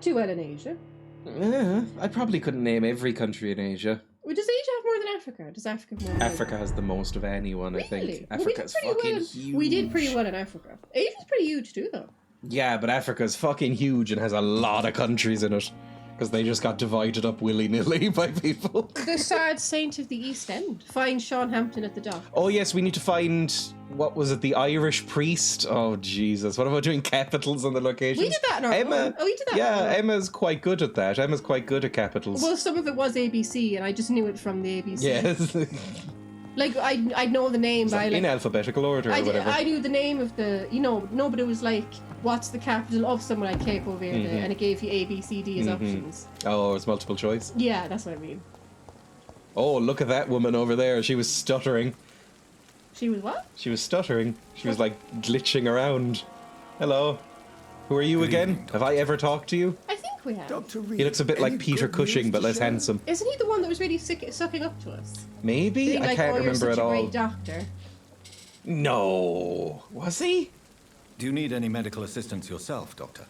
not too well in Asia. I probably couldn't name every country in Asia. Well, does Asia have more than Africa? Does Africa have more than Africa has the most of anyone, I think. Well, Africa's fucking huge. We did pretty well in Africa. Asia's pretty huge too, though. Yeah, but Africa's fucking huge and has a lot of countries in it. Because they just got divided up willy-nilly by people. The sad saint of the East End. Find Sean Hampton at the dock. Oh yes, we need to find, what was it, the Irish priest? Oh Jesus, what about doing capitals on the locations? We did that in our own. Oh, we did that. Yeah, Emma's quite good at that. Emma's quite good at capitals. Well, some of it was ABC, and I just knew it from the ABC. Yes. Like, I know the name, but in alphabetical order or whatever. I knew the name of the, no, but it was like, what's the capital of somewhere like Cape Verde, and it gave you A, B, C, D as options. Oh, it's multiple choice? Yeah, that's what I mean. Oh, look at that woman over there. She was stuttering. She was what? She was stuttering. She was like glitching around. Hello. Who are you again? Have I ever talked to you? I think we have. Dr. Reed, He looks a bit like Peter Cushing, but less handsome. Isn't he the one that was really sucking up to us? Maybe? I can't remember you're such at a all. great doctor. No. Was he? Do you need any medical assistance yourself, Doctor?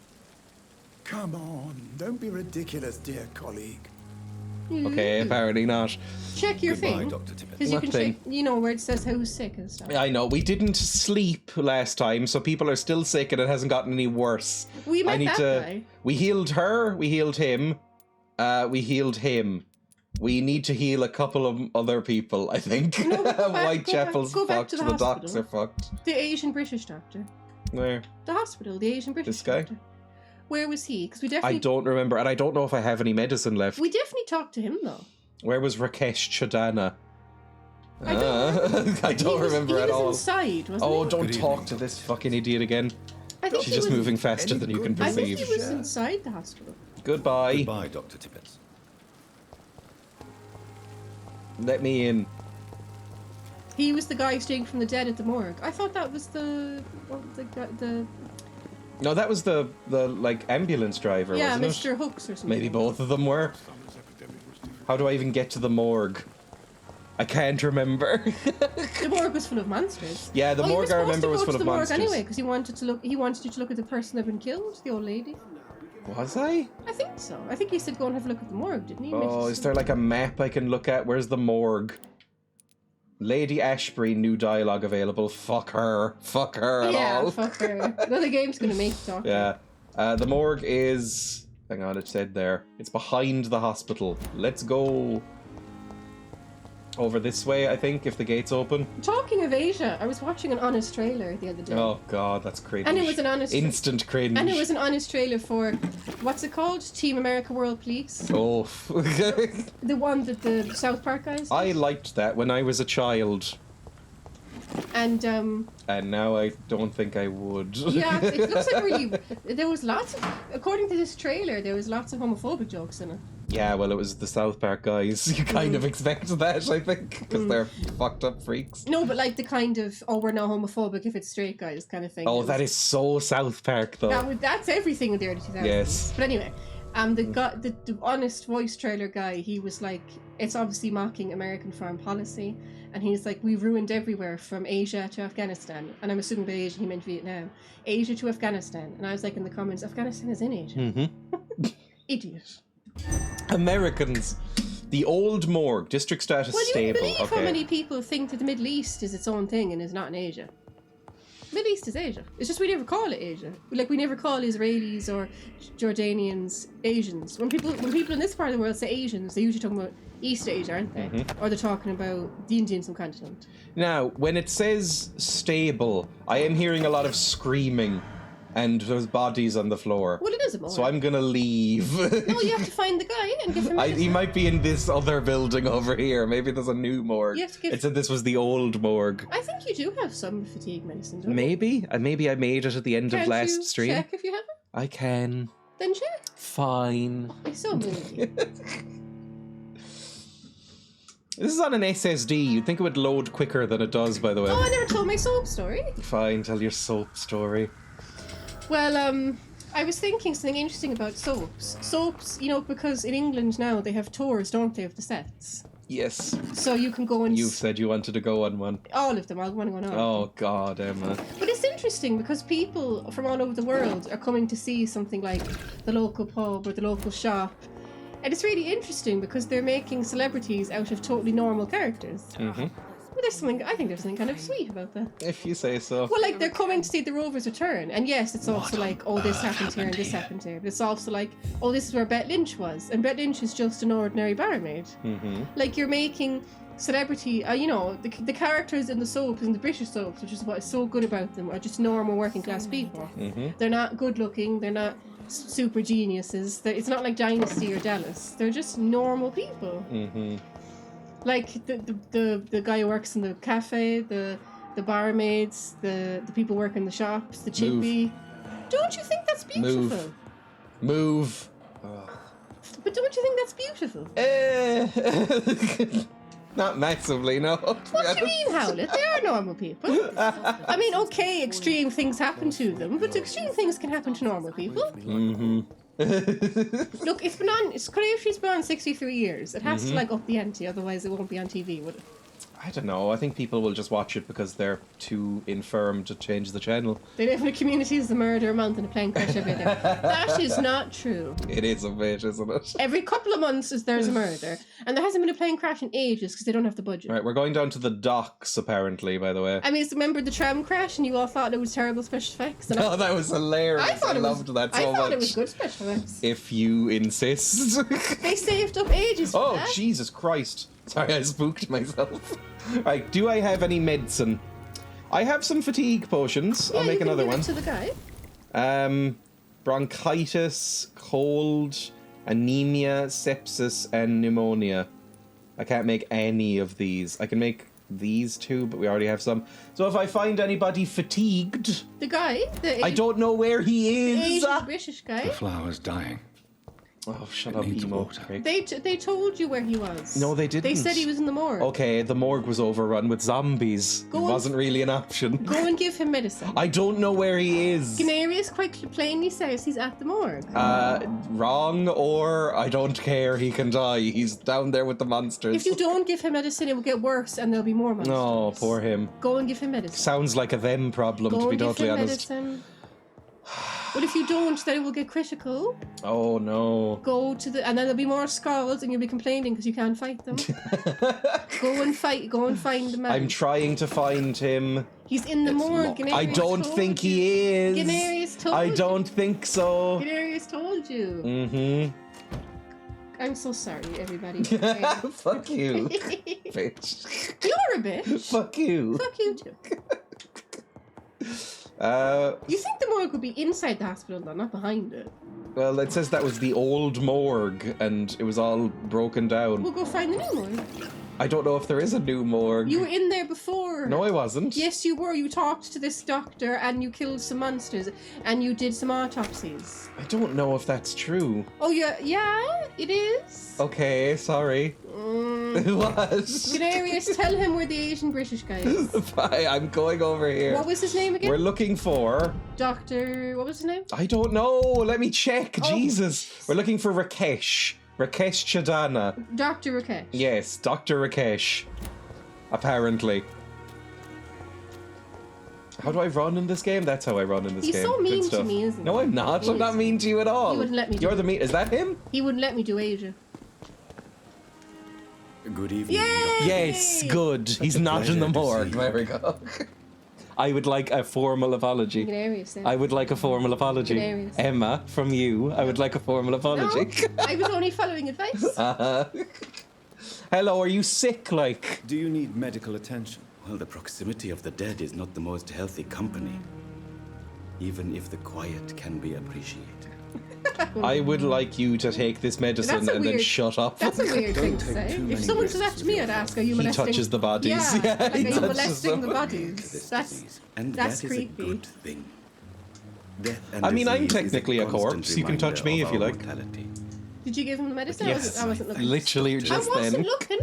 Come on, don't be ridiculous, dear colleague. Okay, apparently not. Check your Goodbye, thing. Dr. Tippett. Because you can Nothing. check, where it says who's sick and stuff. I know, we didn't sleep last time, so people are still sick and it hasn't gotten any worse. We met that guy. We healed her, we healed him, we healed him. We need to heal a couple of other people, I think. No, Whitechapel's go back fucked, to the the docks hospital. are fucked. The Asian British doctor. Where? The hospital, the Asian British This guy? doctor. Where was he? Because we I definitely don't remember, and I don't know if I have any medicine left. we definitely talked to him though. Where was Rakesh Chodana? I don't I don't remember he at was all. inside, wasn't Oh, he? don't Good talk evening, to this fucking idiot again. I think She's he just was, moving faster Any than you can good I think perceive. he was Yeah. inside the hospital. Goodbye. Goodbye, Dr. Tippett. Let me in. He was the guy staying from the dead at the morgue. I thought that was the No, that was the like ambulance driver, yeah, wasn't Mr. it? Hooks or something. Maybe both of them were. How do I even get to the morgue? I can't remember. The morgue was full of monsters. Yeah, the Oh, you morgue were I supposed remember to was go full to of the morgue monsters. anyway, because he wanted you to look at the person that had been killed, the old lady. Was I? I think so. I think he said go and have a look at the morgue, didn't he? Oh, is there like a map I can look at? Where's the morgue? Lady Ashbury, new dialogue available. Fuck her. Fuck her at yeah, all. fuck her. Another game's gonna make talk. Yeah. The morgue is... Hang on, it said there. It's behind the hospital. Let's go over this way, I think, if the gate's open. Talking of Asia, I was watching an honest trailer the other day. Oh god, that's cringe. And it was an honest Instant cringe. And it was an honest trailer for what's it called? Team America World Police. Oh. The one that the South Park guys did. I liked that when I was a child. And And now I don't think I would. yeah, it looks like really there was lots of according to this trailer, there was lots of homophobic jokes in it. Yeah, well, it was the South Park guys. You kind of expect that, I think, because they're fucked up freaks. No, but like the kind of we're not homophobic if it's straight guys kind of thing. Oh, that is so South Park, though. That's everything in the early 2000s. Yes. But anyway, the honest voice trailer guy, he was like, it's obviously mocking American foreign policy, and he's like, we ruined everywhere from Asia to Afghanistan, and I'm assuming by Asia he meant Vietnam, Asia to Afghanistan, and I was like in the comments, Afghanistan is in Asia. Mm-hmm. Idiot. Americans. The old morgue, district status Well, you stable. wouldn't believe Okay. how many people think that the Middle East is its own thing and is not in Asia. Middle East is Asia. It's just we never call it Asia. Like we never call Israelis or Jordanians Asians. When people in this part of the world say Asians, they're usually talking about East Asia, aren't they? Mm-hmm. Or they're talking about the Indian subcontinent. Now, when it says stable, I am hearing a lot of screaming, and there's bodies on the floor. Well, it is a morgue. So I'm gonna leave. No, you have to find the guy and give him He medicine. might be in this other building over here. Maybe there's a new morgue. You have to give- It said this was the old morgue. I think you do have some fatigue medicine, don't you? Maybe I made it at the end of Can't last you stream. check if you have it? I can. Then check. Fine. It's so moody. This is on an SSD. You'd think it would load quicker than it does, by the way. Oh, I never told my soap story. Fine, tell your soap story. Well, I was thinking something interesting about soaps. Soaps, because in England now they have tours, don't they, of the sets? Yes, So you can go and you've said you wanted to go on one. all of them. I want to go on. Oh God, Emma. But it's interesting interesting because people from all over the world are coming to see something like the local pub or the local shop. And it's really interesting because they're making celebrities out of totally normal characters. Mm-hmm. Well, I think there's something kind of sweet about that. If you say so. Well, like, they're coming to see the Rovers return. And yes, it's also like, oh, this happened here and this happened here. But it's also like, oh, this is where Bet Lynch was. And Bet Lynch is just an ordinary barmaid. Mm-hmm. Like, you're making celebrity, the characters in the soaps, in the British soaps, which is what is so good about them, are just normal working class people. Mm-hmm. They're not good looking, they're not super geniuses. It's not like Dynasty or Dallas. They're just normal people. Mm-hmm. Like the guy who works in the cafe, the barmaids, the people working the shops, the chippy. Don't you think that's beautiful? Move. But don't you think that's beautiful? Not massively, no. What do you mean, Howlett? They are normal people. I mean, okay, extreme things happen to them, but extreme things can happen to normal people. Mm-hmm. Look, Coyote's been on 63 years. It has to, like, up the ante, otherwise it won't be on TV, would it? I don't know. I think people will just watch it because they're too infirm to change the channel. They live in a community as a murder a month and a plane crash every day. That is not true. It is a bit, isn't it? Every couple of months there's a murder. And there hasn't been a plane crash in ages because they don't have the budget. Right, we're going down to the docks, apparently, by the way. I mean, remember the tram crash and you all thought it was terrible special effects? And Oh, that was hilarious. I loved that so much. I thought it was good special effects. If you insist. They saved up ages for that. Jesus Christ. Sorry, I spooked myself. Right, do I have any medicine? I have some fatigue potions. I'll make another one. To the guy. Bronchitis, cold, anemia, sepsis, and pneumonia. I can't make any of these. I can make these two, but we already have some. So if I find anybody fatigued... The guy? I don't know where he is. The Asian British guy? The flower's dying. Oh, shut It up, needs emo. water. Okay. They told you where he was. No, they didn't. They said he was in the morgue. Okay, the morgue was overrun with zombies. It wasn't really an option. Go and give him medicine. I don't know where he is. Ganarius quite plainly says he's at the morgue. Wrong, or I don't care, he can die. He's down there with the monsters. If you don't give him medicine, it will get worse and there'll be more monsters. Oh, poor him. Go and give him medicine. Sounds like a them problem, Go to be and give totally him honest. medicine. But if you don't, then it will get critical. Oh, no. Go to and then there'll be more skulls and you'll be complaining because you can't fight them. Go and find the man. I'm trying to find him. He's in the morgue. Ganarius I don't think he is. Ganarius told I you. don't think so. Ganarius told you. Mm-hmm. I'm so sorry, everybody. Fuck you, bitch. You're a bitch. Fuck you. Fuck you too. You think the morgue would be inside the hospital though, not behind it? Well, it says that was the old morgue, and it was all broken down. We'll go find the new morgue. I don't know if there is a new morgue. You were in there before. No, I wasn't. Yes, you were. You talked to this doctor and you killed some monsters and you did some autopsies. I don't know if that's true. Oh, yeah, it is. Okay, sorry. What? Ganarius, tell him we're the Asian British guys. Fine, I'm going over here. What was his name again? We're looking for... Dr. What was his name? I don't know. Let me check. Oh. Jesus. We're looking for Rakesh. Rakesh Chadana. Dr. Rakesh. Yes, Dr. Rakesh. Apparently. How do I run in this game? That's how I run in this game. He's so Good mean to stuff. me, isn't he? No, I'm not. He I'm not is. mean to you at all. He wouldn't let me do You're it. the mean. Is that him? He wouldn't let me do Asia. Good evening. Yay! Yes, good. He's a not in the pleasure to morgue. see There we go. I would like a formal apology. Ganarius then. I would like a formal apology. Hilarious. Emma, from you, I would like a formal apology. No, I was only following advice. Hello, are you sick, like? Do you need medical attention? Well, the proximity of the dead is not the most healthy company. Even if the quiet can be appreciated. I would like you to take this medicine That's a and then weird- shut up. That's a weird thing to take say. too If many someone said that risks to me, with I'd your ask, are you He molesting... touches the bodies. Yeah, Yeah, like, he are you touches molesting them. the To bodies? this That's disease. And that's that is creepy. a good thing. Death and I mean, I'm disease is technically a constant corpse. You can touch reminder me of if you our like. mortality. Did you give him the medicine? Yes, I wasn't looking. literally I just wasn't then. looking.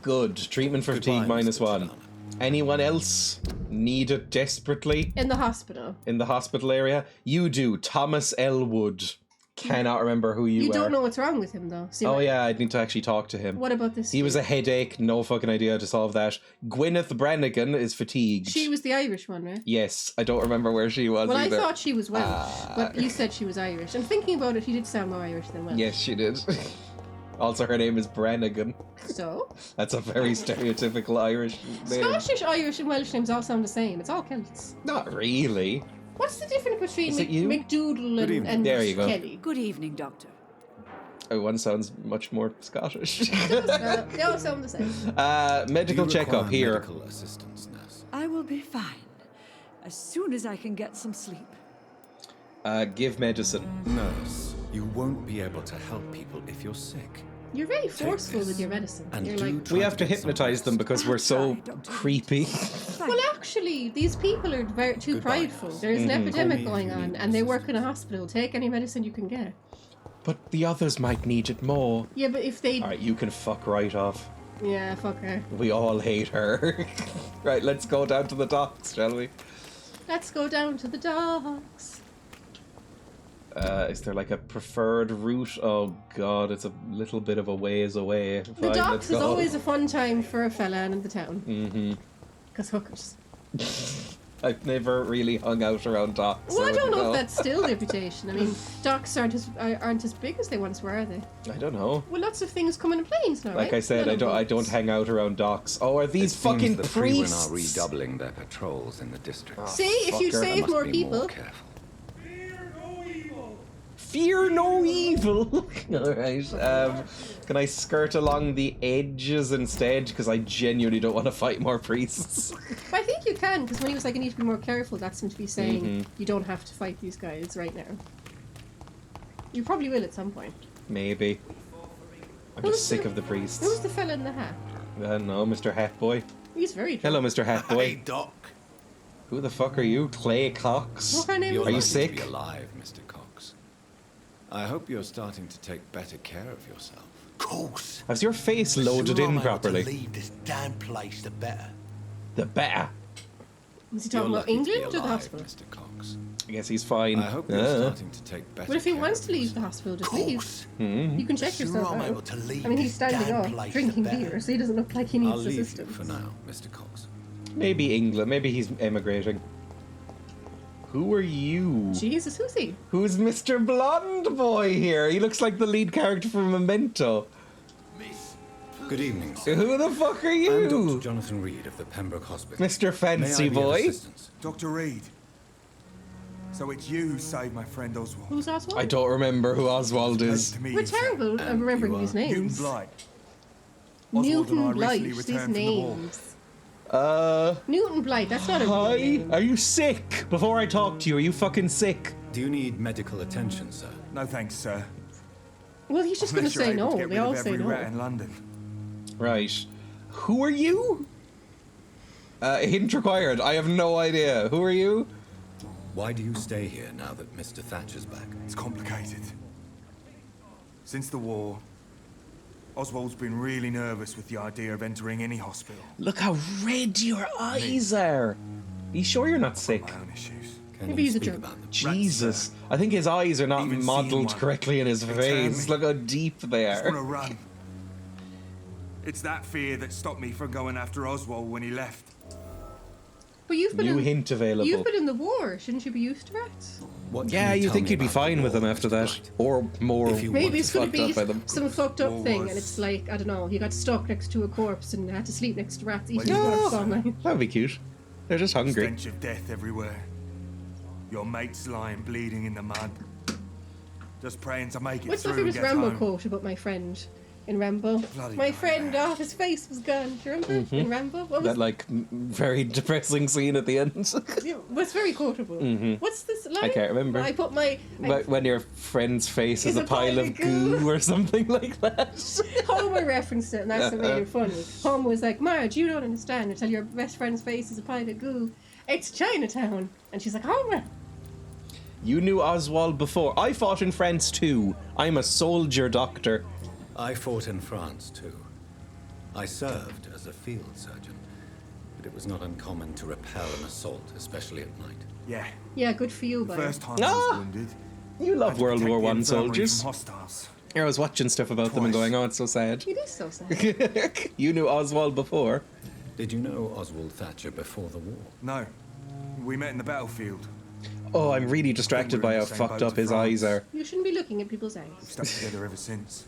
Good. Treatment for Goodbye, fatigue Mr. -1. Chadana. Anyone else need it desperately In the hospital. in the hospital area? You do. Thomas Elwood. cannot remember who you are. You don't know what's wrong with him, though. So Oh yeah, I'd need to actually talk to him. What about this? He was a headache, no fucking idea how to solve that. Gwyneth Brannigan is fatigued. She was the Irish one, right? Yes, I don't remember where she was Well, either. I thought she was Welsh, but you said she was Irish. And thinking about it, she did sound more Irish than Welsh. Yes, she did. Also, her name is Brannigan. So? That's a very stereotypical Irish name. Scottish, Irish, and Welsh names all sound the same. It's all Celts. Not really. What's the difference between Is it you? McDoodle and There you go. Kelly? Good evening, Doctor. Oh, one sounds much more Scottish. They all sound the same. Medical Do you checkup require here. Medical assistance, nurse. I will be fine as soon as I can get some sleep. Give medicine. Nurse, you won't be able to help people if you're sick. You're very forceful with your medicine. And You're do like, try We have to get some hypnotize them rest. because we're so creepy. well, actually, these people are too Goodbye, prideful. nurse. There's an epidemic Call me if going you on, need and they work in a assistance. hospital. Take any medicine you can get. But the others might need it more. Yeah, but if they... Alright, you can fuck right off. Yeah, fuck her. We all hate her. Right, let's go down to the docks, shall we? Let's go down to the docks. Is there like a preferred route? Oh god, it's a little bit of a ways away. The Fine, docks let's is go. always a fun time for a fella in the town. Mm-hmm. Because hookers. I've never really hung out around docks. Well, I don't wouldn't know if that's still the reputation. I mean, docks aren't as big as they once were, are they? I don't know. Well, lots of things come in planes now, Like right? I said, None I of don't boats. hang out around docks. Oh, are these It seems fucking the Freemen priests? are redoubling their patrols in the district. See, if you fucker, I save Must more be people, more careful. Fear no evil. Alright, can I skirt along the edges instead? Because I genuinely don't want to fight more priests. I think you can, because when he was like, I need to be more careful, that's him to be saying, Mm-hmm. you don't have to fight these guys right now. You probably will at some point. Maybe. I'm Who's just sick the- of the priests. Who's the fella in the hat? No, Mr. Hat Boy. He's very drunk. Hello, Mr. Hat Boy. Doc. Who the fuck are you? Clay Cox? What kind of name You're is Are you lucky sick? to be alive, Mr. Cox. I hope you're starting to take better care of yourself. Course. Has your face The loaded sooner in I'm able properly? To leave this damn place, the better. The better. Was he You're talking about lucky to be England or the alive, hospital? Mr. Cox. I guess he's fine. I hope you're starting to take better But if he care wants of to leave the yourself. hospital, just Course. leave. You can check The sooner yourself I'm able out. to leave I mean, he's this standing damn up, place, drinking the better. beer, so he doesn't look like he I'll needs leave you assistance. for now, Mr. Cox. Maybe England. Maybe he's emigrating. Who are you? Jesus, who's he? Who's Mr. Blonde Boy here? He looks like the lead character from Memento. Good evening, sir. Who the fuck are I'm Dr. you? Jonathan Reed of the Pembroke Hospital. Mr. May I Fancy be of Boy? assistance? Dr. Reed. So it's you who saved my friend Oswald. Who's Oswald? I don't remember who Oswald Nice is. to meet We're you, sir. terrible at And remembering you these are Newton names. Blight. Oswald and I Newton recently Blight, these returned from the war. names. Newton Blight, that's not a real Hi? name. Are you sick? Before I talk to you, are you fucking sick? Do you need medical attention, sir? No thanks, sir. Well, he's just going to Unless you're say able no. to get They rid all of say every no. rat in London. Right. Who are you? Hint required. I have no idea. Who are you? Why do you stay here now that Mr. Thatcher's back? It's complicated. Since the war, Oswald's been really nervous with the idea of entering any hospital. Look how red your eyes are. Are you sure you're not sick? My own issues. Can Maybe you he's a speak drunk. about them? Jesus. I think his eyes are not Even seeing modelled one, correctly in his they turn face. me. Look how deep they I just want to are. run. It's that fear that stopped me from going after Oswald when he left. But you've been New in, hint available. You've been in the war. Shouldn't you be used to it? What can Yeah, you tell think me you'd be about the fine with war, him after Mr. that. Blight? Or more. If you Maybe want it's to going to fucked be up by them. some fucked up War thing, was- and it's like, I don't know, he got stuck next to a corpse and had to sleep next to rats eating Well, corpse all night. That would be cute. They're just hungry. Stench of death everywhere. Your mates lying bleeding in the mud. Just praying to make it What's the through and famous get Ramble home. quote about my friend in Ramble? Bloody My hell, friend, yeah. oh, his face was gone. Do you remember in Ramble? What was That like very depressing scene at the end. yeah, was very quotable. What's this line? I can't remember. I put my When your friend's face is a pile of goo or something like that. Homer referenced it, and that's what made it funny. Homer was like, Marge, you don't understand until your best friend's face is a pile of goo. It's Chinatown. And she's like, Homer. You knew Oswald before. I fought in France too. I'm a soldier doctor. I fought in France too. I served as a field surgeon, but it was not uncommon to repel an assault, especially at night. Yeah. Yeah, good for you, The buddy. first time I was Ah! wounded, You love Had to World protect War the One infirmary soldiers. from hostiles. I was watching stuff about them and Twice. going, oh, it's so sad. It is so sad. You knew Oswald before. Did you know Oswald Thatcher before the war? No, we met in the battlefield. Oh, I'm really distracted by how in the same fucked boat up to his eyes France. are. You shouldn't be looking at people's We've eyes. stuck together ever since.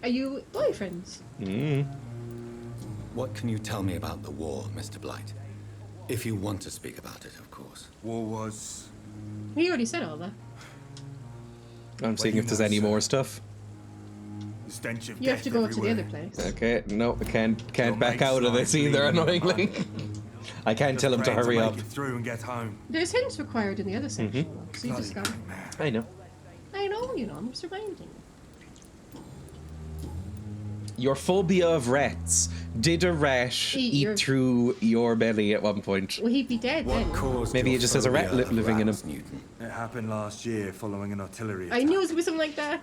Are you boyfriends? What can you tell me about the war, Mr. Blight? If you want to speak about it, of course. War was... He already said all that. I'm seeing you if there's know, any sir. more stuff. the stench of You have death to go to the everywhere. other place. Okay, no, I can't Your back mate's out of like this either, bleeding annoyingly. I can't tell him to Praying hurry make up. it through and get home. There's hints required in the other section, though, so you just go. I know. I know, I'm surviving. Your phobia of rats. Did a rat Eat eat your- through your belly at one point? Well, he'd be dead What then. caused Maybe your he just has a rat phobia of living in him. rats, Newton? It happened last year following an artillery attack. I knew it was gonna be something like that.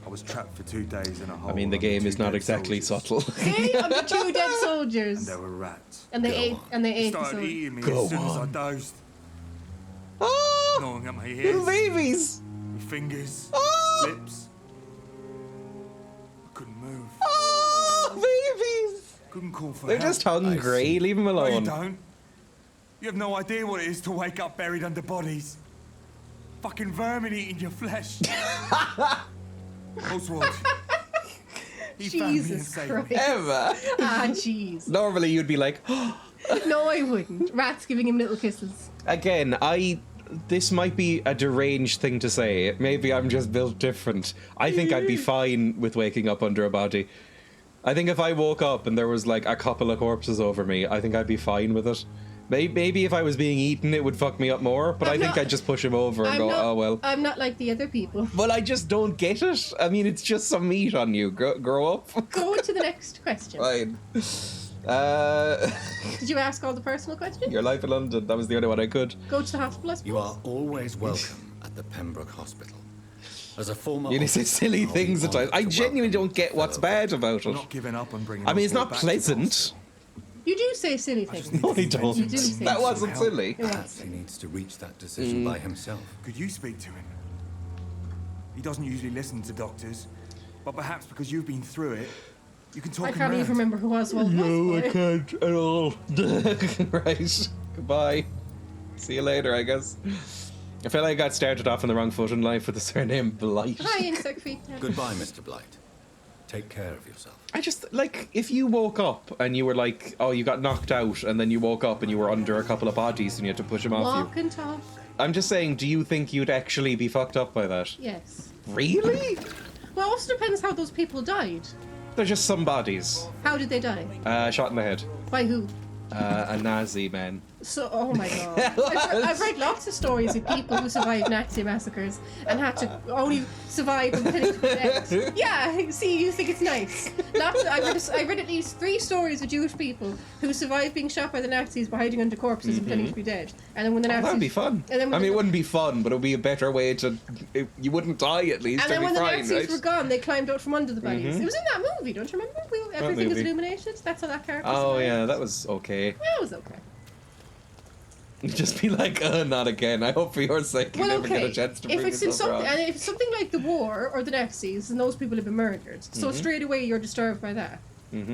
I was trapped for 2 days in a hole. I mean, the under game is 2 not dead exactly soldiers. subtle. See, I'm the 2 dead And soldiers, there were rats. and they Go ate, on. and they They ate the started soldiers. eating me Go as soon as I on. dozed, Oh, gnawing at my little ears, babies. my fingers, Oh, lips. I couldn't move. oh, babies. Couldn't call for They're help. just hungry. Leave them No, you alone. don't. You have no idea what it is to wake up buried under bodies. Fucking vermin eating your flesh. Oswald. He found me and Jesus saved me. Christ. Emma. Ah, jeez. Normally you'd be like, No, I wouldn't. Rats giving him little kisses. again, this might be a deranged thing to say. Maybe I'm just built different. I think I'd be fine with waking up under a body. I think if I woke up and there was like a couple of corpses over me, I think I'd be fine with it. Maybe if I was being eaten, it would fuck me up more, but I'm I think not- I'd just push him over and go, oh well. I'm not like the other people. Well, I just don't get it. I mean, it's just some meat on you. Grow up. Go to the next question. Fine. Did you ask all the personal questions? Your life in London. That was the only one I could. Go to the hospital, I suppose? You are always welcome at the Pembroke Hospital. As a former You need to say officer, silly I'll be things at times. honored I to genuinely welcome don't get what's fellow bad about I'm it. not giving up on bringing I mean, it's Oswald not back to pleasant. hospital. You do say silly things. No, I don't. You do say That so. wasn't silly. It was. Perhaps he needs to reach that decision by himself. Could you speak to him? He doesn't usually listen to doctors, but perhaps because you've been through it, you can talk I him can't even round. remember who Oswald was. boy. can't at all. Right. Goodbye. See you later, I guess. I feel like I got started off on the wrong foot in life with the surname Blight. Hi, insect feet. Goodbye, Mr. Blight. Take care of yourself. I just, like, if you woke up and you were like, oh, you got knocked out, and then you woke up and you were under a couple of bodies and you had to push them off Walk you. and talk. I'm just saying, do you think you'd actually be fucked up by that? Yes. Really? Well, it also depends how those people died. They're just some bodies. How did they die? Shot in the head. By who? A Nazi man. So, oh my god. I've read lots of stories of people who survived Nazi massacres and had to only survive in clinical deaths. Yeah, see, you think it's nice. I read at least 3 stories of Jewish people who survived being shot by the Nazis by hiding under corpses and pretending to be dead. And then when the Nazis... That'd be fun. And then when I mean, the- it wouldn't be fun, but it would be a better way to... You wouldn't die, at least. And then It'd when be the fine, Nazis right? were gone, they climbed out from under the bodies. It was in that movie, don't you remember? Everything is movie? illuminated. That's how that character Oh, survived. yeah, that was okay. That was okay. Just be like, not again. I hope for your sake you Well, never okay. get a chance to If bring it's in yourself something, around. and if it's something like the war or the Nazis, and those people have been murdered, so straight away you're disturbed by that.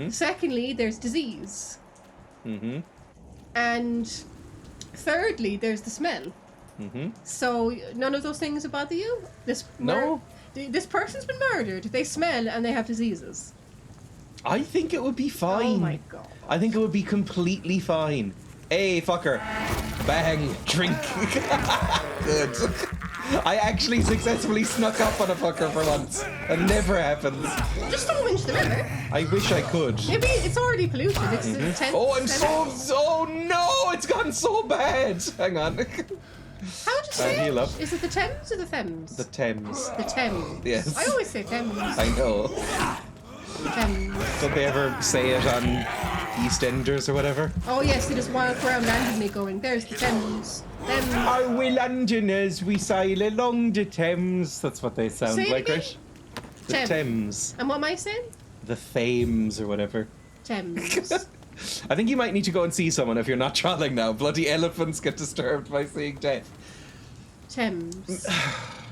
Secondly, there's disease, and thirdly, there's the smell. So none of those things bother you. No. This person's been murdered. They smell and they have diseases. I think it would be fine. Oh my god. I think it would be completely fine. Hey, fucker. Bang. Drink. Good. I actually successfully snuck up on a fucker for once. That never happens. Just don't winch the river. I wish I could. Maybe it's already polluted. It's the 10th. Oh, I'm so... Oh, no! It's gotten so bad. Hang on. How would you say heal it? up. Is it the Thames or the Thames? The Thames. The Thames. Yes. I always say Thames. I know. The Thames. Don't they ever say it on EastEnders or whatever? Oh yes, they just walk around randomly going, there's the Thames. Thames. Are we Londoners? We sail along the Thames. That's what they sound Say it like, again. right? The Thames. Thames. And what am I saying? The Thames or whatever. Thames. I think you might need to go and see someone if you're not traveling now. Bloody elephants get disturbed by seeing death. Thames.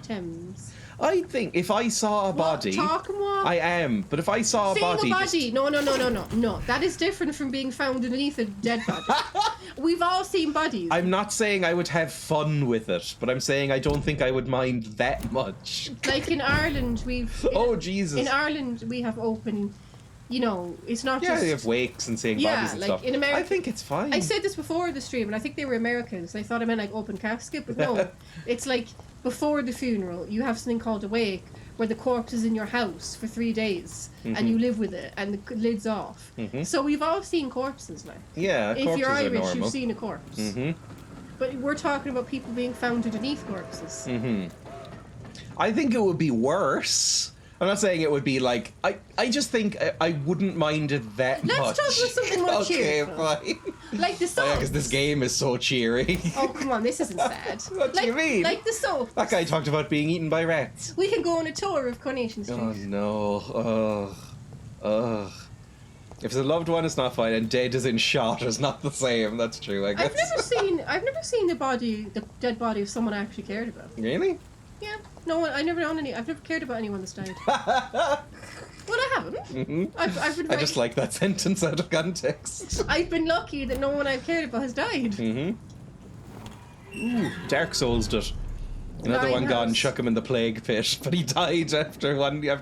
Thames. I think if I saw a body, Talking what? I am. But if I saw a Seeing body, a body. No. That is different from being found underneath a dead body. We've all seen bodies. I'm not saying I would have fun with it, but I'm saying I don't think I would mind that much. Like in Ireland, Oh, Jesus. In Ireland, we have open. You know, it's not Yeah, just. they have wakes and seeing bodies and like stuff. in America, I think it's fine. I said this before the stream, and I think they were Americans. I thought I meant like open casket, but no. It's like before the funeral, you have something called a wake, where the corpse is in your house for 3 days, and you live with it, and the lid's off. So we've all seen corpses now. Yeah, If corpses you're are Irish, normal. you've seen a corpse. But we're talking about people being found underneath corpses. I think it would be worse. I'm not saying it would be like... I just think I wouldn't mind it that much. Let's talk about something more Okay, cheerful. fine. Like the soap. Yeah, because this game is so cheery. Oh, come on, this isn't sad. What do you mean? Like the soap. That guy talked about being eaten by rats. We can go on a tour of Coronation Street. Oh, no. Ugh. If it's a loved one, it's not fine, and dead is in shot is not the same. That's true, I guess. I've never seen the dead body of someone I actually cared about. Really? Yeah. No, I've never cared about anyone that's died. Well, I haven't. I've been I just like that sentence out of context. I've been lucky that no one I've cared about has died. Ooh, Dark Souls did. Another one gone, Limehouse. chuck him in the plague pit, but he died after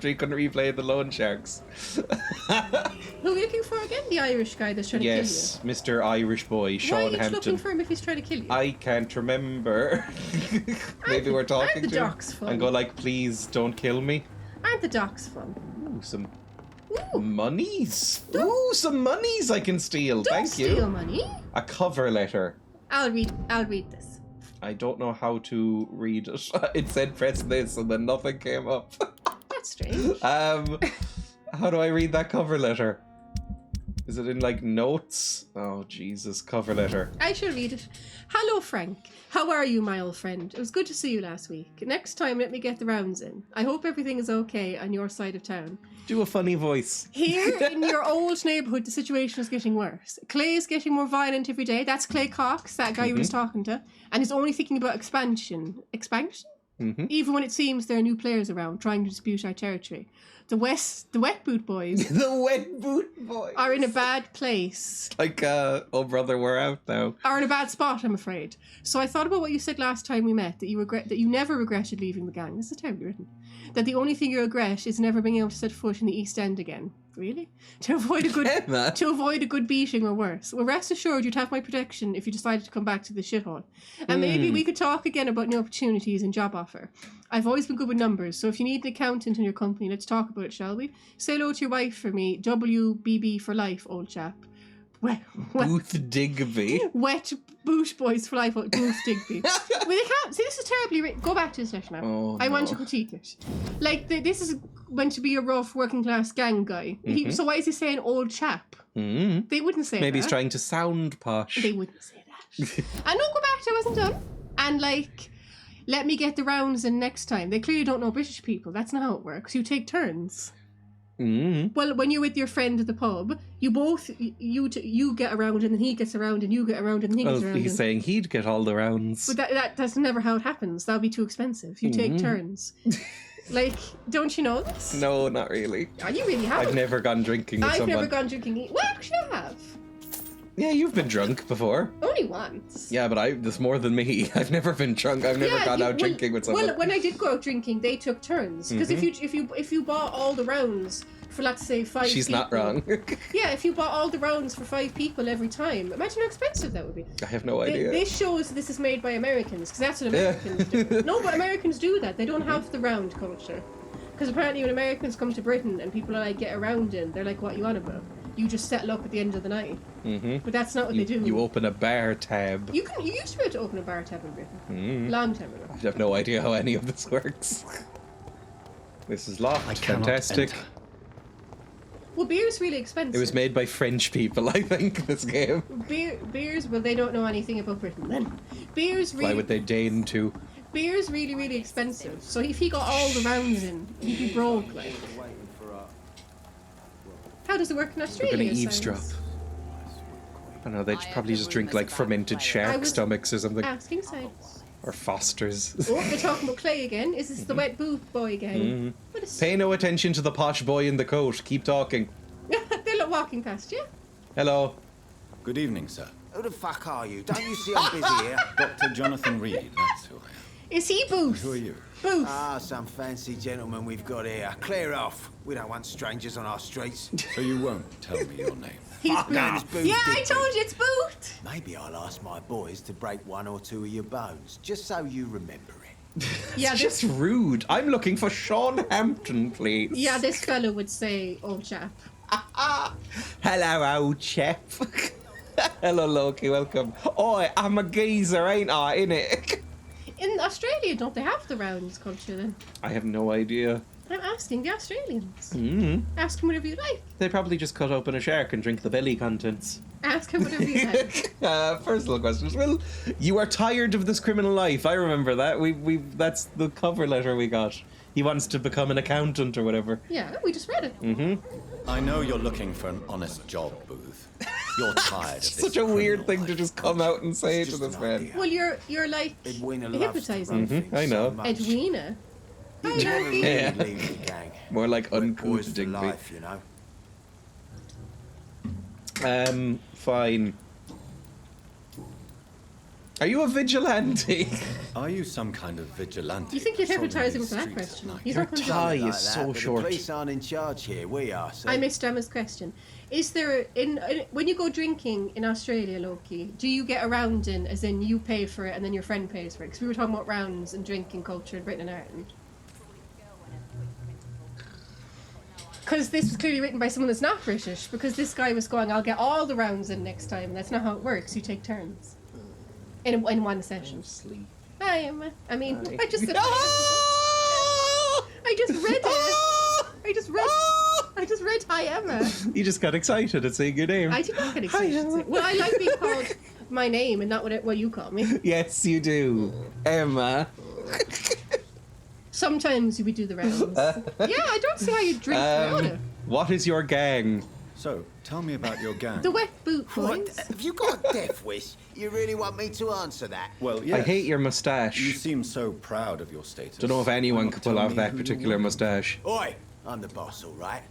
he couldn't replay the Lone Sharks. Who are we looking for again? The Irish guy that's trying Yes, to Mr. Irish boy, kill you. Why are Sean you looking Hampton. for him if he's trying to kill you? I can't remember. Maybe we're talking aren't the to him docs fun? and go like, please don't kill me. Aren't the docs fun? Ooh, some Ooh, monies. Ooh, some monies I can steal. don't Thank steal you. money. A cover letter. I'll read this. I don't know how to read it. It said press this and then nothing came up. That's strange. How do I read that cover letter? Is it in like notes? Oh Jesus, cover letter. I shall read it. Hello, Frank. How are you, my old friend? It was good to see you last week. Next time, let me get the rounds in. I hope everything is okay on your side of town. Do a funny voice. Here in your old neighbourhood, the situation is getting worse. Clay is getting more violent every day. That's Clay Cox, that guy you were just talking to. And he's only thinking about expansion. Expansion? Even when it seems there are new players around trying to dispute our territory. The Wet Boot Boys The wet boot boy. are in a bad place. Like, oh brother, we're out now. Are in a bad spot, I'm afraid. So I thought about what you said last time we met, that you never regretted leaving the gang. This is terribly written. That the only thing you regret is never being able to set foot in the East End again. Really? To avoid a good beating or worse. Well, rest assured you'd have my protection if you decided to come back to the shithole. And maybe we could talk again about new opportunities and job offer. I've always been good with numbers, so if you need an accountant in your company, let's talk about it, shall we? Say hello to your wife for me. WBB for life, old chap. Booth Digby. Wet Boot Boys for life, Booth Digby. Well, they can't. See, this is terribly written. Go back to the session now. Oh, I want no. to critique it. Like, this is meant to be a rough working class gang guy. So why is he saying old chap? They wouldn't say Maybe that. he's trying to sound posh. They wouldn't say that. And no, go back to I wasn't done. And like, let me get the rounds in next time. They clearly don't know British people. That's not how it works. You take turns. Well, when you're with your friend at the pub, you both you get around and then he gets around and you get around and then he gets around. He's saying he'd get all the rounds. But that's never how it happens. That would be too expensive. You take turns. Like, don't you know this? No, not really. Oh, you really haven't. I've never gone drinking with I've someone. never gone drinking. Well, actually, I have. Yeah, you've been drunk before. Only once. Yeah, but that's more than me. I've never been drunk. I've never gone out drinking with someone. Well, when I did go out drinking, they took turns. Because if you bought all the rounds for, let's say, 5 She's people. not wrong. Yeah, if you bought all the rounds for 5 people every time, imagine how expensive that would be. I have no idea. This shows this is made by Americans, because that's what Americans do. No, but Americans do that. They don't have the round culture. Because apparently when Americans come to Britain and people are like, get around in, they're like, what you on about? You just settle up at the end of the night. But that's not what they do. You open a bar tab. You used to be able to open a bar tab in Britain. Long time ago. I have no idea how any of this works. This is locked. I cannot Fantastic. enter. Well, beer's really expensive. It was made by French people, I think, this game. Beers, well, they don't know anything about Britain then. Beer's really... Why would they deign to? Beer's really, really expensive. So if he got all the rounds in, he'd be broke, like. How does it work in We're Australia? gonna eavesdrop. Science? I don't know, they'd probably just drink like fermented shark stomachs or something. Asking science. Or Foster's. Oh, they're talking about Clay again. Is this the wet boot boy again? What is... Pay no attention to the posh boy in the coat. Keep talking. They're not walking past you. Hello. Good evening, sir. Who the fuck are you? Don't you see I'm busy here? Dr. Jonathan Reed, that's who I am. Is he Booth? Who are you? Booth. Ah, some fancy gentleman we've got here. Clear off. We don't want strangers on our streets. So you won't tell me your name? He's Fuck Booth. name's Booth Yeah, I Digby. told you it's Booth. Maybe I'll ask my boys to break one or two of your bones, just so you remember it. Yeah, It's just rude. I'm looking for Sean Hampton, please. Yeah, this fella would say, "Old chap." Hello, old chap. Hello, Loki. Welcome. Oh, I'm a geezer, ain't I? Innit? In Australia, don't they have the rounds culture then? I have no idea. I'm asking the Australians. Mm. Ask them whatever you like. They probably just cut open a shark and drink the belly contents. Ask him whatever you like. Personal questions. Well, you are tired of this criminal life. I remember that. We that's the cover letter we got. He wants to become an accountant or whatever. Yeah, we just read it. Mm-hmm. I know you're looking for an honest job, Booth. You're tired of this Such a weird criminal thing to life. just come out and say It's to just this an man. idea. Well, you're like Edwina loves to hypnotizing. run things I know. so much. Edwina. Hi, You never Loki. really Yeah. leave the gang. More like We're boys uncouth for Digby. life, you know. Fine. Are you a vigilante? Are you some kind of vigilante? You think you'd patrolling hypnotize him these for that streets question? at night? He's Your not going to tie Like is so that, but short. The police aren't in charge here. We are. So I missed Emma's question. Is there when you go drinking in Australia, Loki? Do you get a round in, as in you pay for it and then your friend pays for it? Because we were talking about rounds and drinking culture in Britain and Ireland. Because this was clearly written by someone that's not British. Because this guy was going, "I'll get all the rounds in next time." And that's not how it works. You take turns in one session. Sleep. Hi, Emma. I mean, Hi. I just read it. I just read "Hi, Emma." You just got excited at saying your name. I did not get excited. Emma. Well, I like being called my name and not what you call me. Yes, you do, Emma. Sometimes we do the rounds. Yeah, I don't see how you drink without it. What is your gang? So, tell me about your gang. The wet boot What? boys. Have you got a death wish? You really want me to answer that? Well, yes. I hate your You mustache. seem so proud of your status. Don't know if Why anyone not could pull tell off me that who you particular work mustache. Oi, I'm the boss, all right.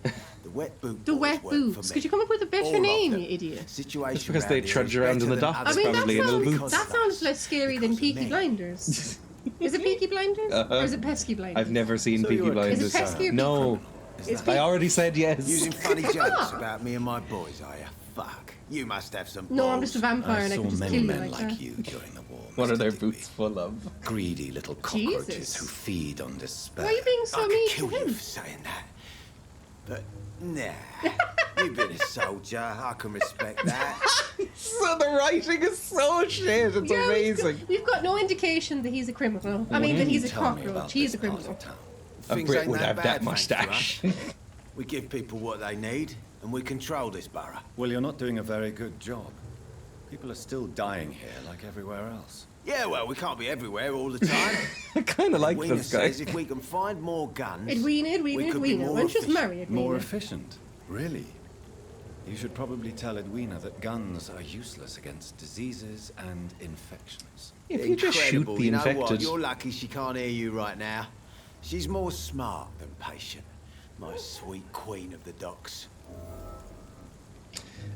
The wet boot. The boys wet work boots. for me. Could you come up with a better All of name, them. you idiot? Situation It's because they round here trudge is around in better the than docks, I others mean, probably in little because boots. that sounds less scary than because of Peaky me. Blinders. Is it Peaky Blinders? Or is it Pesky Blinders? I've never seen So Peaky you're a Blinders. Is it pesky or No, criminal? It's I already said yes. Using funny jokes about me and my boys, are you? Fuck. You must have some No, I'm balls. just a vampire I and I saw can just many kill you men like like that. you during the war. What Mr. are their Digby. boots full of? Greedy little cockroaches Jesus. who feed on despair. Why are you being I so could mean kill to you him? for saying that. But, nah. You've been a soldier. I can respect that. So the writing is so shit. It's Yeah, amazing. We've got no indication that he's a criminal. I mean, that he's a Tell me about cockroach. He's a this part criminal. of town. A Things Brit ain't would have bad, that thanks to us. mustache. We give people what they need, and we control this borough. Well, you're not doing a very good job. People are still dying here like everywhere else. Yeah, well, we can't be everywhere all the time. I kind of like Edwina this guy. says if we can find more guns, Edwina. we could be Why more don't you just efficient. marry Edwina? More efficient? Really? You should probably tell Edwina that guns are useless against diseases and infections. If you just shoot Incredible. the You know what? infected. You're lucky she can't hear you right now. She's more smart than patient. My sweet queen of the docks.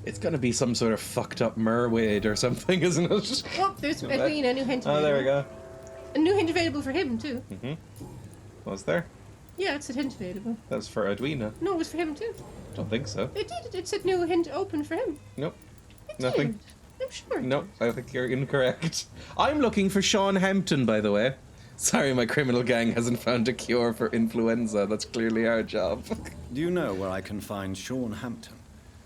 It's gonna be some sort of fucked up mermaid or something, isn't it? Oh, there's Edwina, a new hint available. Oh, there we go. A new hint available for him, too. Was there? Yeah, it said hint available. That's for Edwina. No, it was for him, too. Don't think so. It did. It said new hint open for him. Nope. It Nothing. did. I'm sure. Nope. I think you're incorrect. I'm looking for Sean Hampton, by the way. Sorry, my criminal gang hasn't found a cure for influenza. That's clearly our job. Do you know where I can find Sean Hampton?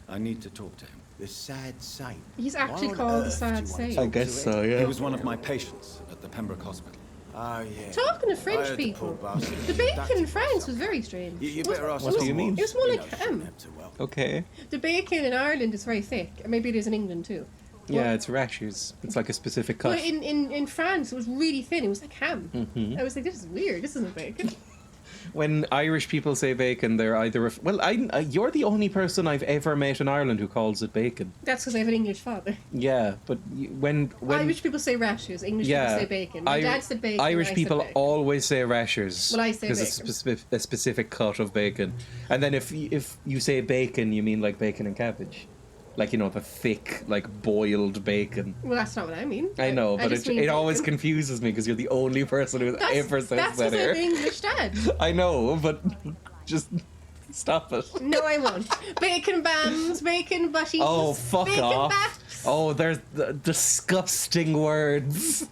I need to talk to him. The sad saint. He's actually Why on called the earth sad do you want to saint. talk I guess to so, him? yeah. He was one of my patients at the Pembroke Hospital. Oh, yeah. Talking to I French heard the people, poor bastard the was bacon in abducted by France was something. very strange. You better ask What do him you mean? It was more He like knows ham. Sean Hampton well. Okay. The bacon in Ireland is very thick, and maybe it is in England too. Yeah, it's rashes. It's like a specific cut. But in France, it was really thin. It was like ham. I was like, this is weird. This isn't bacon. when Irish people say bacon, they're either you're the only person I've ever met in Ireland who calls it bacon. That's because I have an English father. Yeah, but when Irish people say rashers, English people say bacon. My dad said bacon. Irish people bacon. always say rashers. Well, I say because it's a specific cut of bacon, and then if you say bacon, you mean like bacon and cabbage. Like, the thick, like, boiled bacon. Well, that's not what I mean. I know, but it always bacon. confuses me because you're the only person who ever says that's that here. That's English dad. I know, but just stop it. No, I won't. Bacon bands, bacon butties. Oh, fuck bacon off. Bats. Oh, there's the disgusting words.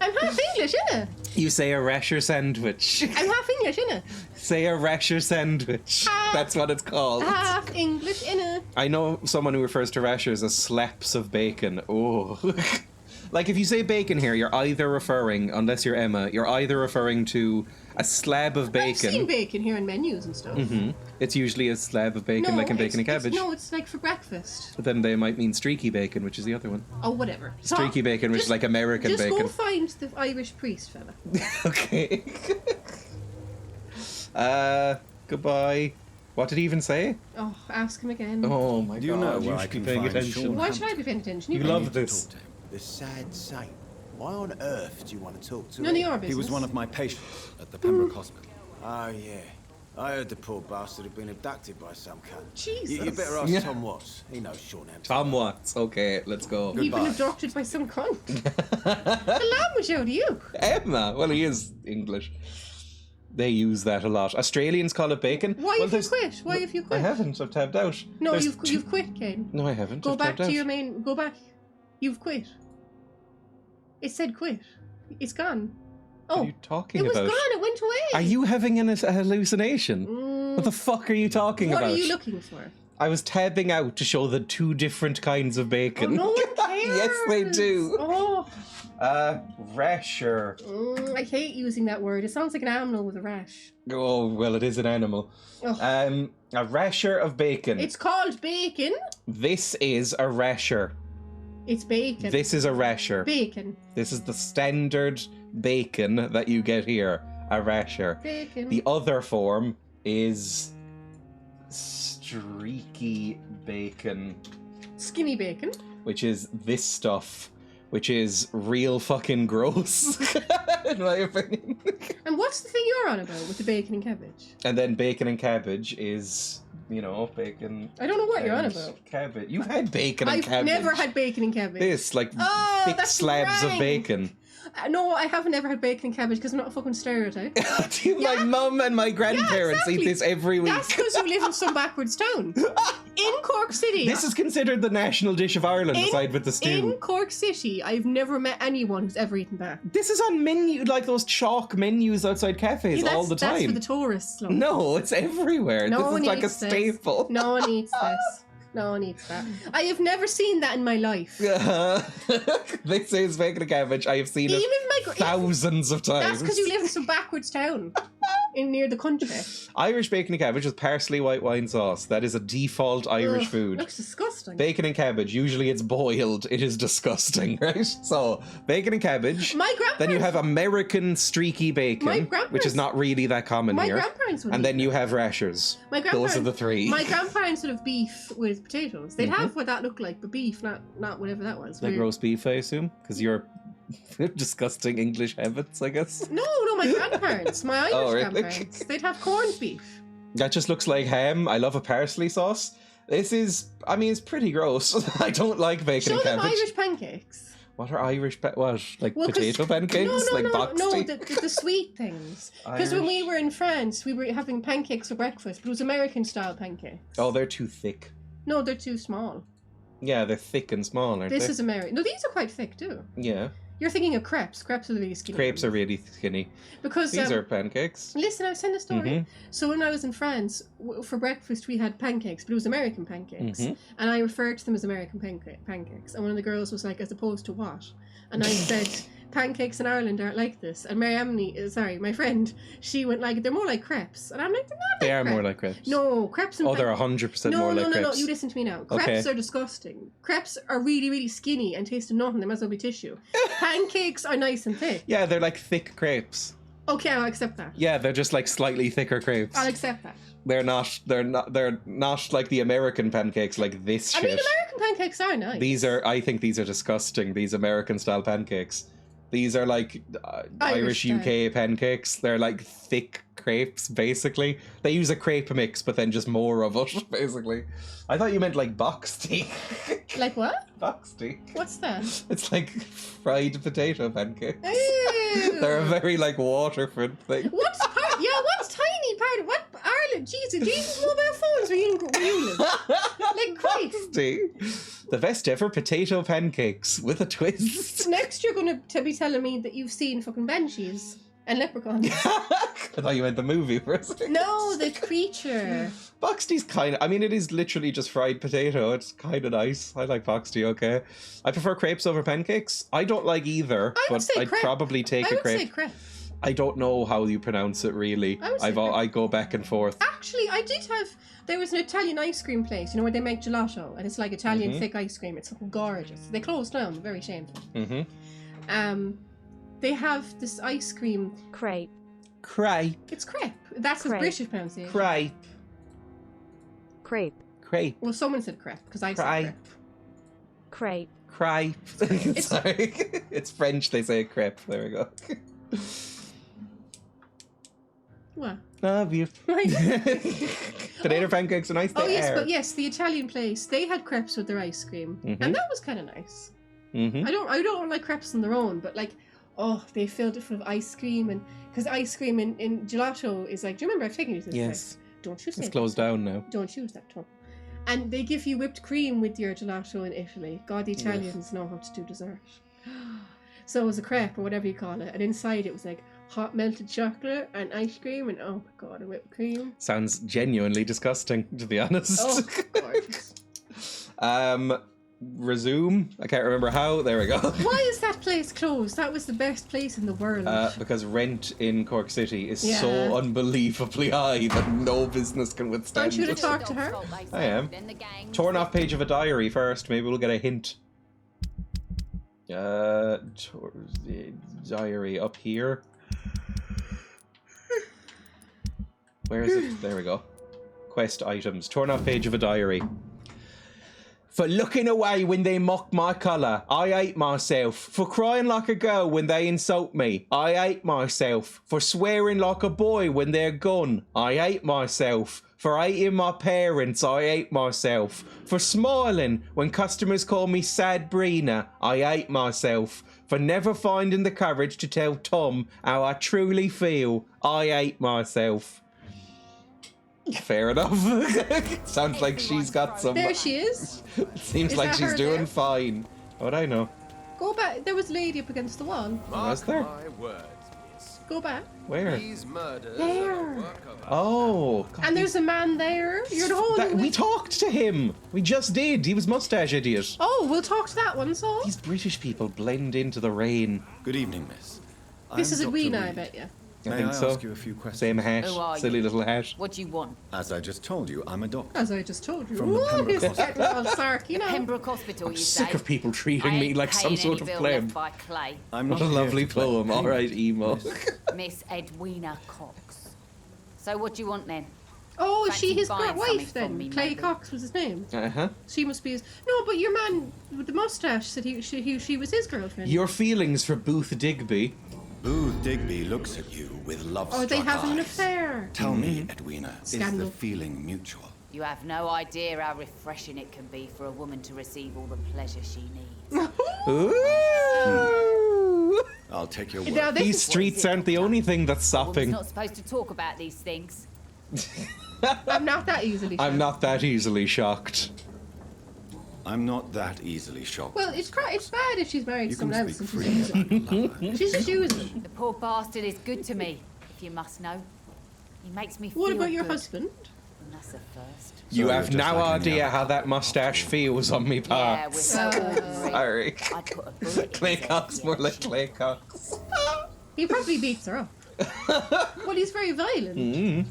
I'm half English, innit? You say a rasher sandwich. I'm half English, innit? Say a rasher sandwich. That's what it's called. Half English, innit? I know someone who refers to rashers as slaps of bacon. Oh. Like, if you say bacon here, you're either referring, unless you're Emma, you're either referring to a slab of bacon. I've seen bacon here in menus and stuff. Mm-hmm. It's usually a slab of bacon, like in bacon and cabbage. It's like for breakfast. But then they might mean streaky bacon, which is the other one. Oh, whatever. Streaky bacon, which is like American bacon. Just go find the Irish priest fella. Okay. Goodbye. What did he even say? Oh, ask him again. Oh my god. You know you where I should be can paying find attention. Sean. Why should I be paying attention? You love this. The sad saint. Why on earth do you want to talk to None of him? your business. He was one of my patients at the Pembroke Hospital. Oh, yeah. I heard the poor bastard had been abducted by some cunt. Jesus. You better ask Yeah. Tom Watts. He knows Sean Hampton. Tom Watts. Okay, let's go. You've been Goodbye. abducted by some cunt. The language out of you. Emma. Well, he is English. They use that a lot. Australians call it bacon. Why well, have you quit? Why have you I quit? haven't. I've tabbed out. No, There's you've quit, Kane. No, I haven't. Go I've back tabbed to out. your main. Go back. You've quit. It said quit. It's gone. What Oh, are you talking it was about? gone. It went away. Are you having a hallucination? What the fuck are you talking What about? are you looking for? I was tabbing out to show the two different kinds of Oh, bacon. no one cares. Yes, they do. Oh, Rasher. I hate using that word. It sounds like an animal with a rash. Oh, well, it is an animal. Ugh. A rasher of bacon. It's called bacon. This is a rasher. It's bacon. This is a rasher. Bacon. This is the standard bacon that you get here. A rasher. Bacon. The other form is streaky bacon, Skinny bacon. which is this stuff, which is real fucking gross, in my opinion. And what's the thing you're on about with the bacon and cabbage? And then bacon and cabbage is, bacon. I don't know what you're on and about. Cabbage. You've had bacon and I've cabbage. never had bacon and cabbage. this, like Oh, thick that's slabs of rank. bacon. No, I haven't ever had bacon and cabbage because I'm not a fucking stereotype. My mum and my grandparents exactly. eat this every week. That's because you live in some backwards town. In Cork City. This is considered the national dish of Ireland, aside with the stew. In Cork City, I've never met anyone who's ever eaten that. This is on menu, like those chalk menus outside cafes Yeah, all the time. That's for the tourists. Love. No, it's everywhere. No This one is like a eats this. staple. No one eats this. No one eats that. I have never seen that in my life. This is bacon and cabbage. I have seen Even it my thousands of times. That's because you live in some backwards town, near the country. Irish bacon and cabbage with parsley white wine sauce. That is a default Irish Ugh, food. Looks disgusting. Bacon and cabbage. Usually it's boiled. It is disgusting, right? So bacon and cabbage. My grandparents. Then you have American streaky bacon, My grandparents- which is not really that common My here. grandparents would. And eat then that. you have rashers. My Those are grandparents. the three. My grandparents would have beef with potatoes. They'd Mhm. have what that looked like, but beef, not whatever that was. Like Weird. roast beef, I assume, because you're disgusting English habits, I guess. No, my grandparents, my Irish Oh, really? grandparents, they'd have corned beef. That just looks like ham. I love a parsley sauce. This is, it's pretty gross. I don't like bacon Show and them cabbage. Irish pancakes. What are Irish? What, like Well, 'cause- potato pancakes, No, like box no, tea? the sweet things. Because when we Irish- were in France, we were having pancakes for breakfast, but it was American style pancakes. Oh, they're too thick. No, they're too small. Yeah, they're thick and small, aren't This they? is American. No, these are quite thick too. Yeah, You're thinking of crepes. Crepes are really skinny. crepes are really skinny. Because These are pancakes. Listen, I've seen a story. Mhm. So when I was in France, for breakfast we had pancakes, but it was American pancakes. Mhm. And I referred to them as American pancakes. And one of the girls was like, as opposed to what? And I said, pancakes in Ireland aren't like this. And my friend, she went like, they're more like crepes. And I'm like, they're not like They are crepes. more like crepes. No, crepes and Oh, they're 100% more like no, crepes. you listen to me now. Crepes Okay. are disgusting. Crepes are really, really skinny and taste of nothing. They might as well be tissue. Pancakes are nice and thick. Yeah, they're like thick crepes. Okay, I'll accept that. Yeah, they're just like slightly thicker crepes. I'll accept that. They're not like the American pancakes like this I shit. mean, American pancakes are nice. I think these are disgusting, these American style pancakes. These are like Irish UK pancakes. They're like thick crepes, basically. They use a crepe mix, but then just more of it, basically. I thought you meant like boxty. Like what? Boxty. What's that? It's like fried potato pancakes. Ew. They're a very like Waterford thing. What's tiny part of what Ireland? Jesus, mobile phones where you live. Like Christ. The best ever potato pancakes with a twist. Next, you're going to be telling me that you've seen fucking banshees and leprechauns. I thought you meant the movie for a second. No, the creature. Boxty's kind of... I mean, it is literally just fried potato. It's kind of nice. I like Boxty, okay. I prefer crepes over pancakes. I don't like either, but I'd probably take a crepe. I would say crepe. I don't know how you pronounce it, really. I go back and forth. Actually, I did have... There was an Italian ice cream place, you know, where they make gelato, and it's like Italian thick ice cream. It's fucking gorgeous. They closed down, very shameful. They have this ice cream... Crepe. Crepe. It's crepe. That's the British pronunciation. Crepe. Crepe. Crepe. Well, someone said crepe, because I said crepe. Crepe. Crepe. Sorry. It's French, they say crepe. There we go. What? Love you. Potato pancakes are nice. Oh yes, but yes, the Italian place, they had crepes with their ice cream, and that was kind of nice. I don't like crepes on their own, but like, oh, they filled it full of ice cream, and because ice cream in gelato is like, do you remember I've taken you to this place? Don't you say it's closed down now. Don't use that term. And they give you whipped cream with your gelato in Italy. God, the Italians know how to do dessert. So it was a crepe or whatever you call it, and inside it was like hot melted chocolate and ice cream, and oh my god, a whipped cream. Sounds genuinely disgusting, to be honest. Oh, gorgeous. Resume. I can't remember how. There we go. Why is that place closed? That was the best place in the world. Because rent in Cork City is so unbelievably high that no business can withstand Aren't you to it. talk to her? I am. Torn off page of a diary first. Maybe we'll get a hint. Diary up here. Where is it? There we go. Quest items. Torn off page of a diary. For looking away when they mock my colour, I hate myself. For crying like a girl when they insult me, I hate myself. For swearing like a boy when they're gone, I hate myself. For hating my parents, I hate myself. For smiling when customers call me Sad Brina, I hate myself. For never finding the courage to tell Tom how I truly feel, I hate myself. Fair enough. Sounds like she's got some... There she is. Seems like she's doing fine. What I know. Go back. There was a lady up against the wall. Was there? Go back. Where? There. Oh. God, And there's a man there. You're the whole... we talked to him. We just did. He was mustache idiot. Oh, we'll talk to that one, so... These British people blend into the rain. Good evening, miss. This is I'm Dr. Edwina, I Reed. bet you. I think so. Ask you a few questions? Same hat. Who are Silly you? little hat. What do you want? As I just told you, I'm a doctor. As I just told you. From the Ooh, Pembroke he's getting all sarky, you know. Pembroke Hospital, I'm you sick say? of people treating me like some sort of pleb. By clay. I'm What not a here lovely to play poem. playground, Alright, emo. Miss Edwina Cox. So what do you want then? Oh, is she Fancy his buying something wife from then? me, Clay maybe? Cox was his name. Uh-huh. She must be his... No, but your man with the mustache said she was his girlfriend. Your feelings for Booth Digby. Booth Digby looks at you with love-struck Oh, they have an eyes. affair. Tell me, Edwina, Scandal. is the feeling mutual? You have no idea how refreshing it can be for a woman to receive all the pleasure she needs. Ooh. I'll take your word. Now, this These is- streets aren't the only thing that's A woman's sopping. not supposed to talk about these things. I'm not that easily I'm shocked. not that easily shocked. I'm not that easily shocked. Well, it's bad if she's married to You can someone speak else and she's freely using about your lover. She's just using. The poor bastard is good to me, if you must know. He makes me feel What about your good, husband? and that's a first. You So have just no like any idea other how that mustache feels on me, Yeah, pa. we're so ordinary. Sorry. I'd put a bullet in Clay his head, Cox, yeah. more like Clay Cox. He probably beats her up. Well, he's very violent.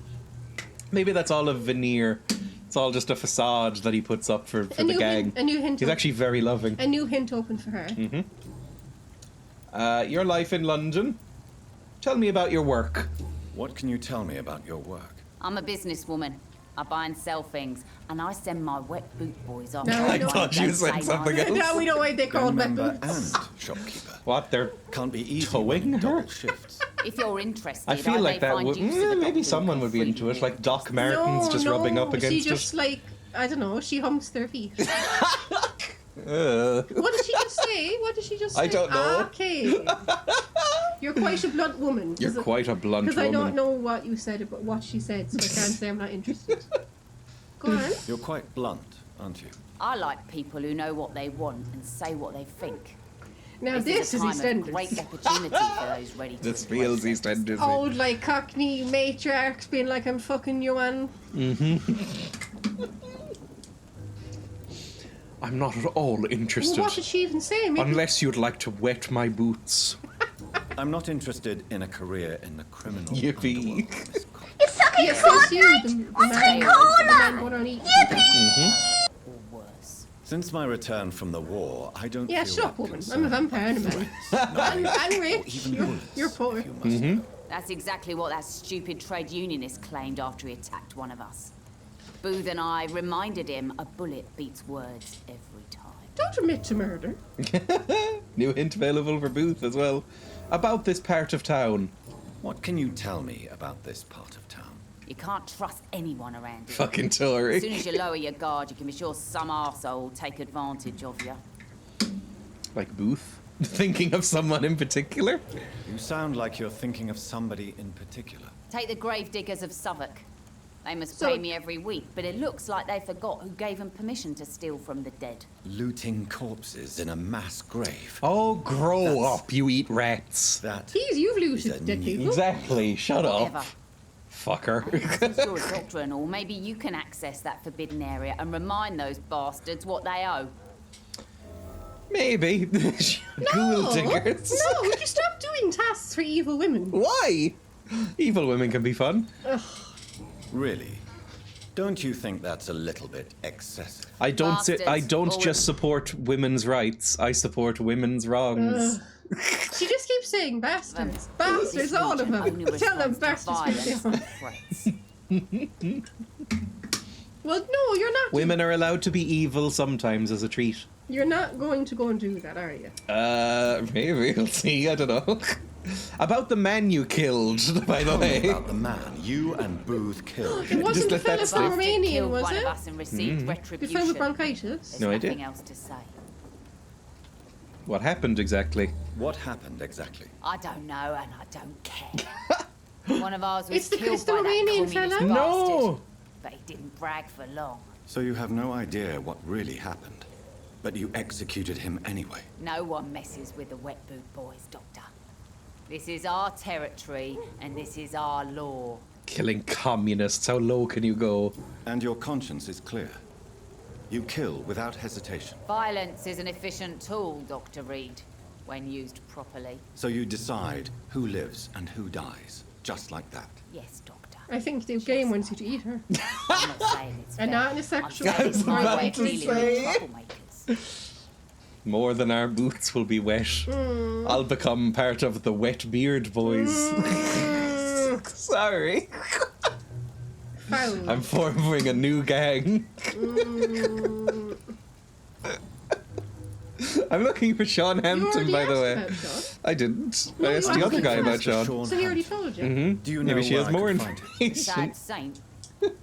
Maybe that's all a veneer. It's all just a facade that he puts up for the gang. A new hint. He's actually very loving. a new hint open for her. Your life in London? Tell me about your work. What can you tell me about your work? I'm a businesswoman. I buy and sell things, and I send my wet boot boys off. No, I thought you said something else. Now we know why they called Gun them. member and shopkeeper. What? They're Can't be easy Towing working her? double shifts. If you're interested, I feel like may that find would you to the maybe doctor someone who would be can into free it, you. like Doc Martens just rubbing up against she just it. like, I don't know, she humps their feet. Uh, What did she just say? What did she just say? I don't know. Ah, okay. You're quite a blunt woman. You're quite a blunt Because I don't woman. know what you said about what she said, so I can't say I'm not interested. Go on. You're quite blunt, aren't you? I like people who know what they want and say what they think. Now this is a time of great EastEnders. opportunity for those ready to This embrace feels it. EastEnders. Old like Cockney matriarchs being like, I'm fucking you man. I'm not at all interested. What did she even say? Maybe Unless you'd like to wet my boots. I'm not interested in a career in the criminal Yippee. underworld, Miss Cox. yes, it's you, the man going on eating. Or worse. Since my return from the war, I don't Yeah, feel shut up, that woman. I'm a concerned vampire and a man. about And, knives, and or rich. even You're, bullets, you're poor. if you must know. That's exactly what that stupid trade unionist claimed after he attacked one of us. Booth and I reminded him a bullet beats words every time. Don't admit to murder. New hint available for Booth as well. About this part of town. What can you tell me about this part of town? You can't trust anyone around here. Fucking As soon Tory. as you lower your guard, you can be sure some arsehole will take advantage of you. Like Booth? Thinking of someone in particular? You sound like you're thinking of somebody in particular. Take the gravediggers of Southwark. They must So- pay me every week, but it looks like they forgot who gave them permission to steal from the dead. Looting corpses in a mass grave. Oh, grow That's- up, you eat rats. That You've is looted a dead new- people. Exactly, shut Whatever. up. Fucker. Since you're a doctor and all, maybe you can access that forbidden area and remind those bastards what they owe. Maybe. Ghoul diggers. No, would you stop doing tasks for evil women? Why? Evil women can be fun. Really? Don't you think that's a little bit excessive? I don't Bastards. just support women's rights. I support women's wrongs. She just keeps saying bastards. Bastards, This all of region only them. Tell them responds to bastards. violence and threats. Well, no, you're not. Women are allowed to be evil sometimes as a treat. You're not going to go and do that, are you? Maybe. We'll see. I don't know. About the man you killed, by the Tell me way. about the man you and Booth killed. It wasn't the let that fella slip. from Romanian, Killed was one it? of us and received The retribution. fella with bronchitis? There's No idea. nothing else to say. What happened exactly? What happened exactly? I don't know and I don't care. One of ours was It's the killed by that Romanian communist fella? bastard. No! But he didn't brag for long. So you have no idea what really happened, but you executed him anyway. No one messes with the wet boot boys, Doctor. This is our territory and this is our law. Killing communists. How low can you go? And your conscience is clear. You kill without hesitation. Violence is an efficient tool, Dr. Reed, when used properly. So you decide who lives and who dies, just like that. Yes, Doctor. I think the game wants you to eat her. I'm not saying it's fair. And not in a I'm sexual saying it's my about way of to dealing say. with troublemakers. More than our boots will be wet. I'll become part of the wet beard boys. Sorry. Foul. I'm forming a new gang. I'm looking for Sean You Hampton, already by the asked way. about Sean. I didn't. No, I you asked the asked other me guy first. about Sean. Sean So he already Hampton. told you. Do you know Maybe she where has I more could find him? information. Sad saint.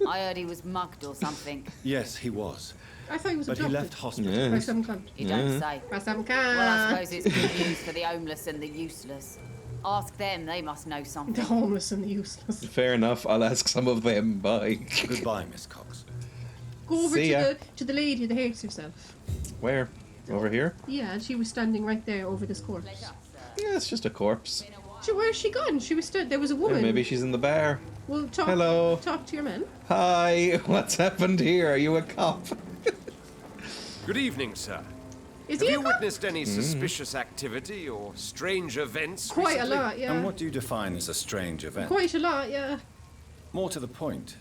I heard he was mugged or something. Yes, he was. I thought he was But he adopted. left hospital. Yeah. By some cunt. You don't say. By some Well, I cunt. suppose it's good news for the homeless and the useless. Ask them, they must know The something. homeless and the useless. Fair enough. I'll ask some of them. Bye. Goodbye, Miss Cox. Go over See ya. to the lady that hates herself. Where? Over here? Yeah, and she was standing right there over this corpse. Yeah, it's just a corpse. Where's she gone? She was stood. There was a Yeah, woman. maybe she's in the bar. Well, talk. Hello. Talk to your man. Hi. What's happened here? Are you a cop? Good evening, sir. Is Have he you a cop? witnessed any suspicious activity or strange events Quite recently? a lot, yeah. And what do you define as a strange event? Quite a lot, yeah. More to the point,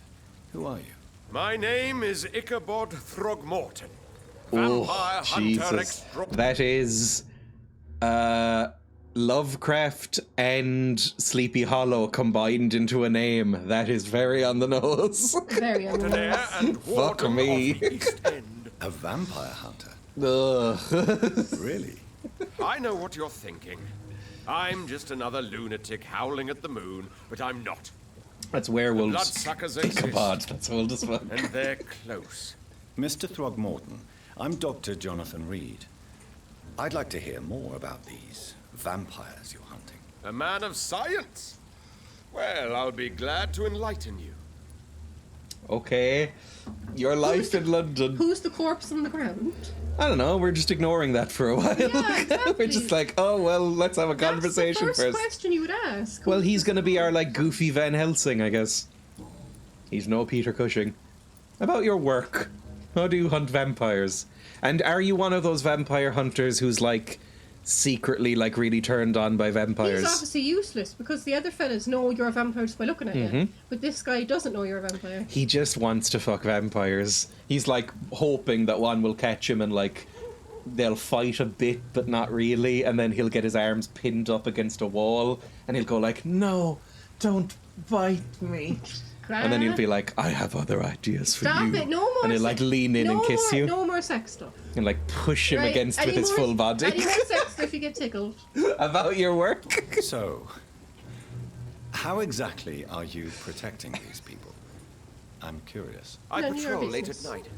who are you? My name is Ichabod Throgmorton. Oh, Vampire hunter Jesus. extraordinary. That is... Lovecraft and Sleepy Hollow combined into a name. That is very on the nose. Very on the nose. There and Fuck warden me. of the East End. A vampire hunter? Ugh. Really? I know what you're thinking. I'm just another lunatic howling at the moon, but I'm not. That's werewolves. Bloodsuckers Ichabod. exist, That's old as fuck. and they're close. Mr. Throgmorton, I'm Dr. Jonathan Reed. I'd like to hear more about these vampires you're hunting. A man of science? Well, I'll be glad to enlighten you. Okay. Your life in London. Who's the corpse on the ground? I don't know, we're just ignoring that for a while. Yeah, exactly. We're just like, oh, well, let's have a conversation That's the first first. question you would ask. Well, he's gonna be our, like, goofy Van Helsing, I guess. He's no Peter Cushing. About your work. How do you hunt vampires? And are you one of those vampire hunters who's, like, secretly, like, really turned on by vampires? He's obviously useless because the other fellas know you're a vampire just by looking at you. But this guy doesn't know you're a vampire. He just wants to fuck vampires. He's, like, hoping that one will catch him and, like, they'll fight a bit, but not really, and then he'll get his arms pinned up against a wall, and he'll go like, no, don't bite me. And then he'll be like, I have other ideas for Stop you. it, no more and he'll, like, lean in and kiss you. No more sex stuff. And, like, push him Right, against with any his more- full body. Any more sex stuff, you get tickled. About your work? So, how exactly are you protecting these people? I'm curious. I None of your patrol late at business. night,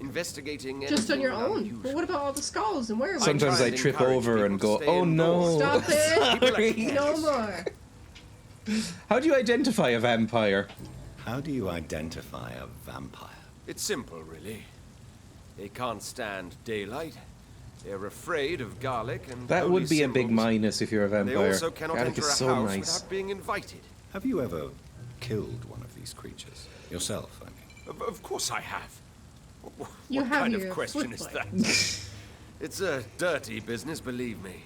investigating Just on anything your own. unusual. But what about all the skulls and werewolves? Sometimes try I and trip encourage over and people go, to stay oh no. indoors. Stop it! Sorry. No more. How do you identify a vampire? How do you identify a vampire? It's simple, really. They can't stand daylight. They're afraid of garlic and That holy would be a big symbols. minus if you're a vampire. They also cannot Garlic enter is a so house nice. without being invited. Have you ever killed one of these creatures? Yourself, I mean. Of course I have. You What have kind your of question foot is fight. that? It's a dirty business, believe me.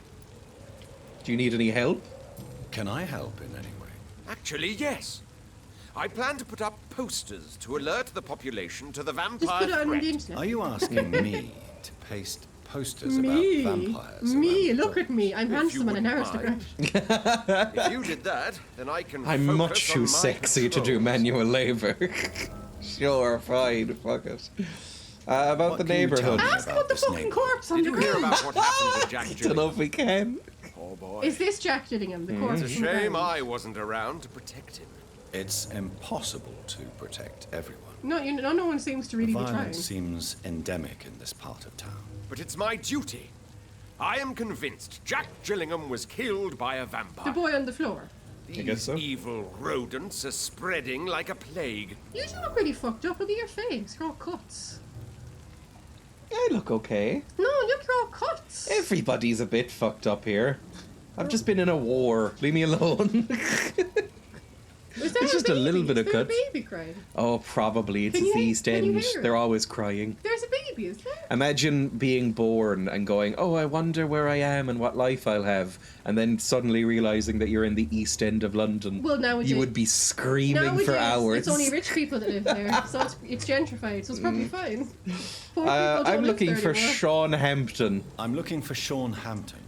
Do you need any help? Can I help in any way? Actually, yes. I plan to put up posters to alert the population to the Just vampire put it on threat. the internet. Are you asking me to paste posters Me? about vampires? Me? around Look at me. I'm If you handsome and an wouldn't aristocrat. If you did that, then I can I'm focus much on too my sexy to do patrols. manual labor. Sure, fine, fuck it. About What the can you tell neighborhood. me? Ask about the this fucking neighborhood. corpse on Did the you hear ground. about what happened to Jack I don't know Gillingham? if we can. Oh boy. Is this Jack Gillingham, the corpse? It's a on the shame ground? I wasn't around to protect him. It's impossible to protect everyone. No, no one seems to really be trying. Violence seems endemic in this part of town. But it's my duty. I am convinced Jack Gillingham was killed by a vampire. The boy on the floor. These guess so. evil rodents are spreading like a plague. You do look really fucked up. Look at your face. You're all cuts. I look okay. No, look, you're all cuts. Everybody's a bit fucked up here. I've just been in a war. Leave me alone. Is there It's just a little bit of Is there a cuts. baby crying? Oh, probably. It's Can you the hear- East can you End. hear it? They're always crying. There's a baby, is there? Imagine being born and going, oh, I wonder where I am and what life I'll have. And then suddenly realizing that you're in the East End of London. Well, nowadays. You would be screaming Nowadays, for hours. it's only rich people that live there, so it's gentrified, so it's probably fine. Poor people don't I'm live looking there for anymore. Sean Hampton. I'm looking for Sean Hampton.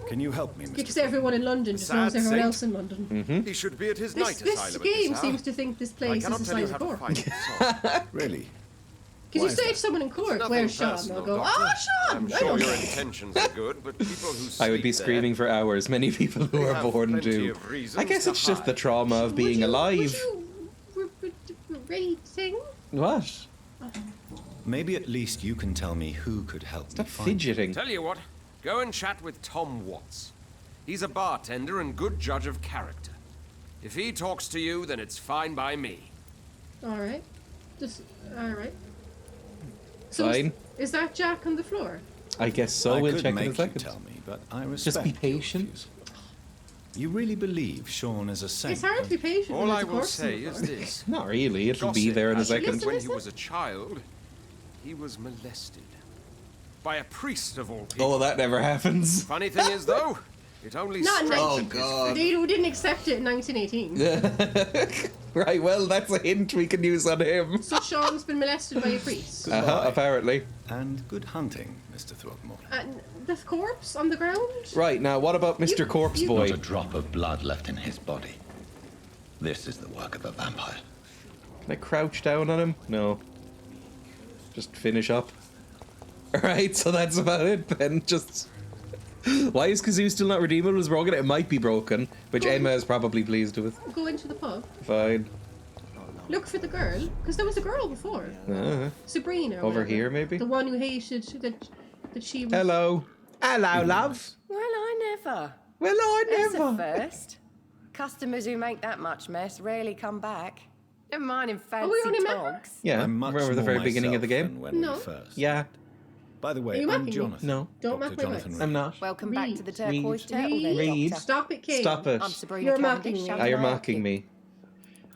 Can you help me, Mr. Because everyone in London just knows Sad everyone saint. else in London. He should be at his This, night this asylum game at this seems hour. to think this I place cannot is a tell you sign how of to court. fight. Sorry. Really? Because you Why is say that? to someone in court, Nothing where's Sean? personal, They'll go, Doctor. oh, Sean! I'm I sure don't your know. intentions are good, but people who I would be sleep screaming there, for hours. Many people who They are have born plenty do. of reasons I guess to it's just the hide. trauma of being alive. Would you rating? What? Maybe at least you can tell me who could help Stop me find fidgeting. Tell you what, go and chat with Tom Watts. He's a bartender and good judge of character. If he talks to you, then it's fine by me. Alright. Alright. So Fine. is that Jack on the floor? I guess so. I We'll could check in make a you second. tell me, but I respect be your patient. refusal. You really believe Sean is a saint? It's hard to be patient when All there's I a will corpse on say the is floor. this. Not really. It'll be Gossip there in a has it second. that when he Listen. was a child, he was molested. By a priest of all people. Oh, that never happens. Funny thing is, though, it only Not in strengthened his 19... They didn't accept it in 1918. Right, well, that's a hint we can use on him. So Sean's been molested by a priest. Goodbye. Apparently. And good hunting, Mr. Throckmorton. And the corpse on the ground? Right, now what about Mr. Corpse Boy? Not a drop of blood left in his body. This is the work of a vampire. Can I crouch down on him? No. Just finish up. Alright, so that's about it then. Just... Why is Kazoo still not redeemable? It's broken? It might be broken, which Emma is probably pleased with. Go into the pub. Fine. Look for the girl, because there was a girl before. Sabrina. Or Over whatever. Here, maybe? The one who hated that she was... Hello. Hello, love. Well, I never. Well, I That's never. a first. Customers who make that much mess rarely come back. Never mind in fancy only met her? togs. Yeah, I'm much remember the more very beginning of the myself game? than when No. we first. Yeah. By the Are way, you I'm mocking me? Jonathan. No. Don't Dr. mock my Jonathan voice. I'm not. Welcome back to the turquoise turtle Read. then, Read. Doctor. Stop it, Kate. Stop it. I'm Sabrina You're Cavendish. mocking me. How Ah, you're can I help mocking you? me.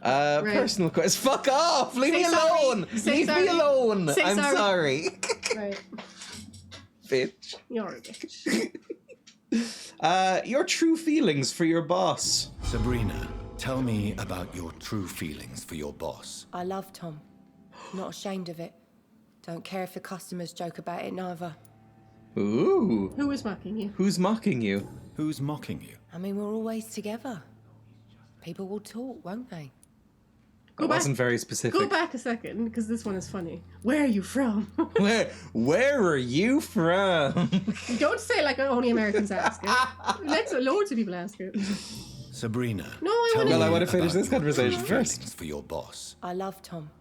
Personal question. Fuck off! Leave Say me sorry. alone! Say Leave sorry. me alone! Say I'm sorry. sorry. Right. Bitch. You're a bitch. Your true feelings for your boss. Sabrina, tell me about your true feelings for your boss. I love Tom. Not ashamed of it. Don't care if the customers joke about it neither. Ooh. Who was mocking you? Who's mocking you? Who's mocking you? I mean, we're always together. People will talk, won't they? Go That back. wasn't very specific. Go back a second, because this one is funny. Where are you from? Where are you from? Don't say like only Americans ask it. Let's loads of people ask it. Sabrina. No, I tell wanna- me Well, I wanna finish about this your conversation true first. feelings for your boss. I love Tom.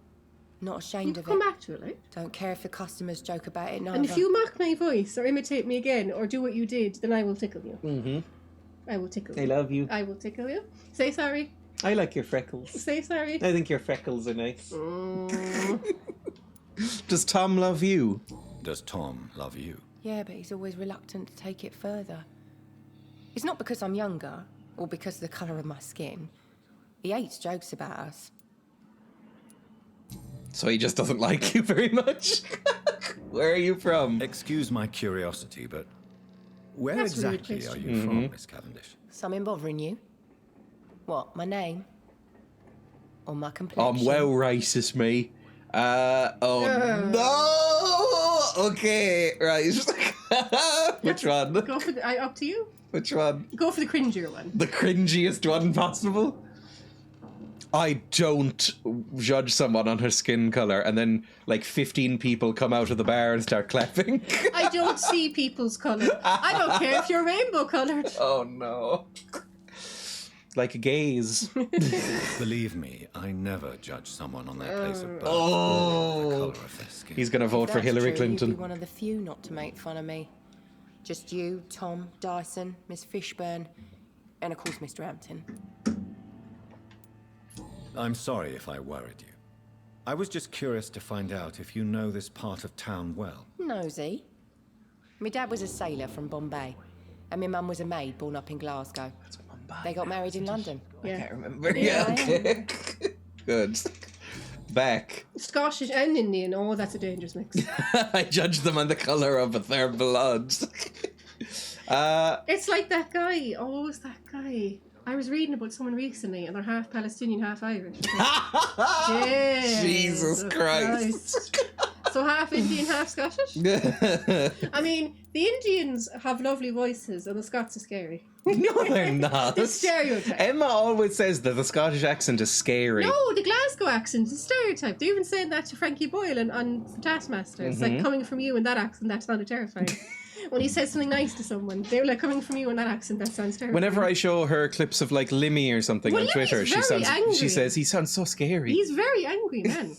Not You ashamed can of come it. back to it, like. Don't care if the customers joke about it neither. And if you mock my voice or imitate me again or do what you did, then I will tickle you. Mm-hmm. I will tickle you. I love you. I will tickle you. Say sorry. I like your freckles. Say sorry. I think your freckles are nice. Mm. Does Tom love you? Does Tom love you? Yeah, but he's always reluctant to take it further. It's not because I'm younger or because of the colour of my skin. He hates jokes about us. So he just doesn't like you very much? Where are you from? Excuse my curiosity, but where That's a rude exactly are question. you from, Miss Cavendish? Something bothering you? What, my name? Or my complexion? Well racist, me. No! Okay, right. Which one? Go for the, up to you. Which one? Go for the cringier one. The cringiest one possible? I don't judge someone on her skin color and then like 15 people come out of the bar and start clapping. I don't see people's colour. I don't care if you're rainbow coloured. Oh no. Like a gaze. Believe me, I never judge someone on their place of birth Oh. or the colour of their skin. He's gonna vote If for that's Hillary true, Clinton. You'd be one of the few not to make fun of me. Just you, Tom, Dyson, Miss Fishburne, and of course Mr. Hampton. I'm sorry if I worried you. I was just curious to find out if you know this part of town well. Nosy. My dad was a sailor from Bombay, and my mum was a maid born up in Glasgow. They got married in London. Yeah. I can't remember. Yeah, I okay. Good. Back. Scottish and Indian. Oh, that's a dangerous mix. I judge them on the color of their blood. It's like that guy. Oh, what was that guy? I was reading about someone recently, and they're half Palestinian, half Irish. Jesus Christ. So half Indian, half Scottish? I mean, the Indians have lovely voices, and the Scots are scary. No, they're not. The stereotype. Emma always says that the Scottish accent is scary. No, the Glasgow accent is a stereotype. They even said that to Frankie Boyle on Taskmaster. It's like, coming from you in that accent, that sounded terrifying. When he says something nice to someone, they're like, coming from you in that accent, that sounds terrifying. Whenever I show her clips of like Limmy or something Well, on Limmy's Twitter, very angry. she says he sounds so scary. He's very angry, man.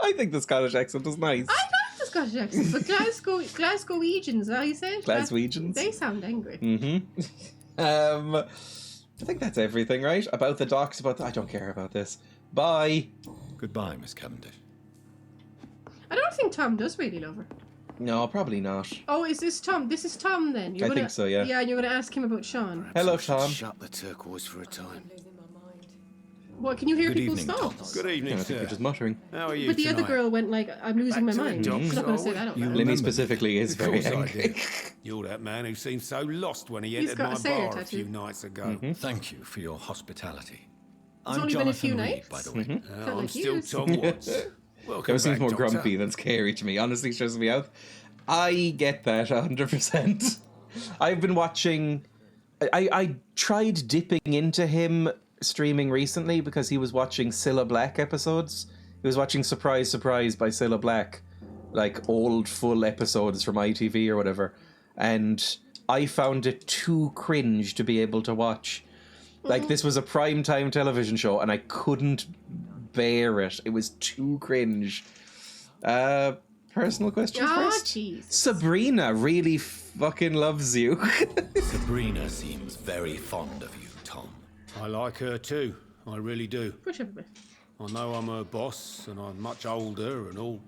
I think the Scottish accent is nice. I like the Scottish accent, but Glasgowians, how you say it? Glaswegians? They sound angry. I think that's everything, right? About the docs, I don't care about this. Bye. Goodbye, Miss Cavendish. I don't think Tom does really love her. No, probably not. Oh, is this Tom? This is Tom then? I think so, yeah. Yeah, and you're going to ask him about Sean. Hello, I should Tom. Shut the turquoise for a time. What, can you hear Good people's evening, thoughts? Tom. Good evening, I think sir. you're just muttering. How are you But the other tonight? girl went like, I'm losing my Back to the mind. docks, She's not going to are say we? that out You loud. Limmy remember specifically is Of very course I angry. do. You're that man who seemed so lost when he He's entered got my a sailor bar a tattoo. few nights ago. Thank you for your hospitality. It's I'm only been a Jonathan few Reed, nights. by the way. Felt I'm like still years. Tom Watts. Welcome That seems back, more Doctor. grumpy than scary to me. Honestly, stresses me out. I get that 100%. I've been watching... I tried dipping into him streaming recently because he was watching Cilla Black episodes. He was watching Surprise Surprise by Cilla Black, like old full episodes from ITV or whatever. And I found it too cringe to be able to watch. Like, this was a primetime television show and I couldn't bear it. It was too cringe. Personal question first? Jeez. Sabrina really fucking loves you. Sabrina seems very fond of you, Tom. I like her too. I really do. Push up a bit. I know I'm her boss and I'm much older and all.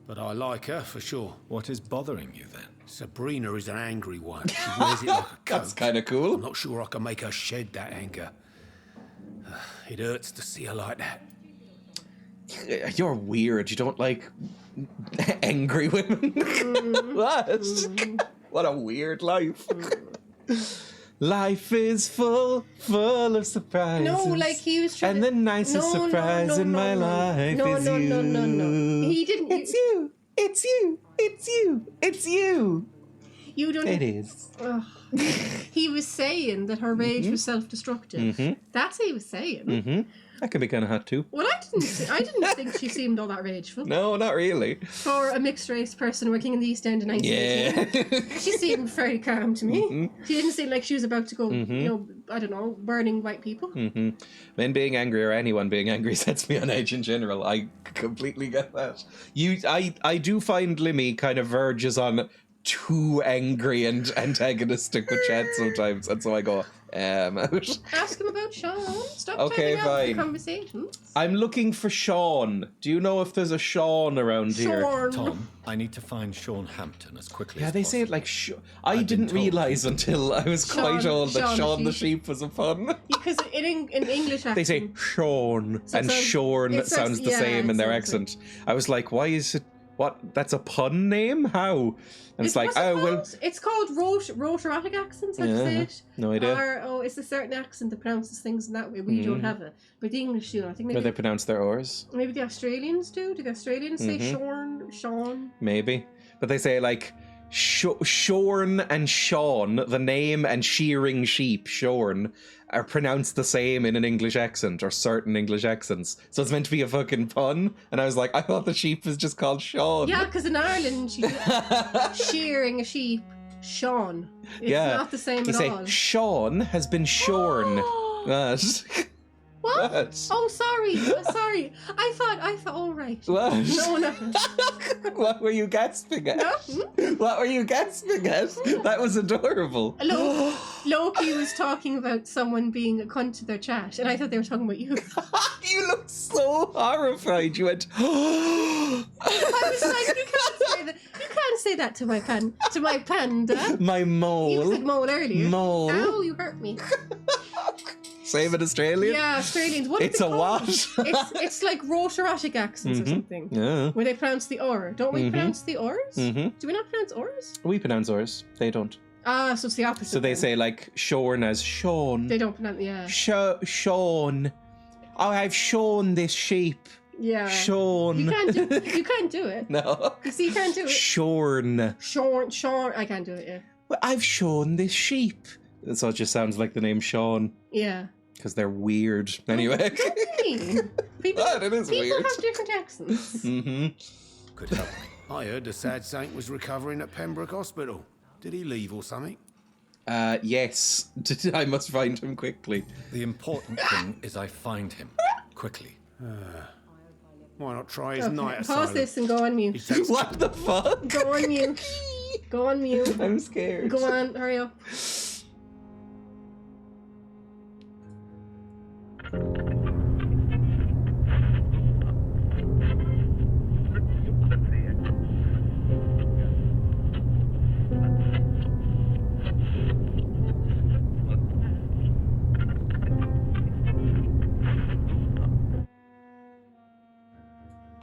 But I like her for sure. What is bothering you then? Sabrina is an angry one. She wears it like a coat. That's kind of cool. I'm not sure I can make her shed that anger. It hurts to see her like that. You're weird. You don't like angry women. What a weird life. Life is full of surprises. No, like he was trying and the nicest surprise in my life is you. No. He didn't. It's you. It's you. It's you. It's you. You don't. It is. He was saying that her rage was self-destructive. That's what he was saying. That could be kind of hot too. Well, I didn't think she seemed all that rageful. No, not really. For a mixed race person working in the East End in 1918, she seemed very calm to me. She didn't seem like she was about to go, I don't know, burning white people. Men being angry or anyone being angry sets me on edge in general. I completely get that. I do find Limmy kind of verges on too angry and antagonistic with chat sometimes, and so I go, out. Ask him about Sean. Stop Okay, fine. fine. The conversation. I'm looking for Sean. Do you know if there's a Sean around here? Sean. Tom, I need to find Sean Hampton as quickly as Yeah, they possible. say it like I didn't realise until I was quite old that Sean Sean the the sheep was a pun. Because in English accent, They say Sean, So it and sounds- Shorn it sounds sounds- the yeah, same in it their sounds accent. I was like, why is it... What? That's a pun name? How? And it's like, what's it oh, well... called? It's called rotoratic accents, how to say it. No idea. Or, it's a certain accent that pronounces things in that way. We don't have it. But the English do. I think Where they pronounce their R's? maybe the Australians do. Do the Australians say Shorn, Sean? Maybe. But they say, like, Shorn and Sean, the name and shearing sheep, Shorn, are pronounced the same in an English accent, or certain English accents. So it's meant to be a fucking pun. And I was like, I thought the sheep was just called Sean. Yeah, because in Ireland, shearing a sheep, Sean. It's not the same you at say, all. Sean has been shorn. What? What? Oh, sorry. Sorry. I thought, oh, right. What? No. What were you gasping at? No? What were you gasping at? That was adorable. Loki was talking about someone being a cunt to their chat, and I thought they were talking about you. You looked so horrified. You went, I was like, you can't say that. You can't say that to my panda. my mole. You said mole earlier. Mole. Ow, you hurt me. Same in Australian? Yeah, Australians. What It's is it a called? what? It's like rotoratic accents or something. Yeah. Where they pronounce the R. Don't we pronounce the R's? Mhm. Do we not pronounce R's? We pronounce ours. They don't. Ah, so it's the opposite. So they then. say like shorn as Sean. They don't pronounce, yeah. Sean. Oh, I've shorn this sheep. Yeah. Sean. You can't do it. No. You see, you can't do it. Shorn. Sean. I can't do it, yeah. Well, I've shorn this sheep. So it just sounds like the name Sean. Yeah. Because they're weird. Anyway. People, It is people weird. have different accents. Mm-hmm. Could help me. I heard the sad saint was recovering at Pembroke Hospital. Did he leave or something? Yes. I must find him quickly. The important thing is I find him quickly. Why not try his Okay, night pause asylum? this and go on mute. What the fuck? Go on mute. Go on mute. I'm scared. Go on, hurry up.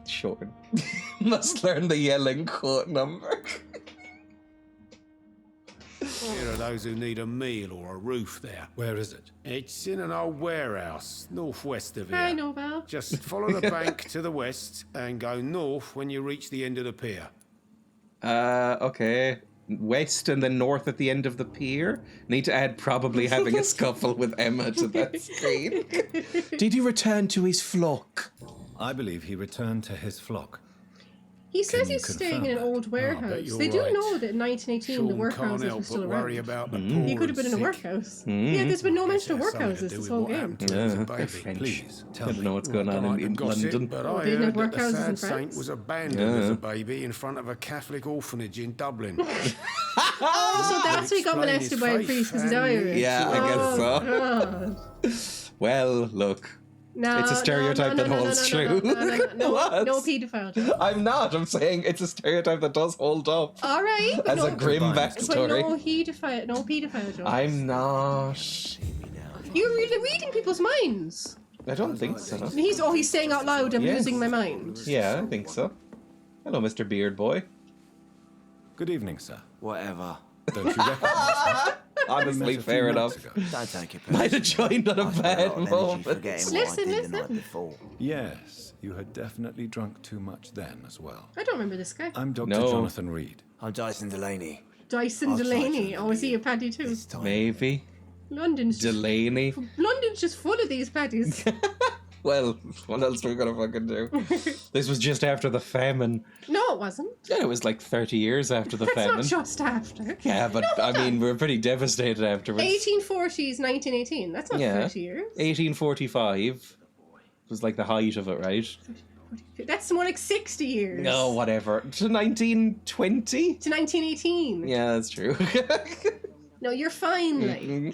Shorn. Must learn the yelling quote number. Here are those who need a meal or a roof there. Where is it? It's in an old warehouse, northwest of here. I know, Val. Just follow the bank to the west and go north when you reach the end of the pier. Okay. West and then north at the end of the pier. Need to add probably having a scuffle with Emma to that screen. Did he return to his flock? I believe he returned to his flock. He says you he's staying in an confirm old warehouse. you're They do right. know that in 1918 the Sean workhouses can't were help still but around. worry about the He poor could have been in a and workhouse. Yeah, there's been no mention of Has something to workhouses do this with whole what game. happened to him as a baby. French. Please, I tell don't me. know what's going on Don't like to in gossip, London. But Oh, I they didn't have heard that the workhouses in sad saint France? was abandoned as a baby in front of a Catholic orphanage in Dublin. Oh, so that's why he got Explain molested his by a faith priest because he's and Irish. Yeah, I guess so. God. Well, look. No, It's a stereotype that holds true. No, What? no paedophile. I'm not. I'm saying it's a stereotype that does hold up. All right. but As no, a grim But backstory. no paedophile jokes. I'm not. You're really reading people's minds. I don't think so. He's saying out loud, I'm Yes. losing my mind. Yeah, I think so. Hello, Mr. Beard Boy. Good evening, sir. Whatever. Don't you recognize me? Honestly, We met a few fair minutes enough. ago. Don't take it Might have personally. joined on a I spent bad lot of energy moment. forgetting what Listen, I did the listen. night before. Yes, you had definitely drunk too much then as well. I don't remember this guy. I'm Dr. No. Jonathan Reed. I'm Dyson Delaney. Dyson I'll Delaney. try Oh, is he a paddy too? This time. Maybe. London's just, Delaney. London's just full of these paddies. Well, what else are we gonna fucking do? This was just after the famine. No, it wasn't. Yeah, it was like 30 years after the That's famine. not just after. Yeah, but I mean, we were pretty devastated afterwards. 1840s, 1918. That's not Yeah. 30 years. 1845 was like the height of it, right? That's more like 60 years. No, whatever. To 1920? To 1918. Yeah, that's true. No, you're fine, like.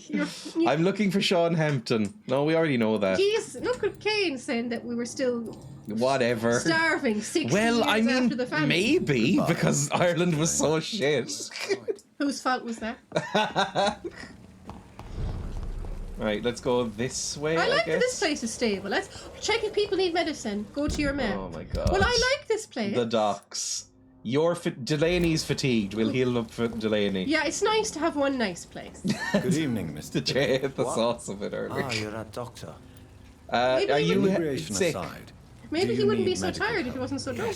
I'm looking for Sean Hampton. No, we already know that. Jeez, look at Kane saying that we were still Whatever. starving 60 Well, years I mean, after the famine. maybe, because Ireland was so shit. Whose fault was that? Right, let's go this way, I I like that guess. this place is stable. Let's check if people need medicine. Go to your map. Oh my god. Well, I like this place. The docks. Delaney's fatigued. We'll heal up for Delaney. Yeah, it's nice to have one nice place. Good evening, Mr. Did you hit the sauce of it earlier? Oh, you're that doctor. Maybe Are he you Immigration sick? aside, Maybe do he you wouldn't be need so medical tired if help? he wasn't so drunk.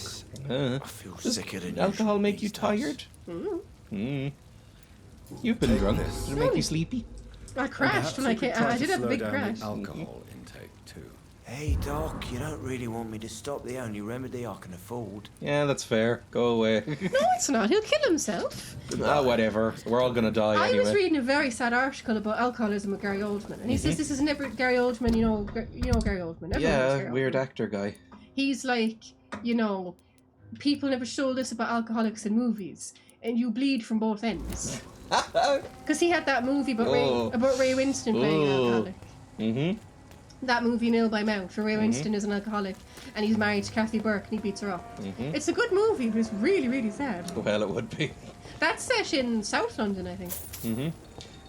I feel sicker than Alcohol usual make you these days. tired? Mm. You've been drunk. this. Does it make you sleepy? I crashed when I came. I did have a big crash. Alcohol intake too. Hey, Doc, you don't really want me to stop the only remedy I can afford. Yeah, that's fair. Go away. No, it's not. He'll kill himself. Whatever. We're all gonna die I anyway. was reading a very sad article about alcoholism with Gary Oldman, and he says this is never Gary Oldman. You know Gary Oldman. Everyone knows Yeah, Gary weird Oldman. actor guy. He's like, people never show this about alcoholics in movies, and you bleed from both ends. Because he had that movie about Ray Winston playing an alcoholic. Mm-hmm. That movie, Nil by Mouth, where Ray Winston is an alcoholic, and he's married to Kathy Burke, and he beats her up. It's a good movie, but it's really, really sad. Well, it would be. That's set in South London, I think.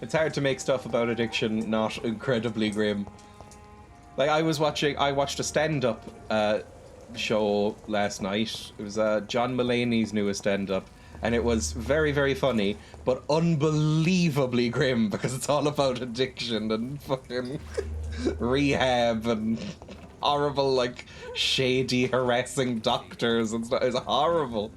It's hard to make stuff about addiction not incredibly grim. Like I watched a stand-up show last night. It was John Mulaney's newest stand-up, and it was very, very funny, but unbelievably grim because it's all about addiction and fucking rehab and horrible, like, shady, harassing doctors and stuff. It was horrible.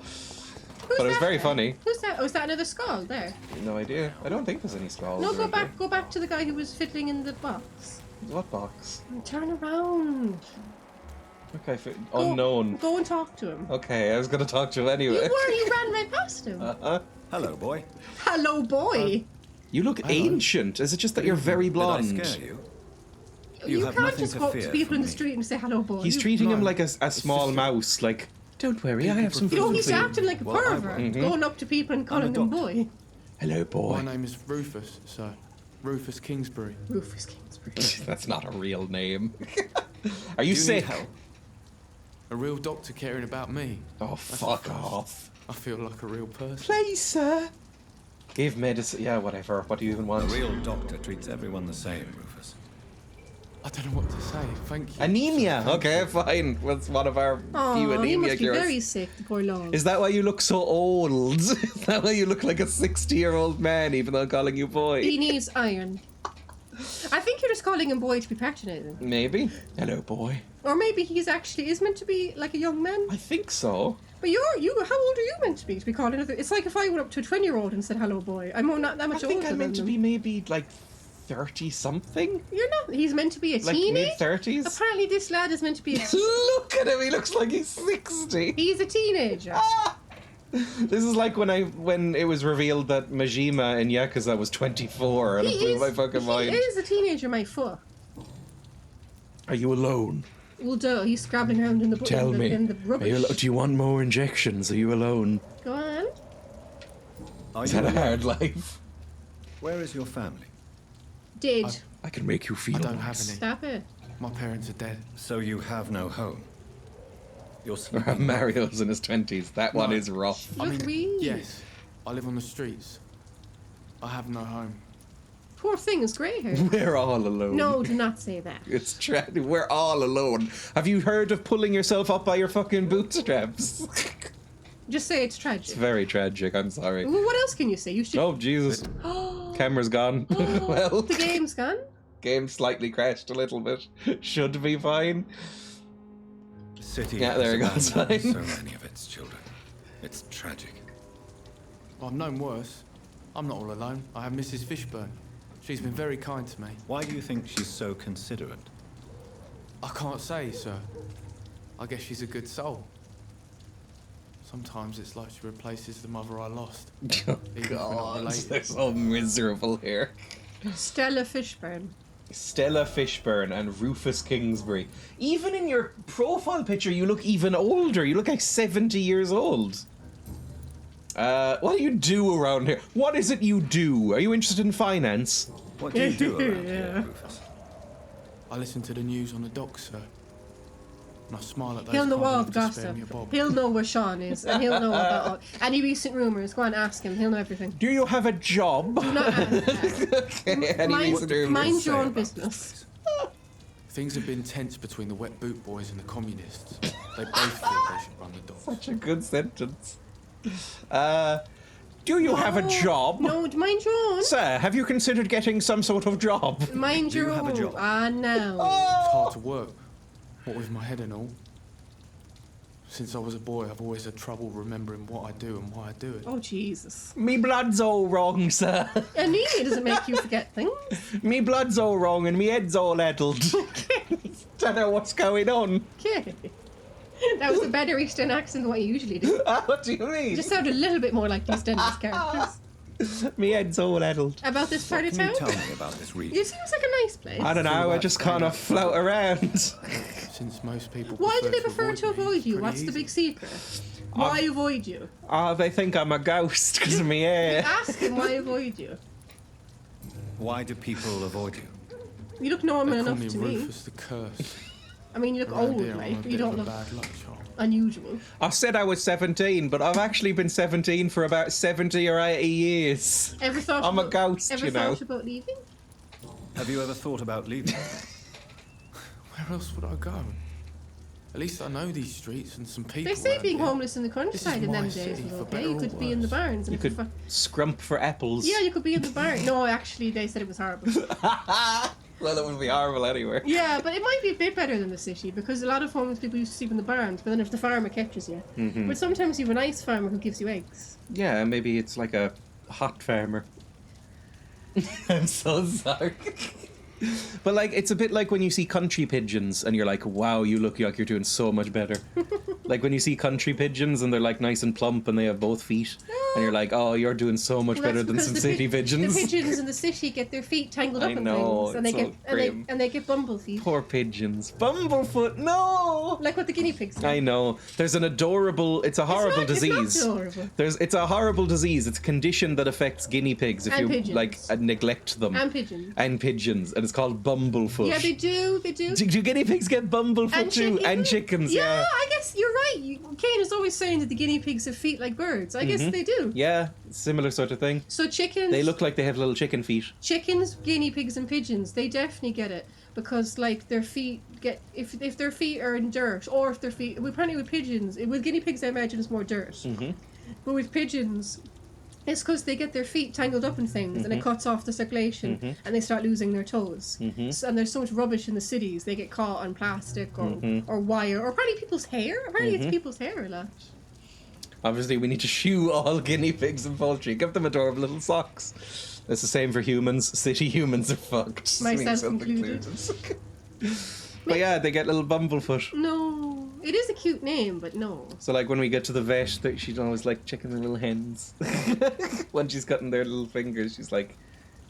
But it was very funny. Who's that? Oh, is that another skull there? No idea. I don't think there's any skulls. No, or anything. go back to the guy who was fiddling in the box. What box? Turn around. Okay, unknown. Go and talk to him. Okay, I was gonna talk to him anyway. You ran right past him. Hello, boy. Hello, boy. You look ancient. Is it just that you're very blonde? Did I scare you? You have can't nothing just to go up fear to people in from the me. street and say hello, boy. He's treating him like a small mouse. Like, don't worry, I have some You know, food he's for you. acting like a pervert, going up to people and calling them boy. Hello, boy. My name is Rufus, sir. Rufus Kingsbury. Rufus Kingsbury. That's not a real name. Are you Do sick? need help? A real doctor caring about me. Oh, That's fuck the first. off. I feel like a real person. Please, sir. Give medicine. Yeah, whatever. What do you even A want? real doctor treats everyone the same, Rufus. I don't know what to say. Thank you. Anemia. Thank Okay, you. fine. That's one of our few Oh, anemia he must be cures. very sick, the poor lord. Is that why you look so old? Is that why you look like a 60-year-old man, even though I'm calling you boy? He needs iron. I think you're just calling him boy to be patronising. Maybe. Hello, boy. Or maybe he's actually is meant to be like a young man. I think so. But you how old are you meant to be called another? It's like if I went up to a 20-year-old and said hello boy. I'm not that much older. I think I'm meant to be maybe like 30-something. You're not. He's meant to be a teenager. Like mid-30s. Apparently this lad is meant to be a Look at him, he looks like he's 60. He's a teenager. This is like when it was revealed that Majima in Yakuza was 24 and it blew my fucking mind. He is a teenager, my foot. Are you alone? Well, duh, he's scrabbling around in the Tell me, in the rubbish. do you want more injections? Are you alone? Go on. Is that a hard life? Where is your family? Dead. I can make you feel I don't have any. Stop it. My parents are dead. So you have no home? You're sleeping. Mario's in his 20s. That one is rough. Yes. I live on the streets. I have no home. Poor thing is grey hair. We're all alone. No, do not say that. It's tragic. We're all alone. Have you heard of pulling yourself up by your fucking bootstraps? Just say it's tragic. It's very tragic. I'm sorry. Well, what else can you say? You should. Oh, Jesus. Camera's gone. Well, the game's gone? Game slightly crashed a little bit. Should be fine. The city yeah, there it goes. Fine. So many of its children. It's tragic. I've known worse. I'm not all alone. I have Mrs. Fishburne. She's been very kind to me. Why do you think she's so considerate? I can't say, sir. I guess she's a good soul. Sometimes it's like she replaces the mother I lost. Oh, God, they're so miserable here. Stella Fishburne. Stella Fishburne and Rufus Kingsbury. Even in your profile picture, you look even older. You look like 70 years old. What do you do around here? What is it you do? Are you interested in finance? What do you do around here, Rufus? I listen to the news on the docks, sir. And I smile at those He'll know kind all enough the to spare gossip. me a bob. He'll know where Sean is, and he'll know about all, any recent rumours. Go on, ask him. He'll know everything. Do you have a job? Do not ask that. Okay, any recent rumours? Mind your own business. Things have been tense between the wet boot boys and the communists. They both feel they should run the docks. Such a good sentence. Do you have a job? No, mind your own. Sir, have you considered getting some sort of job? Mind your own. have a job? Ah, no. It's hard to work. What with my head and all. Since I was a boy, I've always had trouble remembering what I do and why I do it. Oh, Jesus. Me blood's all wrong, sir. Anemia doesn't make you forget things. Me blood's all wrong and me head's all addled. Don't know what's going on. Okay. That was a better Eastern accent than what you usually do. What do you mean? Just sounded a little bit more like these Dennis characters. Me head's all addled. About this part of Can you town? tell me about this region? It seems like a nice place. I don't know, I just kind of float around. Since most people Why do they prefer avoid to me, avoid it's you? pretty What's the easy. big secret? Why avoid you? They think I'm a ghost because of me hair. Ask him why avoid you. Why do people avoid you? You look normal They call enough me to me. Rufus the Curse. I mean, you look Around old, here, I'm right? a But bit you don't of a look bad luck charm. unusual. I said I was 17, but I've actually been 17 for about 70 or 80 years. Ever thought I'm a about, ghost, ever you know. thought about leaving? Have you ever thought about leaving? Where else would I go? At least I know these streets and some people. They say around being here. homeless in the countryside in my them days city, was for okay. better You or could be in the worse. barns. And You could scrump for apples. Yeah, you could be in the barn. No, actually, they said it was horrible. Well, it would be horrible anyway. Yeah, but it might be a bit better than the city because a lot of homeless people used to sleep in the barns. But then if the farmer catches you, but sometimes you have a nice farmer who gives you eggs. Yeah, maybe it's like a hot farmer. I'm so sorry. But like, it's a bit like when you see country pigeons and you're like, wow, you look like you're doing so much better. Like when you see country pigeons and they're like nice and plump and they have both feet. And you're like, oh, you're doing so much Well, better that's than because some the city pigeons. The pigeons in the city get their feet tangled up I in know, things, and it's they so get grim. they get bumble feet, Poor pigeons. Bumblefoot, no! like what the guinea pigs do. I know. There's an adorable, it's a horrible disease. It's not adorable. It's a horrible disease. It's a condition that affects guinea pigs if And you pigeons. like neglect them. And pigeons. And pigeons. And it's called bumblefoot. Yeah, they do. They do. Do guinea pigs get bumblefoot And too? chickens. And chickens, yeah. I guess you're right. Kane is always saying that the guinea pigs have feet like birds. I guess they do. Yeah, similar sort of thing. So chickens. They look like they have little chicken feet. Chickens, guinea pigs, and pigeons. They definitely get it because like their feet get if their feet are in dirt or if their feet. Apparently with pigeons, with guinea pigs, I imagine it's more dirt. But with pigeons, It's because they get their feet tangled up in things and it cuts off the circulation and they start losing their toes. So, and there's so much rubbish in the cities, they get caught on plastic or wire or probably people's hair. Apparently it's people's hair a lot. Obviously, we need to shoe all guinea pigs and poultry. Give them adorable little socks. It's the same for humans. City humans are fucked. Myself included. But yeah, they get little bumblefoot. No. It is a cute name, but no. So like when we get to the vet, she's always like checking the little hens. When she's cutting their little fingers, she's like,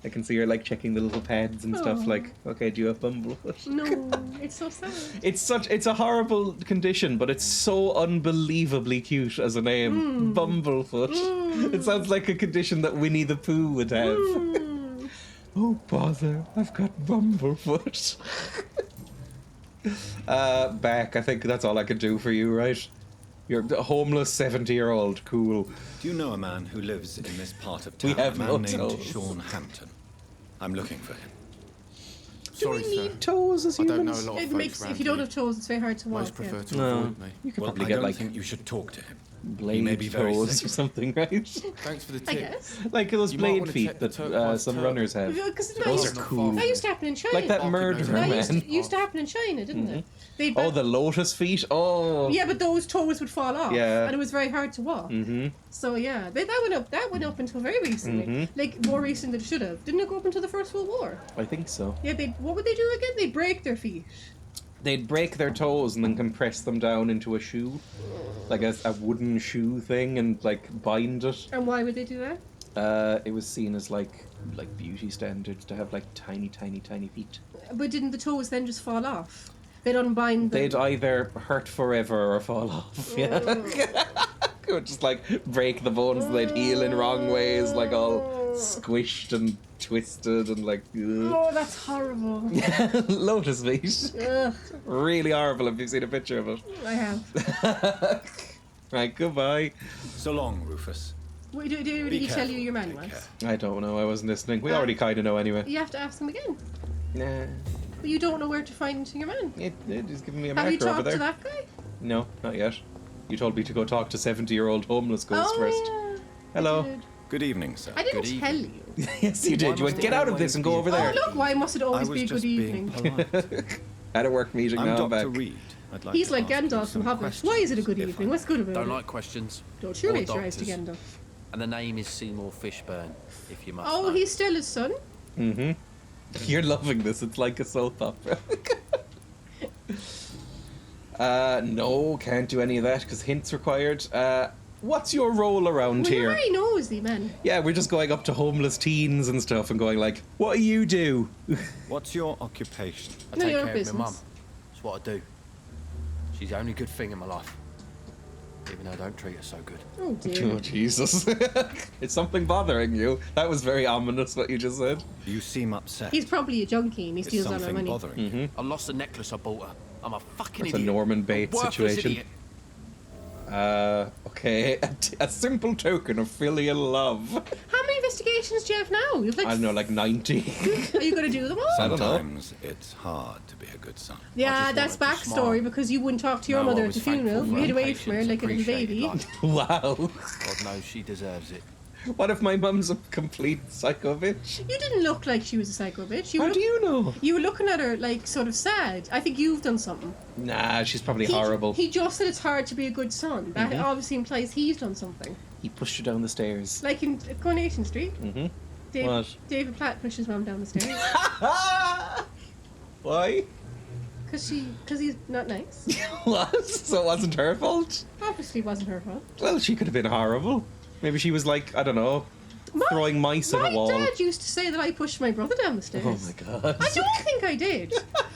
I can see her like checking the little pads and stuff. Like, okay, do you have bumblefoot? No, it's so sad. It's a horrible condition, but it's so unbelievably cute as a name. Bumblefoot. It sounds like a condition that Winnie the Pooh would have. Oh bother, I've got bumblefoot. Back, I think that's all I could do for you, right? You're a homeless 70-year-old, cool. Do you know a man who lives in this part of town? We have a man no named toes. Sean Hampton. I'm looking for him. Sorry, Do we sir. need toes as I humans? don't know a lot of It folks makes around if you don't here. have toes, it's very hard to walk. Most prefer to No. avoid me. You could Well, probably I get don't like think you should talk to him. blade may be very toes sick. or something, right? Thanks for the I tip. guess. Like those You might blade wanna feet check the that turquoise some turtle. runners have. Because Those are cool. That used to happen in China. Like that murderer That man. used to happen in China, didn't it? They'd Oh, the lotus feet. Oh. yeah, but those toes would fall off. Yeah. And it was very hard to walk. So yeah, that went up until very recently. Like more recent than it should have. Didn't it go up until the First World War? I think so. Yeah, what would they do again? They'd break their feet. They'd break their toes and then compress them down into a shoe, like a wooden shoe thing, and like bind it. And why would they do that? It was seen as like beauty standards to have like tiny feet. But didn't the toes then just fall off? They'd unbind them. They'd either hurt forever or fall off. Yeah, it would just like break the bones and they'd heal in wrong ways, like all squished and twisted and like. Ugh. Oh, that's horrible. Lotus feet. Ugh, Really horrible. Have you seen a picture of it? I have. Right, goodbye. So long, Rufus. What, did he tell you your man was? I don't know. I wasn't listening. We already kind of know anyway. You have to ask him again. Nah. But you don't know where to find your man. He's giving me a Have you marker over talked there. to that guy? No, not yet. You told me to go talk to 70-year-old homeless ghost Oh, first. yeah. Hello. Did. Good evening, sir. I didn't tell you. Yes, you did. You went, get out of this and go over Oh, there. look, why must it always I be a was good just being evening? polite. At a work meeting I'm now, I'm Dr. back. Reed. I'd like He's to like ask you Gandalf from some Hobbit. questions, Why is it a good if I evening? may. What's good about Don't it? like questions. Don't you Or raise your eyes to doctors. Gandalf. And the name is Seymour Fishburne, if you must Oh, know. he's still his son? Mm-hmm. You're loving this. It's like a soap opera. No, can't do any of that because hints required. What's your role around Well, you're here? very nosy, man. Yeah, we're just going up to homeless teens and stuff and going like, what do you do? What's your occupation? I No, take your care of business. my mum. That's what I do. She's the only good thing in my life. Even though I don't treat her so good. Oh, dear. Oh, Jesus. Is something bothering you? That was very ominous what you just said. You seem upset. He's probably a junkie and he Is steals all our something money. bothering you? I lost the necklace I bought her. I'm a fucking That's a idiot. Norman Bates Worthless situation. Idiot. Okay. A simple token of filial love. How many investigations do you have now? You've like. I don't know, like 90. Are you going to do them all? I don't know. Sometimes it's hard to be a good son. Yeah, just that's wanted to smile. backstory because you wouldn't talk to your No, I mother at was the funeral. thankful You for hid her away from her patience, like a little appreciated baby. life. Wow. God knows she deserves it. What if my mum's a complete psycho bitch? You didn't look like she was a psycho bitch. How do you know? You were looking at her like sort of sad. I think you've done something. Nah, she's probably horrible. He just said it's hard to be a good son. That obviously implies he's done something. He pushed her down the stairs. Like in Coronation Street. Mm-hmm. What? David Platt pushed his mum down the stairs. Why? Because he's not nice. What? So it wasn't her fault? Obviously, it wasn't her fault. Well, she could have been horrible. Maybe she was like, I don't know, throwing mice at a wall. My dad used to say that I pushed my brother down the stairs. Oh my god. I don't think I did.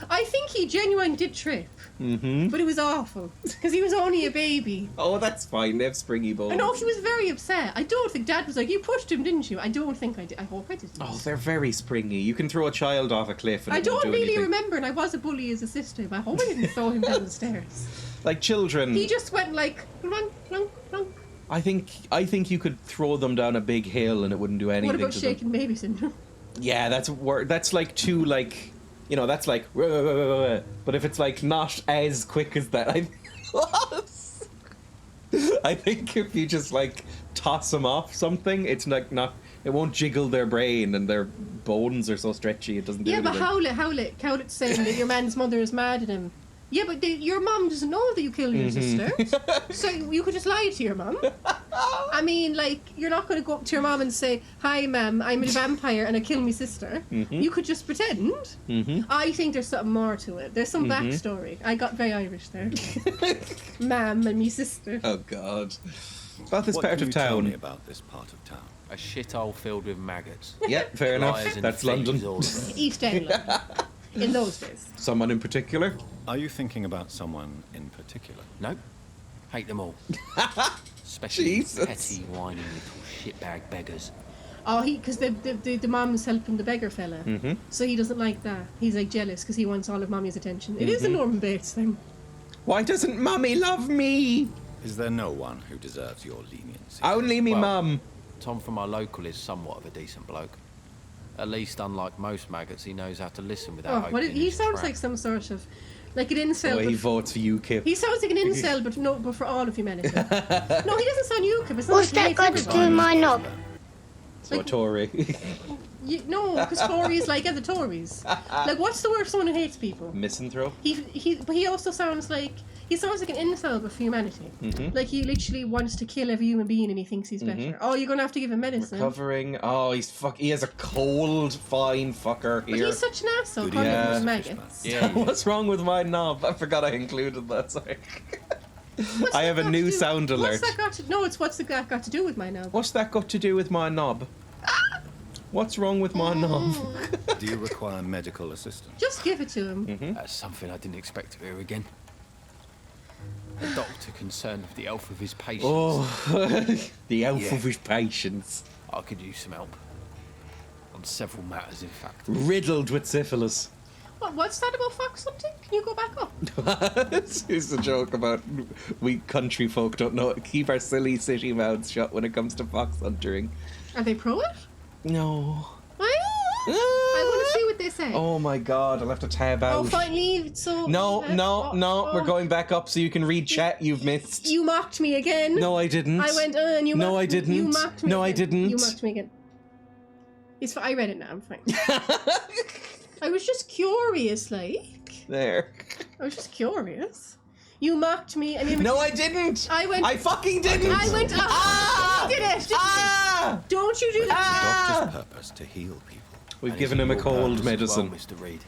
I think he genuinely did trip. Mm-hmm. But it was awful. Because he was only a baby. Oh, that's fine. They have springy bones. I know he was very upset. I don't think Dad was like, you pushed him, didn't you? I don't think I did. I hope I didn't. Oh, they're very springy. You can throw a child off a cliff and I it won't don't do really anything. remember, and I was a bully as a sister, but I hope I didn't throw him down the stairs. Like children. He just went like, clunk, clunk, clunk. I think you could throw them down a big hill and it wouldn't do anything What about to shaking baby syndrome? them. Yeah, that's like too like, you know, that's like but if it's like not as quick as that, I think if you just like toss them off something, it's like not. It won't jiggle their brain, and their bones are so stretchy it doesn't do anything. Yeah, but Howlett's saying that your man's mother is mad at him. Yeah, but your mum doesn't know that you killed your sister. So you could just lie to your mum. I mean, like, you're not going to go up to your mum and say, "Hi, ma'am, I'm a vampire and I killed my sister." You could just pretend. I think there's something more to it. There's some backstory. I got very Irish there. Ma'am and me sister. Oh, God. About this What part can of you tell me town. about this part of town? A shithole filled with maggots. Yeah, fair enough. Liars and That's thieves London. all over. East England. In those days. Someone in particular? Are you thinking about someone in particular? Nope. Hate them all. Especially Jesus. petty, whiny little shitbag beggars. Oh, because the mom's helping the beggar fella. So he doesn't like that. He's like jealous because he wants all of mommy's attention. It is a Norman Bates thing. Why doesn't Mummy love me? Is there no one who deserves your leniency? Only me Well, mum. Tom from our local is somewhat of a decent bloke. At least, unlike most maggots, he knows how to listen without opening He his sounds trap. like some sort of, like an incel. Oh, he but votes for UKIP. he sounds like an incel, but for all of humanity. No, he doesn't sound UKIP. It's not What's like he that hates got to do with everybody. my knob? So a Tory. No, because Tories like other Tories. Like, what's the word for someone who hates people? Misanthrope? But he also sounds like an incel but for humanity. Like he literally wants to kill every human being and he thinks he's better. Oh, you're gonna have to give him medicine. Recovering. Oh, he has a cold, fine fucker But here. he's such an asshole. Good Calling yeah. him maggots. Yeah, What's wrong with my knob? I forgot I included that. Sorry. I have a new sound alert. What's that got to? No, it's what's that got to do with my knob? What's that got to do with my knob? What's wrong with my knob? Do you require medical assistance? Just give it to him. That's something I didn't expect to hear again. A doctor concerned with the health of his patients. Oh, the health of his patients. I could use some help. On several matters, in fact. Riddled with syphilis. What's that about fox hunting? Can you go back up? It's a joke about we country folk don't know. Keep our silly city mouths shut when it comes to fox hunting. Are they pro it? No. I want to see what they say. Oh my god, I'll have to tab out. Oh, fine, leave. So No, we're going back up so you can read chat you've missed. You mocked me again. No, I didn't. I went, and you mocked No, I didn't. me. You mocked me No, I again. didn't. You mocked me again. It's fine. I read it now. I'm fine. I was just curious, like. There. I was just curious. You mocked me, and you. No, I didn't. I fucking didn't. I went. Ah! Did it? Don't you do that? The doctor's purpose to heal people. We've given him a cold medicine. Well, Mr. Reed.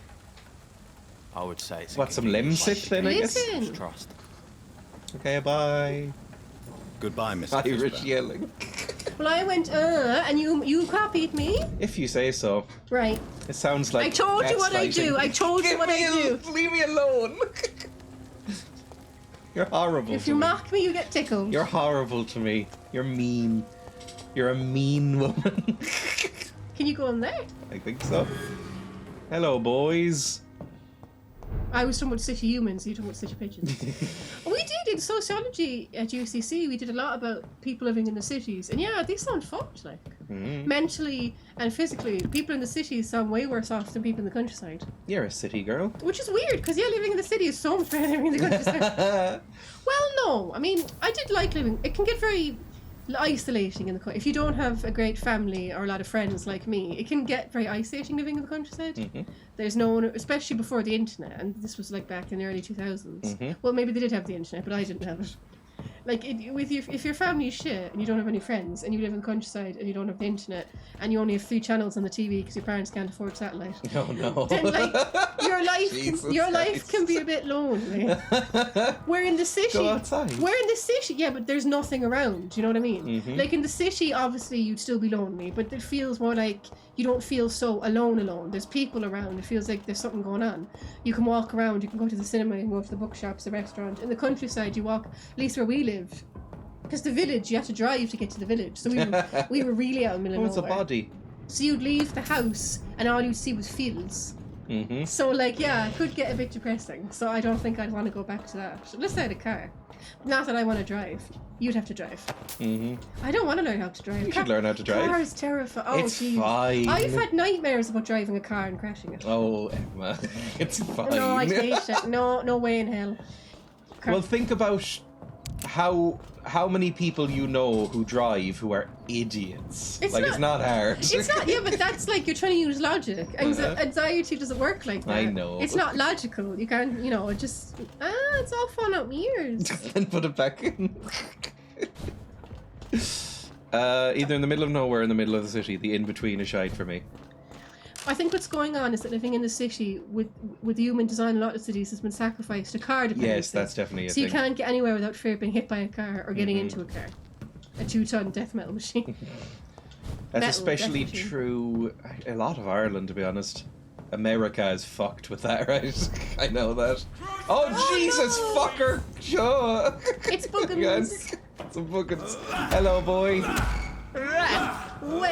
I would say it's. What, some Lemsip then, I guess? Listen. Trust. Okay, bye. Goodbye, Mr. Irish Fisher. yelling. Well, I went, and you copied me. If you say so. Right. It sounds like. I told you what I gaslighting. do. I told you what I do. Leave me alone. You're horrible. If to you me. mock me, you get tickled. You're horrible to me. You're mean. You're a mean woman. Can you go in there? I think so. Hello, boys. I was talking about city humans, you talking about city pigeons. We did in sociology at UCC. We did a lot about people living in the cities, and yeah, they sound fucked. Like mentally and physically, people in the cities sound way worse off than people in the countryside. You're a city girl. Which is weird, because yeah, living in the city is so much better than living in the countryside. Well, no, I mean, I did like living. It can get very isolating in the country. If you don't have a great family or a lot of friends like me, it can get very isolating living in the countryside. There's no one, especially before the internet, and this was like back in the early 2000s. Well, maybe they did have the internet, but I didn't have it. Like, if your family is shit and you don't have any friends and you live in the countryside and you don't have the internet and you only have 3 channels on the TV because your parents can't afford satellite, Oh no. then like Jesus your life Christ. can be a bit lonely. We're in the city. Go outside. We're in the city, yeah, but there's nothing around. You know what I mean? Like in the city, obviously you'd still be lonely, but it feels more like you don't feel so alone. There's people around. It feels like there's something going on. You can walk around. You can go to the cinema. You can go to the bookshops, the restaurant. In the countryside, you walk. At least where we live, because the village, you have to drive to get to the village. So we were really out in the middle of What's a nowhere. body? So you'd leave the house, and all you'd see was fields. So like, yeah, it could get a bit depressing. So I don't think I'd want to go back to that. Unless I had a car. Not that I want to drive. You'd have to drive. I don't want to learn how to drive. You should learn how to drive. Car is terrifying. Oh, It's geez. fine. I've had nightmares about driving a car and crashing it. Oh, Emma. It's fine. No, I hate it. No way in hell. Well, think about how many people you know who drive who are idiots? It's not hard. It's not, yeah, but that's like you're trying to use logic. Anxiety doesn't work like that. I know. It's not logical. You can't, it's all falling out my ears. Then put it back in. Either in the middle of nowhere or in the middle of the city. The in-between is shite for me. I think what's going on is that living in the city with the human design, a lot of cities has been sacrificed to car dependency. Yes, that's definitely a So thing. you can't get anywhere without fear of being hit by a car or getting into a car. A 2-ton death metal machine. That's especially true a lot of Ireland, to be honest. America is fucked with that, right? I know that. Oh Jesus, no! fucker! Sure. It's Bookins. Some Bookins. Hello, boy. Look,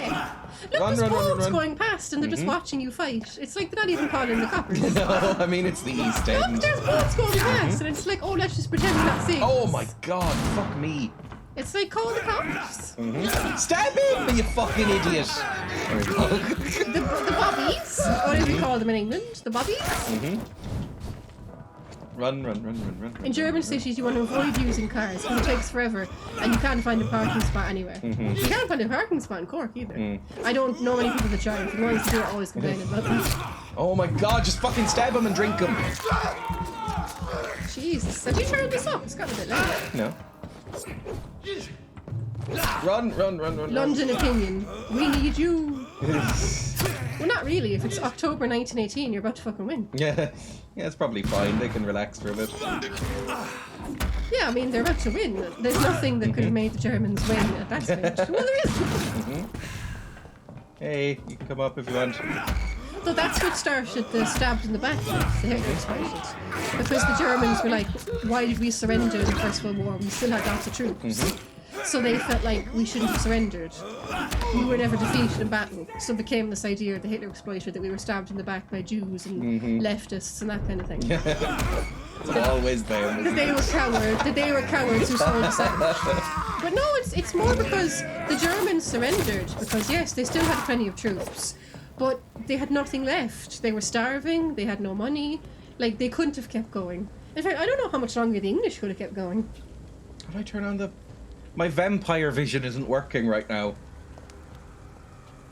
there's boats going past and they're just watching you fight. It's like they're not even calling the coppers. No, I mean, it's the East End. Look, there's boats going past and it's like, oh, let's just pretend we're not seeing Oh this. my god, fuck me. It's like, call the cops. Stab him, you fucking idiot. There we go. The bobbies, whatever you call them in England, the bobbies. Run. In German cities, you want to avoid using cars because it takes forever and you can't find a parking spot anywhere. You can't find a parking spot in Cork either. I don't know many people that drive. The ones that do are always complaining about them. Oh my god, just fucking stab him and drink him. Jesus, have you turned this up? It's got a bit loud. No. Run. London opinion. We need you. Well, not really. If it's October 1918, you're about to fucking win. Yeah, it's probably fine. They can relax for a bit. Yeah, I mean, they're about to win. There's nothing that could have made the Germans win at that stage. Well, there is. Hey, you can come up if you want. So that's what started the stabbed in the back. The Hitler started. Because the Germans were like, why did we surrender in the First World War? We still had lots of troops. So they felt like we shouldn't have surrendered. We were never defeated in battle. So it became this idea, the Hitler exploited, that we were stabbed in the back by Jews and leftists and that kind of thing. It's always there. That they were cowards who sold us out. But no, it's more because the Germans surrendered because yes, they still had plenty of troops, but they had nothing left. They were starving. They had no money. Like they couldn't have kept going. In fact, I don't know how much longer the English could have kept going. How do I turn on the? My vampire vision isn't working right now.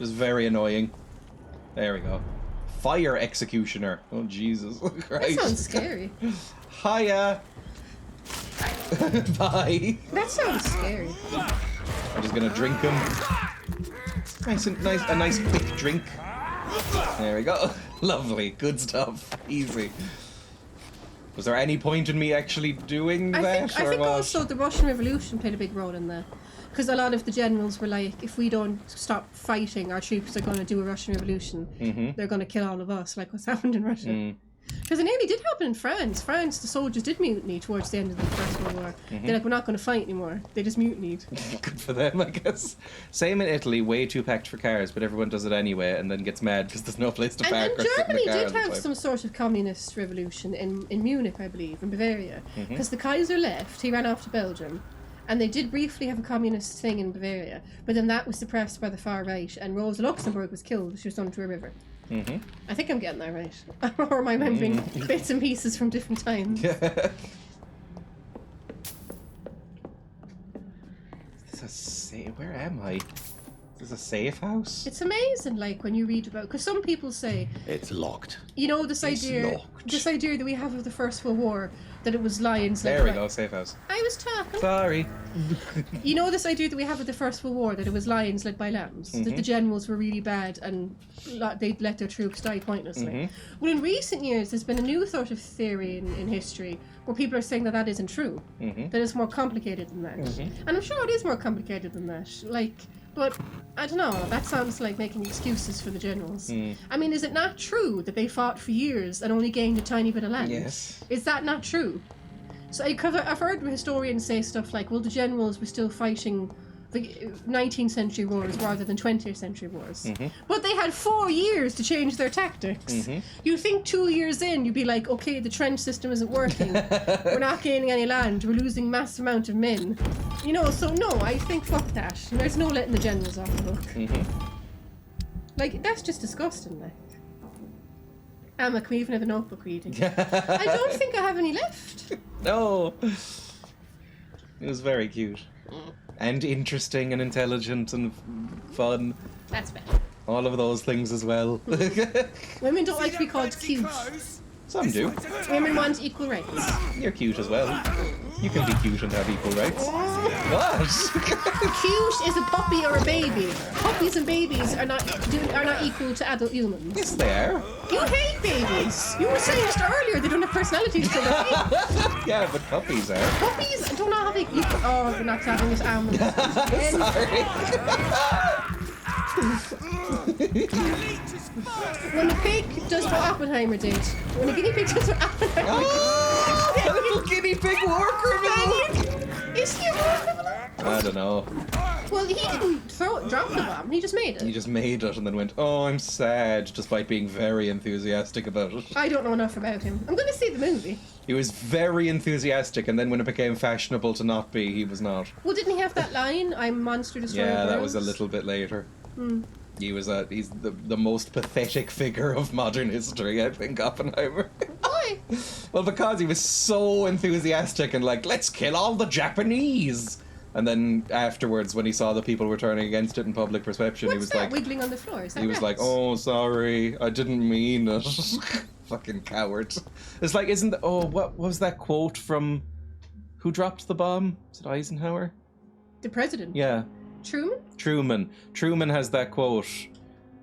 It's very annoying. There we go. Fire executioner. Oh Jesus Christ. That sounds scary. Hiya. Bye. That sounds scary. I'm just gonna drink him. A nice quick drink. There we go. Lovely. Good stuff. Easy. Was there any point in me actually doing that? I think also the Russian Revolution played a big role in that. Because a lot of the generals were like, if we don't stop fighting, our troops are going to do a Russian Revolution. They're going to kill all of us, like what's happened in Russia. Because it nearly did happen in France. France, the soldiers did mutiny towards the end of the First World War. They're like, we're not going to fight anymore. They just mutinied. Good for them, I guess. Same in Italy, way too packed for cars, but everyone does it anyway and then gets mad because there's no place to park. And Germany did have some sort of communist revolution in Munich, I believe, in Bavaria. Because the Kaiser left, he ran off to Belgium. And they did briefly have a communist thing in Bavaria, but then that was suppressed by the far right, and Rosa Luxemburg was killed. She was thrown into a river. I think I'm getting that right. Or am I remembering bits and pieces from different times? Where am I? Is this a safe house? It's amazing, like, when you read about... Because some people say... It's locked. You know, this idea that we have of the First World War, that it was lions... There we go, safe house. I was talking. Sorry. You know this idea that we have of the First World War, that it was lions led by lambs, that the generals were really bad and they let their troops die pointlessly. Well, in recent years, there's been a new sort of theory in history where people are saying that isn't true, that it's more complicated than that. And I'm sure it is more complicated than that. Like, but I don't know, that sounds like making excuses for the generals. I mean, is it not true that they fought for years and only gained a tiny bit of land? Yes. Is that not true? So I've heard historians say stuff like, well, the generals were still fighting the 19th century wars rather than 20th century wars. But they had 4 years to change their tactics. You think 2 years in, you'd be like, okay, the trench system isn't working. We're not gaining any land. We're losing massive amount of men. You know, so no, I think fuck that. There's no letting the generals off the hook. Like, that's just disgusting, like. Emma, can we even have a notebook reading? I don't think I have any left. No. It was very cute. And interesting and intelligent and fun. That's bad. All of those things as well. Women don't like to be called cute. Some do. Women want equal rights. You're cute as well. You can be cute and have equal rights. What? Cute is a puppy or a baby. Puppies and babies are not equal to adult humans. Yes, they are. You hate babies. You were saying just earlier they don't have personalities till they're 8. Yeah, but puppies are. Puppies do not have oh, we're not having this animal. Sorry. When a pig does what Oppenheimer did. When a guinea pig does what Oppenheimer did. Oh, a little guinea pig war criminal. Is he a war criminal? I don't know. Well, he didn't drop the bomb. He just made it. He just made it and then went, oh, I'm sad, despite being very enthusiastic about it. I don't know enough about him. I'm going to see the movie. He was very enthusiastic, and then when it became fashionable to not be, he was not. Well, didn't he have that line, I'm monster destroyer Yeah, worlds? that was a little bit later. He's the most pathetic figure of modern history, I think, Oppenheimer. Why? Well, because he was so enthusiastic and like, let's kill all the Japanese. And then afterwards, when he saw the people were turning against it in public perception, he was that? like, Wiggling on the floor? Is that he was like, oh, sorry, I didn't mean it. Fucking coward. It's like, what was that quote from, who dropped the bomb? Is it Eisenhower? The president? Yeah. Truman? Truman has that quote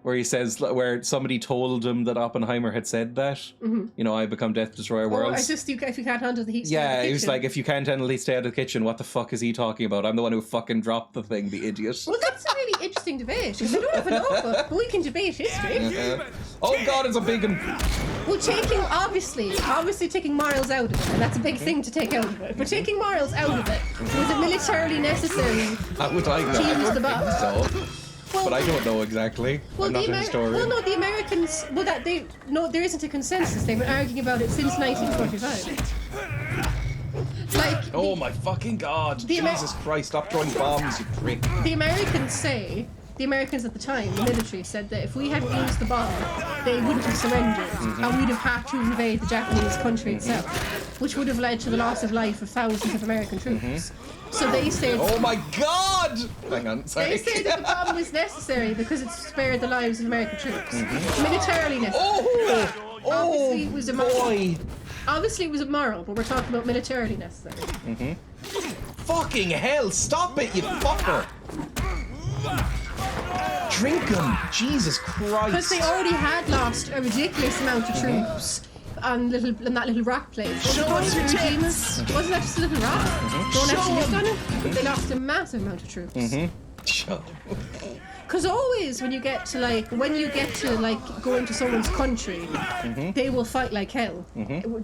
where he says, where somebody told him that Oppenheimer had said that. Mm-hmm. You know, I become death, destroyer worlds. It's just if you can't handle the heat, yeah, he was like, if you can't handle the heat, stay out of the kitchen. What the fuck is he talking about? I'm the one who fucking dropped the thing, the idiot. Well, that's a really interesting debate, because I don't have a notebook, but we can debate history. Oh god, it's a big one. Well, obviously taking morals out of it, and that's a big thing to take out of it, but taking morals out of it, was it militarily necessary I would like to use the bomb? So. Well, but I don't know exactly. I'm not a historian. Well, no, the Americans. Well, there isn't a consensus. They've been arguing about it since 1945. Like. Oh my fucking god! Jesus Christ! Stop throwing bombs, you prick! The Americans at the time, the military, said that if we hadn't used the bomb, they wouldn't have surrendered, and we'd have had to invade the Japanese country itself, which would have led to the loss of life of thousands of American troops. So they said... Oh my god! Hang on, sorry. They said that the bomb was necessary because it spared the lives of American troops. Militarily necessary. Obviously, it was Obviously it was immoral, but we're talking about militarily necessary. Fucking hell, stop it, you fucker! Drink them! Jesus Christ! Because they already had lost a ridiculous amount of troops on that little rock place. Wasn't that just a little rock? Don't actually look on it. They lost a massive amount of troops. Because always when you get to go into someone's country, they will fight like hell.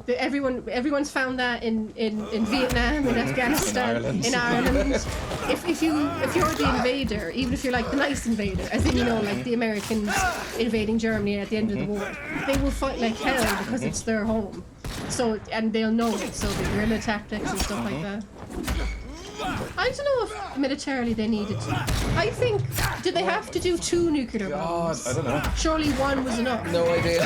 Everyone's found that in Vietnam, in Afghanistan, in Ireland. If you're the invader, even if you're like the nice invader, as in like the Americans invading Germany at the end of the war, they will fight like hell because it's their home. So and they'll know it. So the guerrilla tactics and stuff like that. I don't know if militarily they needed to. I think, did they have to do 2 nuclear bombs? I don't know. Surely 1 was enough. No idea.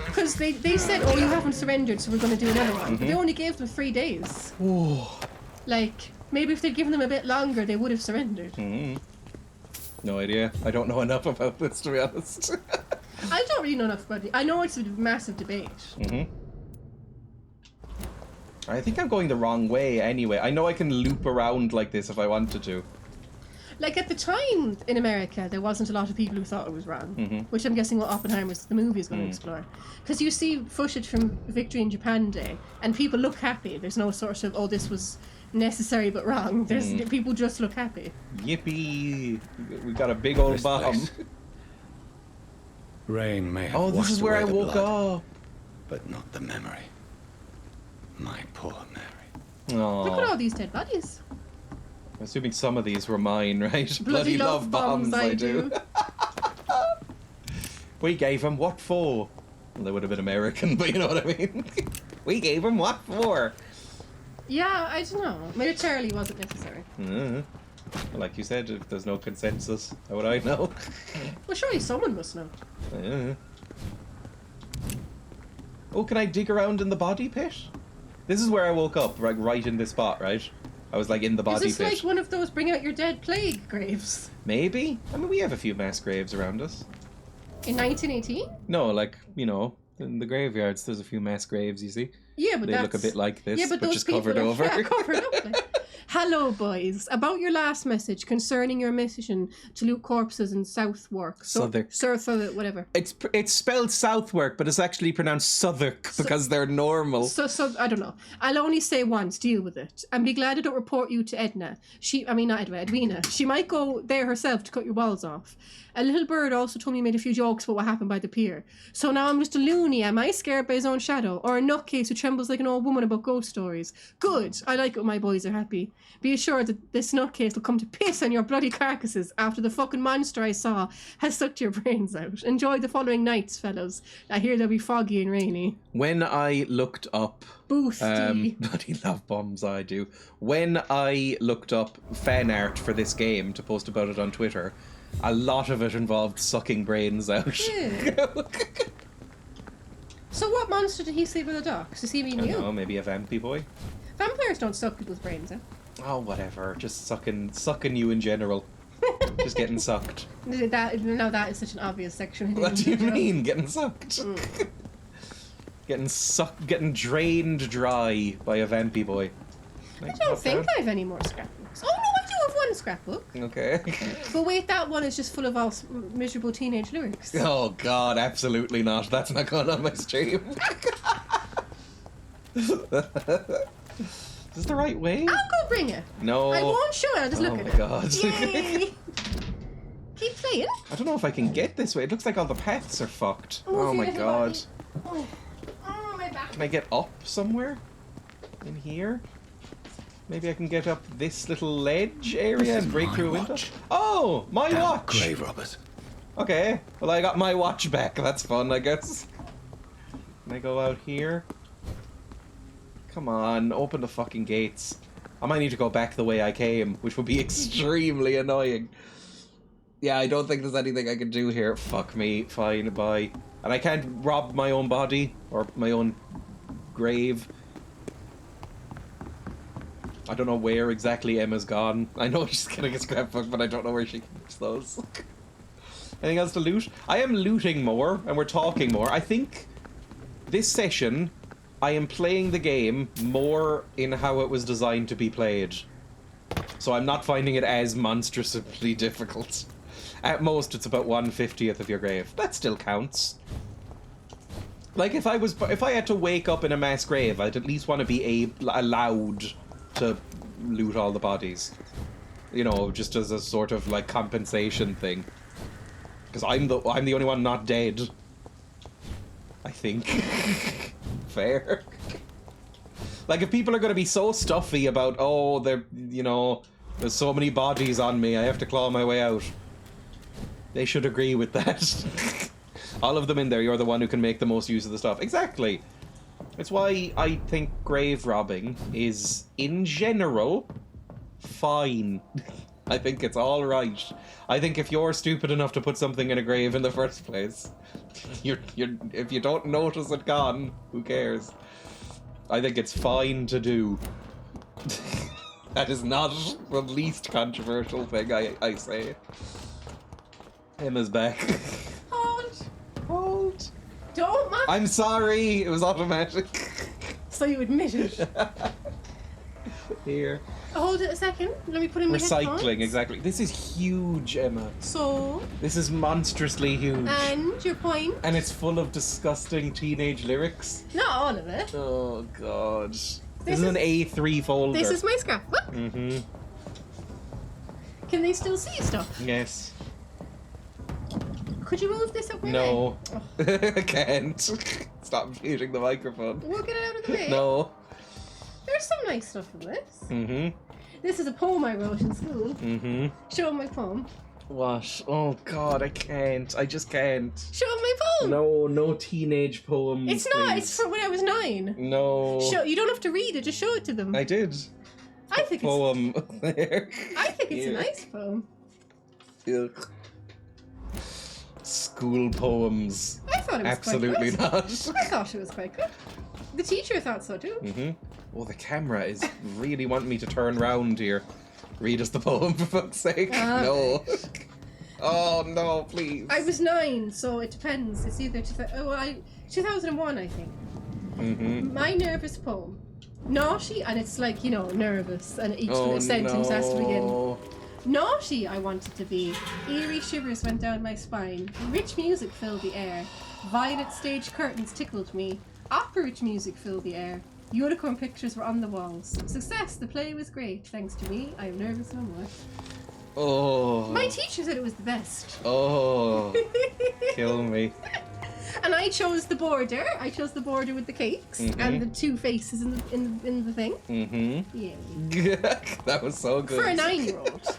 Because they said, oh, you haven't surrendered, so we're going to do another one. But they only gave them 3 days. Like, maybe if they'd given them a bit longer, they would have surrendered. No idea. I don't know enough about this, to be honest. I don't really know enough about it. I know it's a massive debate. I think I'm going the wrong way anyway. I know I can loop around like this if I wanted to. Like at the time in America, there wasn't a lot of people who thought it was wrong, which I'm guessing what Oppenheimer's the movie is going to explore. Because you see footage from Victory in Japan Day, and people look happy. There's no sort of, oh, this was necessary but wrong. There's people just look happy. Yippee! We got a big old bomb. Rain may have Oh, this is where I woke up. But not the memory. My poor Mary. Aww. Look at all these dead bodies. I'm assuming some of these were mine, right? Bloody love bombs, I do. We gave him what for? Well, they would have been American, but you know what I mean? We gave him what for? Yeah, I don't know. Militarily wasn't necessary. Like you said, if there's no consensus, how would I know? Well, surely someone must know. Oh, can I dig around in the body pit? This is where I woke up, right in this spot, right? I was like in the body Is this pit. like one of those bring out your dead plague graves? Maybe. I mean, we have a few mass graves around us. In 1918? No, like, you know, in the graveyards, there's a few mass graves, you see. Yeah, but they look a bit like this, but those just covered people are, over. Yeah, covered up. Like. Hello, boys. About your last message concerning your mission to loot corpses in Southwark. Southwark. Southwark, whatever. It's spelled Southwark, but it's actually pronounced Southwark because they're normal. So I don't know. I'll only say once, deal with it. And be glad I don't report you to Edna. Edwina. She might go there herself to cut your balls off. A little bird also told me he made a few jokes about what happened by the pier. So now I'm just a loony, am I? Scared by his own shadow? Or a nutcase who trembles like an old woman about ghost stories? Good. I like it when my boys are happy. Be assured that this nutcase will come to piss on your bloody carcasses after the fucking monster I saw has sucked your brains out. Enjoy the following nights, fellows. I hear they'll be foggy and rainy. When I looked up... Boosty. Bloody love bombs, I do. When I looked up fan art for this game to post about it on Twitter, a lot of it involved sucking brains out. Yeah. So what monster did he see by the docks? Does he mean I you? don't know, maybe a vampy boy? Vampires don't suck people's brains out. Oh, whatever. Just sucking you in general. Just getting sucked. That is such an obvious sexual. What do you mean, getting sucked? Getting drained dry by a vampy boy. I don't think I have any more scrapbooks. Oh no, I do have one scrapbook. Okay. But wait, that one is just full of all miserable teenage lyrics. Oh god, absolutely not. That's not going on my stream. Is this the right way? I'll go bring it. No. I won't show it, I'll just look at it. Oh my god. Yay. Keep playing. I don't know if I can get this way. It looks like all the paths are fucked. Move Oh my your god. body. Oh, my back. Can I get up somewhere? In here? Maybe I can get up this little ledge area and break through a window? Oh! My watch! Grave robbers. Okay. Well, I got my watch back. That's fun, I guess. Can I go out here? Come on, open the fucking gates. I might need to go back the way I came, which would be extremely annoying. Yeah, I don't think there's anything I can do here. Fuck me. Fine, bye. And I can't rob my own body, or my own grave. I don't know where exactly Emma's gone. I know she's getting a scrapbook, but I don't know where she keeps those. Anything else to loot? I am looting more, and we're talking more. I think this session, I am playing the game more in how it was designed to be played. So I'm not finding it as monstrously difficult. At most, it's about 1/50th of your grave. That still counts. Like, if I had to wake up in a mass grave, I'd at least want to be allowed to loot all the bodies. You know, just as a sort of, like, compensation thing. Because I'm the only one not dead. I think. Fair. Like, if people are going to be so stuffy about, oh, there's so many bodies on me, I have to claw my way out. They should agree with that. All of them in there, you're the one who can make the most use of the stuff. Exactly. It's why I think grave robbing is, in general, fine. I think it's all right. I think if you're stupid enough to put something in a grave in the first place, if you don't notice it gone, who cares? I think it's fine to do. That is not the least controversial thing I say. Emma's back. Hold. Don't mind. I'm sorry, it was automatic. So you admit it. Here. Hold it a second. Let me put in my Recycling, headphones. exactly. This is huge, Emma. So. This is monstrously huge. And your point. And it's full of disgusting teenage lyrics. Not all of it. Oh god. This is an A3 folder. This is my scrapbook. Mm-hmm. Can they still see stuff? Yes. Could you move this up my No. way? I can't. Stop muting the microphone. We'll get it out of the way. No. There's some nice stuff in this. Mm-hmm. This is a poem I wrote in school. Mm-hmm. Show 'em my poem. What? Oh god, I can't. I just can't. Show 'em my poem. No teenage poems. It's not. please. It's from when I was 9. No. You don't have to read it. Just show it to them. I did. I think poem there. I think it's a nice poem. Ugh. School poems. I thought it was absolutely quite good. not. I thought it was quite good. The teacher thought so too. Mm-hmm. Oh, the camera is really wanting me to turn round here. Read us the poem, for fuck's sake. No. Oh, no, please. I was 9, so it depends. It's either 2001, I think. Mm-hmm. My nervous poem. Naughty, and it's like, nervous, and each sentence has to begin. Naughty I wanted to be. Eerie shivers went down my spine. Rich music filled the air. Violet stage curtains tickled me. Opera music filled the air. Unicorn pictures were on the walls. Success, the play was great. Thanks to me, I am nervous no more. Oh. My teacher said it was the best. Oh. Kill me. And I chose the border. I chose the border with the cakes and the 2 faces in the thing. Mm-hmm. Yeah. That was so good. For a 9-year-old.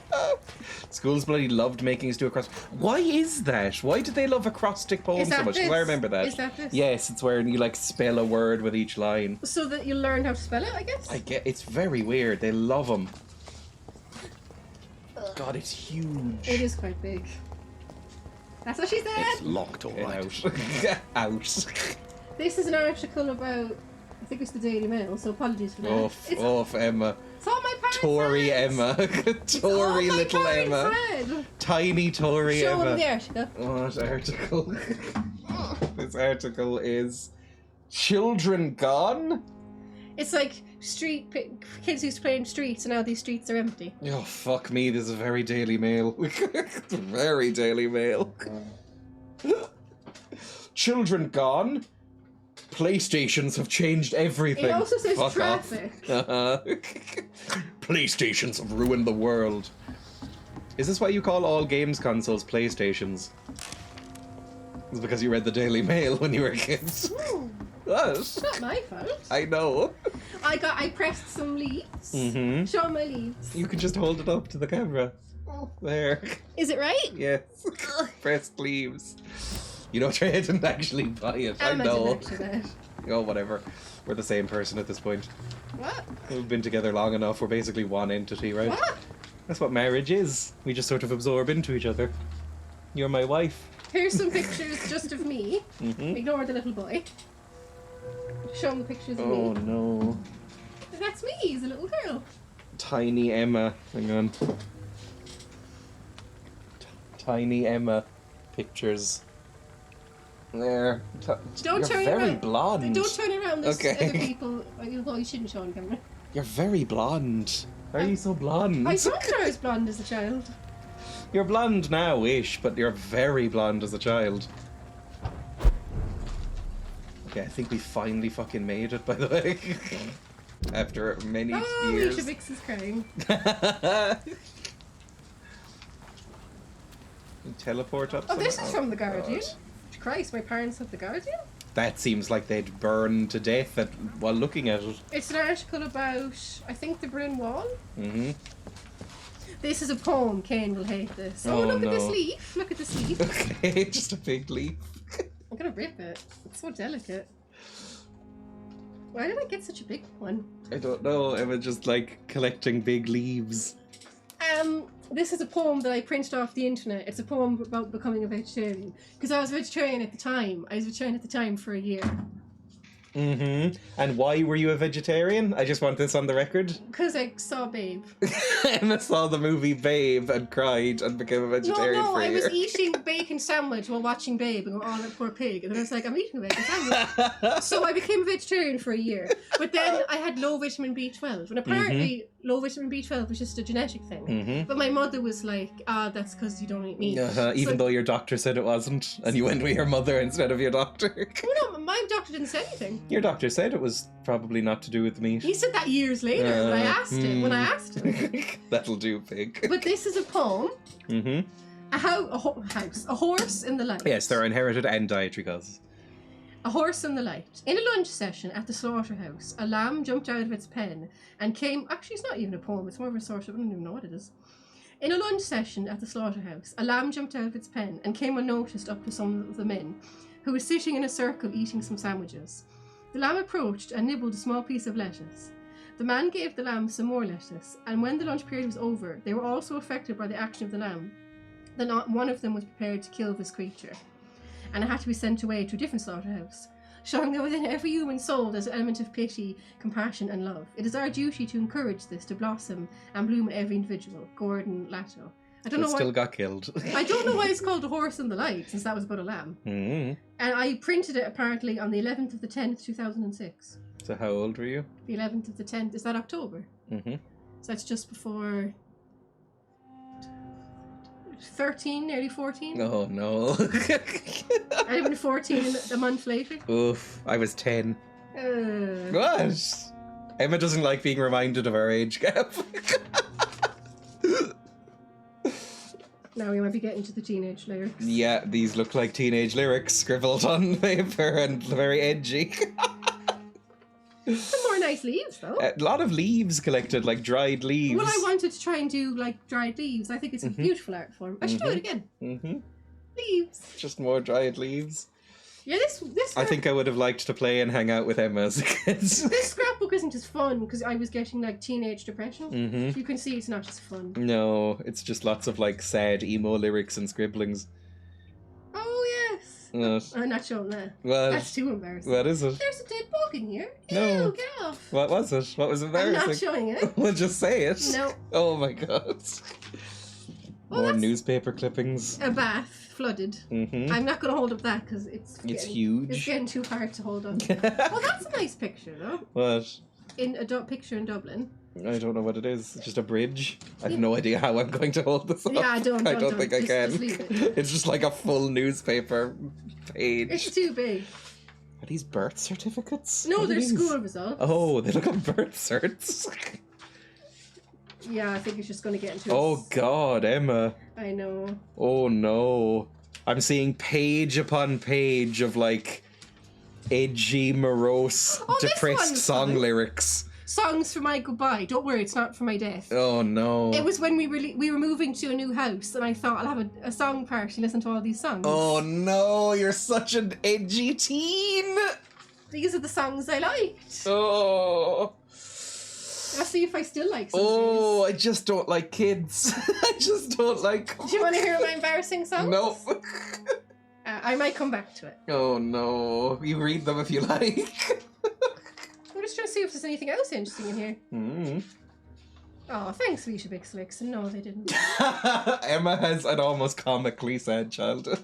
Schools bloody loved making us do acrostic. Why is that? Why did they love acrostic poems so much? Because I remember that. Is that this? Yes, it's where you spell a word with each line. So that you learn how to spell it, I guess? It's very weird. They love them. God, it's huge. It is quite big. That's what she said. It's locked, all right. Out. This is an article about, I think it's the Daily Mail, so apologies for that. Off, Emma. It's all my parents Tory said. Emma. Tory little Emma. Said. Tiny Tory Show Emma. them the article. What article? This article is Children Gone? It's like kids used to play in streets, and now these streets are empty. Oh, fuck me, this is very Daily Mail. Very Daily Mail. Children gone. PlayStations have changed everything. It also says Fuck traffic. PlayStations have ruined the world. Is this why you call all games consoles PlayStations? It's because you read the Daily Mail when you were a kid. What? It's not my fault. I know. I pressed some leaves. Mm-hmm. Show my leaves. You could just hold it up to the camera. There. Is it right? Yes. Pressed leaves. You know, Dreya didn't actually buy it. I know. Oh, whatever. We're the same person at this point. What? We've been together long enough. We're basically one entity, right? What? That's what marriage is. We just sort of absorb into each other. You're my wife. Here's some pictures just of me. Mm-hmm. Ignore the little boy. Show him the pictures of me. Oh, no. That's me. He's a little girl. Tiny Emma. Hang on. Tiny Emma pictures. There. Don't You're turn very around. blonde. Don't turn around. There's Okay. other people. Well, you shouldn't show on camera. You're very blonde. Why are you so blonde? I told you I was blonde as a child. You're blonde now-ish, but you're very blonde as a child. Okay, I think we finally fucking made it, by the way. After many years. Alicia Vix is crying. Teleport up. Oh, this somewhere? is from The Guardian. God. Christ, my parents have The Guardian? That seems like they'd burn to death while looking at it. It's an article about, I think, the Berlin Wall. Mm-hmm. This is a poem. Kane will hate this. Oh, look no. at this leaf. Look at this leaf. Okay, just a big leaf. I'm gonna rip it. It's so delicate. Why did I get such a big one? I don't know. I was just like collecting big leaves. This is a poem that I printed off the internet. It's a poem about becoming a vegetarian. Because I was a vegetarian at the time. I was a vegetarian at the time for a year. Mm-hmm. And why were you a vegetarian? I just want this on the record. Because I saw Babe. Emma saw the movie Babe and cried and became a vegetarian for a I year. was eating bacon sandwich while watching Babe and going, oh, that poor pig. And then I was like, I'm eating a bacon sandwich. So I became a vegetarian for a year. But then I had low vitamin B12. And apparently low vitamin B12 was just a genetic thing. Mm-hmm. But my mother was like, that's because you don't eat meat. Even though your doctor said it wasn't. And you went with your mother instead of your doctor. Oh, no, my doctor didn't say anything. Your doctor said it was probably not to do with meat. He said that years later when I asked him. That'll do, pig. But this is a poem. Mm-hmm. A horse in the light. Yes, there are inherited and dietary causes. A horse in the light. In a lunch session at the slaughterhouse, a lamb jumped out of its pen and came... Actually, it's not even a poem. It's more of a sort of... I don't even know what it is. In a lunch session at the slaughterhouse, a lamb jumped out of its pen and came unnoticed up to some of the men, who were sitting in a circle eating some sandwiches. The lamb approached and nibbled a small piece of lettuce. The man gave the lamb some more lettuce, and when the lunch period was over, they were also affected by the action of the lamb. Then one of them was prepared to kill this creature, and it had to be sent away to a different slaughterhouse. showing that within every human soul there's an element of pity, compassion, and love. It is our duty to encourage this to blossom and bloom in every individual. Gordon Lato. I don't know why. Still got killed. I don't know why it's called A Horse in the Light, since that was about a lamb. Mm-hmm. And I printed it apparently on the 11th of the 10th, 2006. So how old were you? The 11th of the 10th. Is that October? Mm-hmm. So that's just before 13, nearly 14. Oh no. I'd have been 14 a month later. Oof, I was 10. Uh, What? Emma doesn't like being reminded of our age gap. Now we might be getting to the teenage lyrics. Yeah, these look like teenage lyrics scribbled on paper and very edgy. Some more nice leaves, though. A lot of leaves collected, like dried leaves. Well, I wanted to try and do, like, dried leaves. I think it's a beautiful art form. I should do it again. Mm-hmm. Leaves. Just more dried leaves. Yeah, this I think I would have liked to play and hang out with Emma as a kid. This scrapbook isn't as fun, because I was getting, like, teenage depression. Mm-hmm. You can see it's not as fun. No, it's just lots of, like, sad emo lyrics and scribblings. Oh, yes. What? I'm not showing that. What? That's too embarrassing. What is it? There's a dead bug in here. No. Ew, get off. What was it? What was embarrassing? I'm not showing it. Well, just say it. No. Oh my god. Well, More that's newspaper clippings. a bath. Flooded. Mm-hmm. I'm not going to hold up that because it's huge. It's getting too hard to hold up. Well, that's a nice picture, though. What? In a picture in Dublin. I don't know what it is. It's just a bridge. I have no idea how I'm going to hold this up. Yeah, I don't think I can. Just leave it. It's just like a full newspaper page. It's too big. Are these birth certificates? No, What are they're these? school results. Oh, they look like birth certs. Yeah, I think it's just going to get into Oh god, Emma. I know. Oh no. I'm seeing page upon page of like edgy, morose, Oh, this depressed one's song fun. lyrics. Songs for my goodbye. Don't worry, it's not for my death. Oh no. It was when we were moving to a new house, and I thought I'll have a song party, listen to all these songs. Oh no, you're such an edgy teen. These are the songs I liked. Oh. I'll see if I still like some of Oh, I just don't like kids. I just don't like. these. Do you want to hear my embarrassing songs? No. I might come back to it. Oh no. You read them if you like. I'm just trying to see if there's anything else interesting in here. Mm. Oh, thanks, Alicia Big Slicks. And no, they didn't. Emma has an almost comically sad childhood.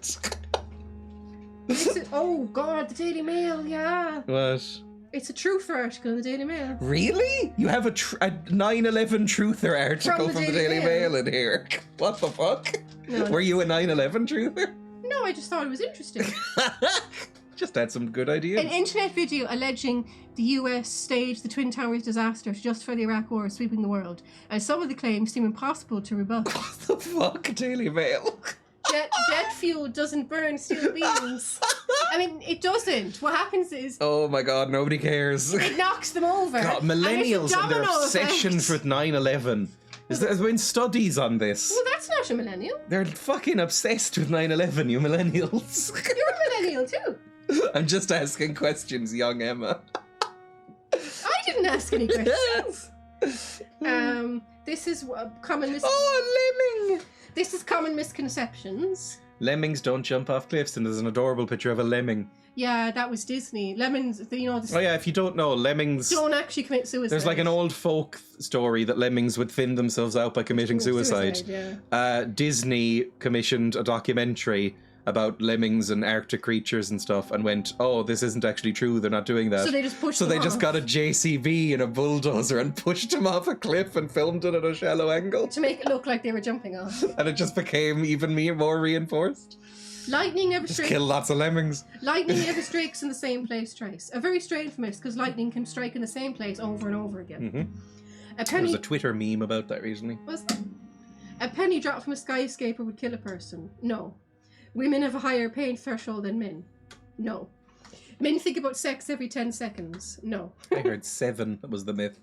Oh God, the Daily Mail. Yeah. What? It's a truther article in the Daily Mail. Really? You have a 9/11 truther article from the Daily Mail in here. What the fuck? No, Were you a 9/11 truther? No, I just thought it was interesting. Just had some good ideas. An internet video alleging the US staged the Twin Towers disaster to justify the Iraq War sweeping the world, and some of the claims seem impossible to rebut. What the fuck, Daily Mail? Jet fuel doesn't burn steel beams. I mean, it doesn't. What happens is Oh my god, nobody cares. it knocks them over. God, and it's a millennials and their domino obsessions effect. with 9/11. There's been studies on this. Well, that's not a millennial. They're fucking obsessed with 9/11, you millennials. You're a millennial too. I'm just asking questions, young Emma. I didn't ask any questions. This is common lemming. This is common misconceptions. Lemmings don't jump off cliffs, and there's an adorable picture of a lemming. Yeah, that was Disney. Lemons, you know, Oh yeah, if you don't know, lemmings don't actually commit suicide. There's like an old folk story that lemmings would thin themselves out by committing suicide. Yeah. Disney commissioned a documentary about lemmings and Arctic creatures and stuff and went, oh, this isn't actually true, they're not doing that. So they just pushed So them they just off. got a JCB and a bulldozer and pushed him off a cliff and filmed it at a shallow angle. To make it look like they were jumping off. And it just became even more reinforced. Lightning never Just strikes. kill lots of lemmings. Lightning never strikes in the same place twice. A very strange myth because lightning can strike in the same place over and over again. Mm-hmm. A There penny was a Twitter meme about that recently. was a penny dropped from a skyscraper would kill a person. No. Women have a higher pain threshold than men. No. Men think about sex every 10 seconds. No. I heard 7 was the myth.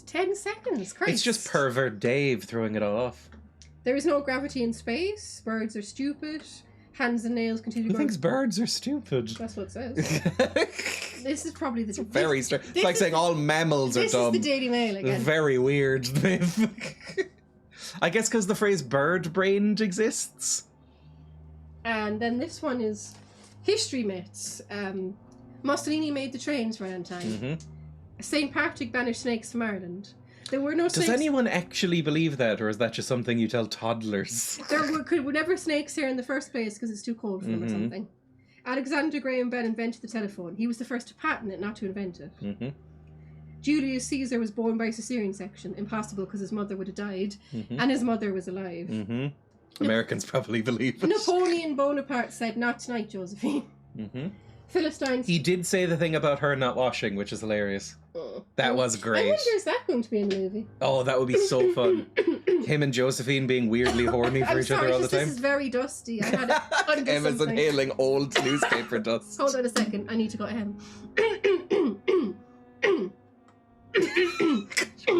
10 seconds. Christ. It's just pervert Dave throwing it off. There is no gravity in space. Birds are stupid. Hands and nails continue to Who grow. thinks birds are stupid? That's what it says. This is probably the... Very strange. It's like saying all mammals are This dumb. is the Daily Mail again. Very weird myth. I guess because the phrase bird-brained exists. And then this one is history myths. Mussolini made the trains run on time. Mm-hmm. St. Patrick banished snakes from Ireland. There were no snakes. Does anyone actually believe that, or is that just something you tell toddlers? There were never snakes here in the first place because it's too cold for them or something. Alexander Graham Bell invented the telephone. He was the first to patent it, not to invent it. Mm-hmm. Julius Caesar was born by a cesarean section. Impossible because his mother would have died, and his mother was alive. Mm-hmm. Americans probably believe it. Napoleon Bonaparte said, "Not tonight, Josephine." Mm-hmm. Philistines. He did say the thing about her not washing, which is hilarious. That was great. I wonder, is that going to be in the movie? Oh, that would be so fun. Him and Josephine being weirdly horny for each other all the time. This is very dusty. I had it under Emma's something. inhaling old newspaper dust. Hold on a second. I need to go ahem.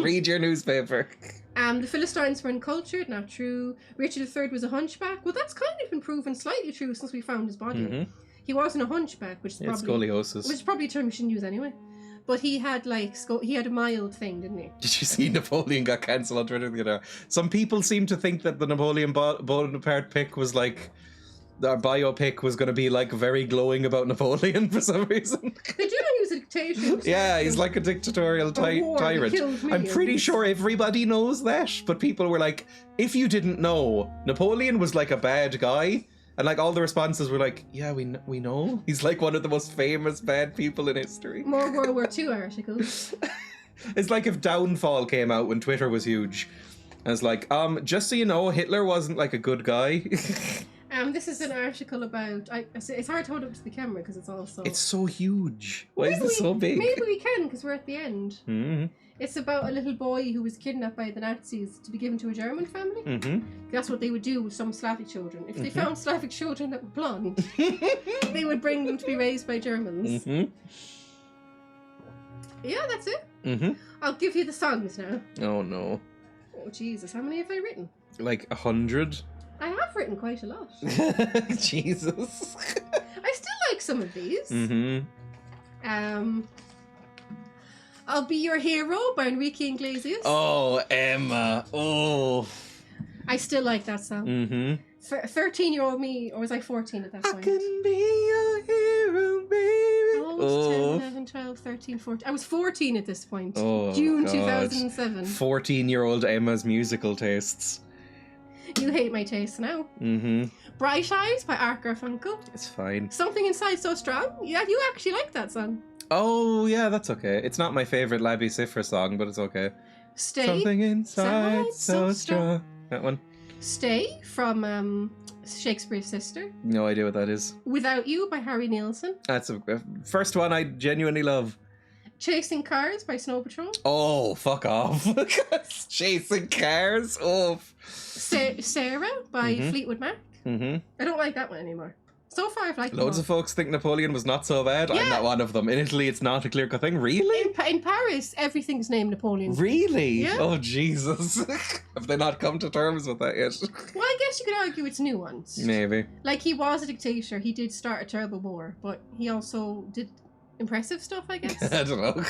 Read your newspaper. The Philistines were uncultured, not true. Richard III was a hunchback. Well, that's kind of been proven slightly true since we found his body. He wasn't a hunchback, which is probably scoliosis. Which is probably a term we shouldn't use anyway. But he had he had a mild thing, didn't he? Did you see Napoleon got cancelled on Twitter the other day? Some people seem to think that the Napoleon Bonaparte pic was like, our biopic was going to be like very glowing about Napoleon for some reason. They do not use a dictator. Yeah, he's like a dictatorial tyrant. I'm pretty sure everybody knows that, but people were like, if you didn't know, Napoleon was like a bad guy. And like all the responses were like, yeah, we know. He's like one of the most famous bad people in history. More World War II articles. It's like if Downfall came out when Twitter was huge. And it's like, just so you know, Hitler wasn't like a good guy. This is an article about... it's hard to hold up to the camera because it's also... It's so huge. Why is it so big? Maybe we can because we're at the end. Mm-hmm. It's about a little boy who was kidnapped by the Nazis to be given to a German family. Mm-hmm. That's what they would do with some Slavic children. If they found Slavic children that were blonde, they would bring them to be raised by Germans. Mm-hmm. Yeah, that's it. Mm-hmm. I'll give you the songs now. Oh, no. Oh, Jesus. How many have I written? Like 100? I have written quite a lot. Jesus. I still like some of these. Mm-hmm. I'll Be Your Hero by Enrique Iglesias. Oh, Emma. Oh. I still like that song. Mm-hmm. 13-year-old me, or was I 14 at that point? I can be your hero, baby. Oh, 10, 11, 12, 13, 14. I was 14 at this point. Oh, June God. 2007. 14-year-old Emma's musical tastes. You hate my taste now. Mm-hmm. Bright Eyes by Art Garfunkel. It's fine. Something Inside So Strong. Yeah, you actually like that song. Oh, yeah, that's okay. It's not my favorite Labby Cifra song, but it's okay. Stay. Something inside so strong. That one. Stay from Shakespeare's Sister. No idea what that is. Without You by Harry Nilsson. That's a first one I genuinely love. Chasing Cars by Snow Patrol. Oh, fuck off. Chasing Cars. Oh. Sarah by Fleetwood Mac. Mm-hmm. I don't like that one anymore. So far, I've liked Loads of folks think Napoleon was not so bad. Yeah. I'm not one of them. In Italy, it's not a clear-cut thing. Really? In Paris, everything's named Napoleon. Really? Yeah. Oh, Jesus. Have they not come to terms with that yet? Well, I guess you could argue it's nuanced. Maybe. Like, he was a dictator. He did start a terrible war, but he also did impressive stuff, I guess. I don't know.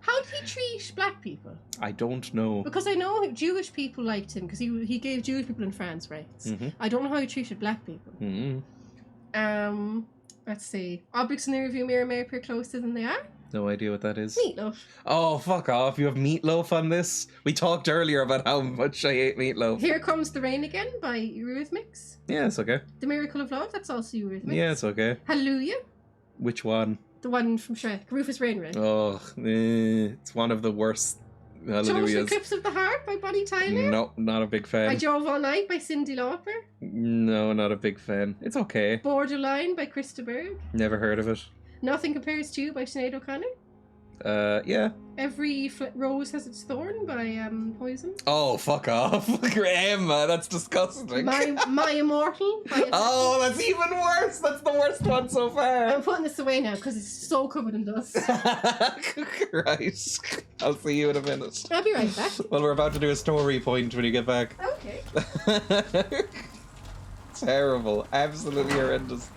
How did he treat black people? I don't know. Because I know Jewish people liked him, because he gave Jewish people in France rights. Mm-hmm. I don't know how he treated black people. Mm-hmm. Let's see. Objects in the rearview mirror may appear closer than they are. No idea what that is. Meatloaf. Oh, fuck off. You have Meatloaf on this? We talked earlier about how much I hate Meatloaf. Here Comes the Rain Again by Eurythmics. Yeah, it's okay. The Miracle of Love, that's also Eurythmics. Yeah, it's okay. Hallelujah. Which one? The one from Shrek. Rufus Wainwright. Oh, it's one of the worst Total Hallelujahs. Eclipse of the Heart by Bonnie Tyler. No, not a big fan. I Drove All Night by Cyndi Lauper. No, not a big fan. It's okay. Borderline by Krista Berg. Never heard of it. Nothing Compares to You by Sinead O'Connor. Yeah. Every Rose Has Its Thorn by Poison. Oh, fuck off. Emma, that's disgusting. My Immortal by Oh, that's even worse. That's the worst one so far. I'm putting this away now because it's so covered in dust. Right. I'll see you in a minute. I'll be right back. Well, we're about to do a story point when you get back. Okay. Terrible. Absolutely horrendous.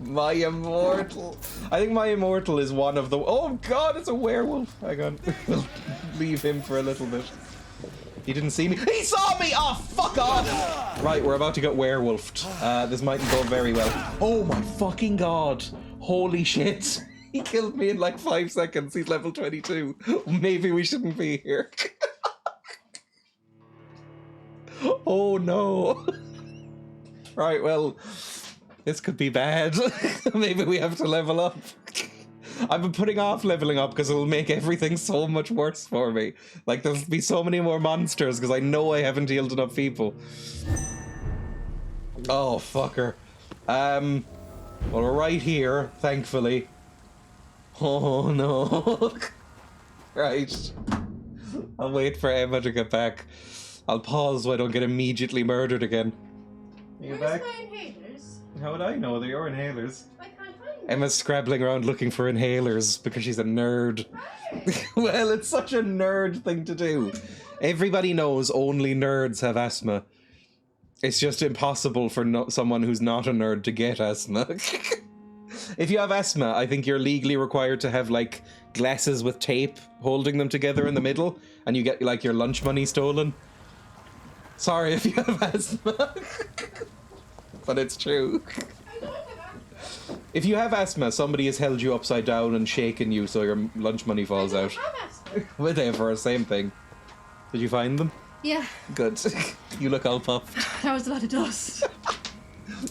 My Immortal. I think My Immortal is one of the... Oh, God, it's a werewolf. Hang on. We'll leave him for a little bit. He didn't see me. He saw me! Oh, fuck off! Right, we're about to get werewolfed. This mightn't go very well. Oh my fucking god. Holy shit. He killed me in like 5 seconds. He's level 22. Maybe we shouldn't be here. Oh no. Right, well, this could be bad. Maybe we have to level up. I've been putting off leveling up because it'll make everything so much worse for me. Like, there'll be so many more monsters because I know I haven't healed enough people. Oh, fucker. Well, we're right here, thankfully. Oh, no. Right. I'll wait for Emma to get back. I'll pause so I don't get immediately murdered again. Are you back? Where's my inhalers? How would I know? They're your inhalers. I can't find them. Emma's scrabbling around looking for inhalers because she's a nerd. Well, it's such a nerd thing to do. Everybody knows only nerds have asthma. It's just impossible for someone who's not a nerd to get asthma. If you have asthma, I think you're legally required to have, like, glasses with tape holding them together in the middle, and you get, like, your lunch money stolen. Sorry if you have asthma. But it's true. If you have asthma, somebody has held you upside down and shaken you so your lunch money falls out. Whatever, same thing. Did you find them? Yeah. Good. You look all puffed. That was a lot of dust.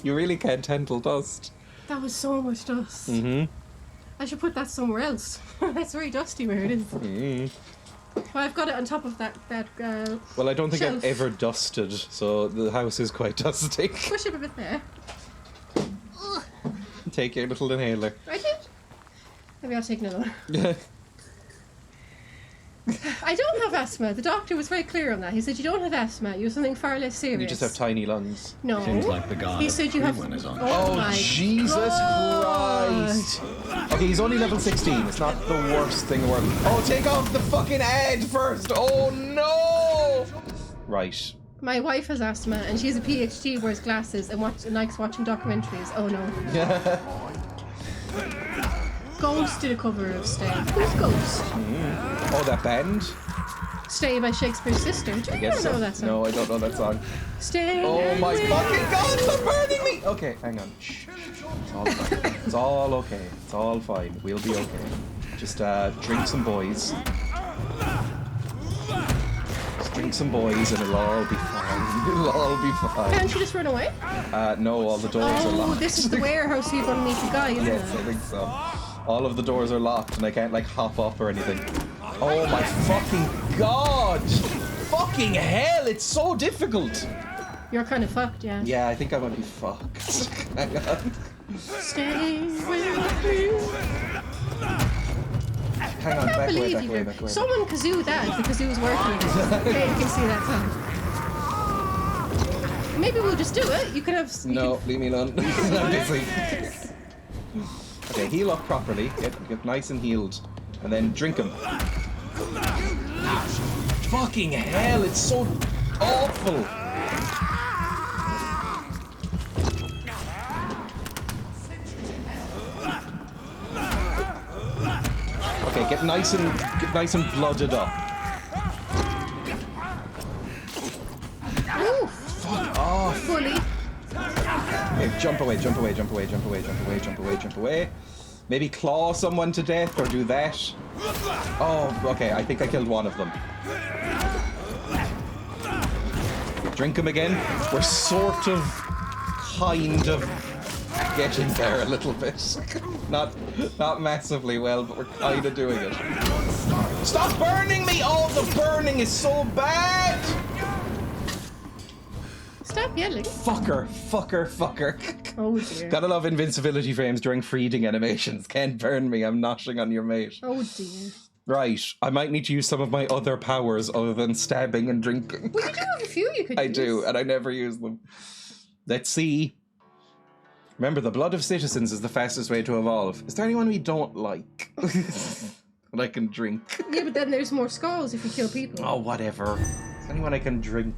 You really can't handle dust. That was so much dust. Mm-hmm. I should put that somewhere else. That's very dusty where it is. Mm. Well, I've got it on top of that Well, I don't think shelf. I've ever dusted, so the house is quite dusty. Push it a bit there. Take your little inhaler. I did. Maybe I'll take another one. I don't have asthma. The doctor was very clear on that. He said you don't have asthma. You have something far less serious. You just have tiny lungs. No. Seems like the guard He said you have. is on. Oh my Jesus God. Christ! Okay, he's only level 16. It's not the worst thing in the world. Oh, take off the fucking head first! Oh no! Right. My wife has asthma and she has a PhD, wears glasses and likes watching documentaries. Oh no. Ghost did a cover of Stay. Who's Ghost? Oh, that band? Stay by Shakespeare's sister. Do you know that song? No, I don't know that song. Stay. Oh my with fucking god, stop burning me! Okay, hang on. Shh. It's all fine. It's all okay. It's all fine. We'll be okay. Just drink some boys. Just drink some boys and it'll all be fine. It'll all be fine. Can't you just run away? No, all the doors are locked. Oh, this is the warehouse, so you're going to meet the guy, isn't Yes, it? I think so. All of the doors are locked and I can't, like, hop up or anything. Oh my fucking god! Fucking hell, it's so difficult! You're kind of fucked, yeah. Yeah, I think I might be fucked. Hang on. Stay with me. Hang on, back away, back away, back away. Someone kazoo that if the kazoo's working. Okay, you can see that song. Maybe we'll just do it. You can have. No, leave me alone. I'm busy. Okay, heal up properly. Get nice and healed. And then drink them. Fucking hell, it's so awful. Okay, get nice and blooded up. Ooh, Fuck off. fully. Okay, jump away, jump away, jump away, jump away, jump away, jump away, jump away. Maybe claw someone to death or do that. Oh, okay, I think I killed one of them. Drink him again. We're sort of, kind of getting there a little bit. Not massively well, but we're kind of doing it. Stop burning me! Oh, the burning is so bad! Stop yelling. Fucker, fucker, fucker. Oh dear. Gotta love invincibility frames during feeding animations. Can't burn me, I'm noshing on your mate. Oh dear. Right, I might need to use some of my other powers other than stabbing and drinking. Well, you do have a few you could I use. do, and I never use them. Let's see. Remember, the blood of citizens is the fastest way to evolve. Is there anyone we don't like? That I can drink? Yeah, but then there's more skulls if you kill people. Oh, whatever. Is there anyone I can drink?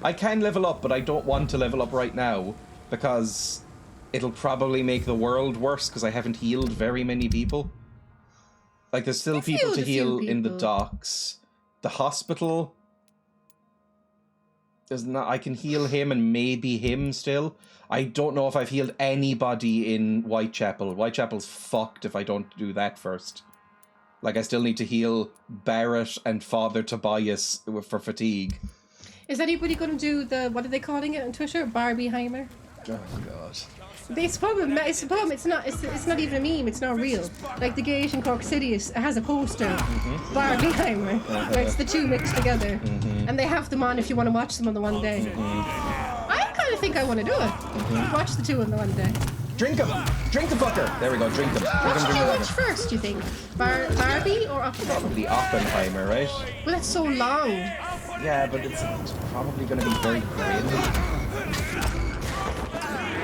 I can level up, but I don't want to level up right now because it'll probably make the world worse because I haven't healed very many people. Like, there's still people to heal in the docks. The hospital, There's not. I can heal him and maybe him still. I don't know if I've healed anybody in Whitechapel. Whitechapel's fucked if I don't do that first. Like, I still need to heal Barrett and Father Tobias for fatigue. Is anybody going to do the, what are they calling it on Twitter? Barbieheimer? Oh, God. It's a problem. It's not even a meme. It's not real. Like the gate in Cork City has a poster, Barbieheimer, where it's the two mixed together, and they have them on if you want to watch them on the one day. I kind of think I want to do it. Watch the two on the one day. Drink him! Drink the fucker! There we go, drink him. What should you watch first, do you think? Barbie or Oppenheimer? Probably Oppenheimer, right? Well, that's so long. Yeah, but it's probably going to be very grim.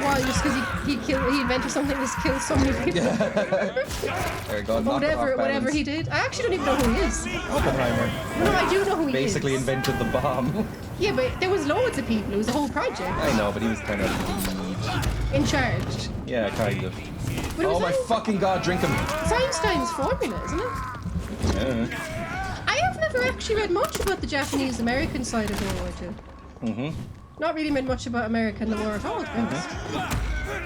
Why? Just because he invented something that's killed so many people? There you go. Whatever he did. I actually don't even know who he is. Oppenheimer. No, I do know who he is. Basically invented the bomb. Yeah, but there was loads of people. It was a whole project. I know, but he was kind of in charge. Yeah, kind of. But oh my fucking God, drink him. It's Einstein's formula, isn't it? Yeah. I have never actually read much about the Japanese-American side of World War II. Not really read much about America in the war at all, to be honest.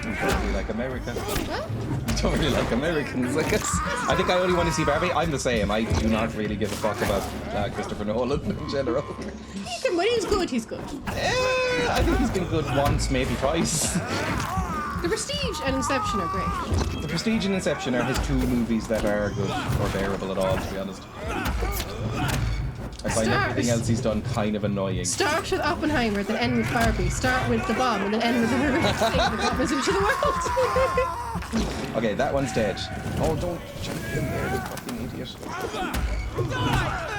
You don't really like America. What? You don't really like Americans, I guess. I think I only want to see Barbie. I'm the same. I do not really give a fuck about Christopher Nolan in general. When he's good, he's good. I think he's been good once, maybe twice. The Prestige and Inception are great. The Prestige and Inception are his two movies that are good or bearable at all, to be honest. I find everything else he's done kind of annoying. Start with Oppenheimer, then end with Barbie. Start with the bomb, and then end with the thing that got us into the world. Okay, that one's dead. Oh, don't jump in there, you fucking idiot.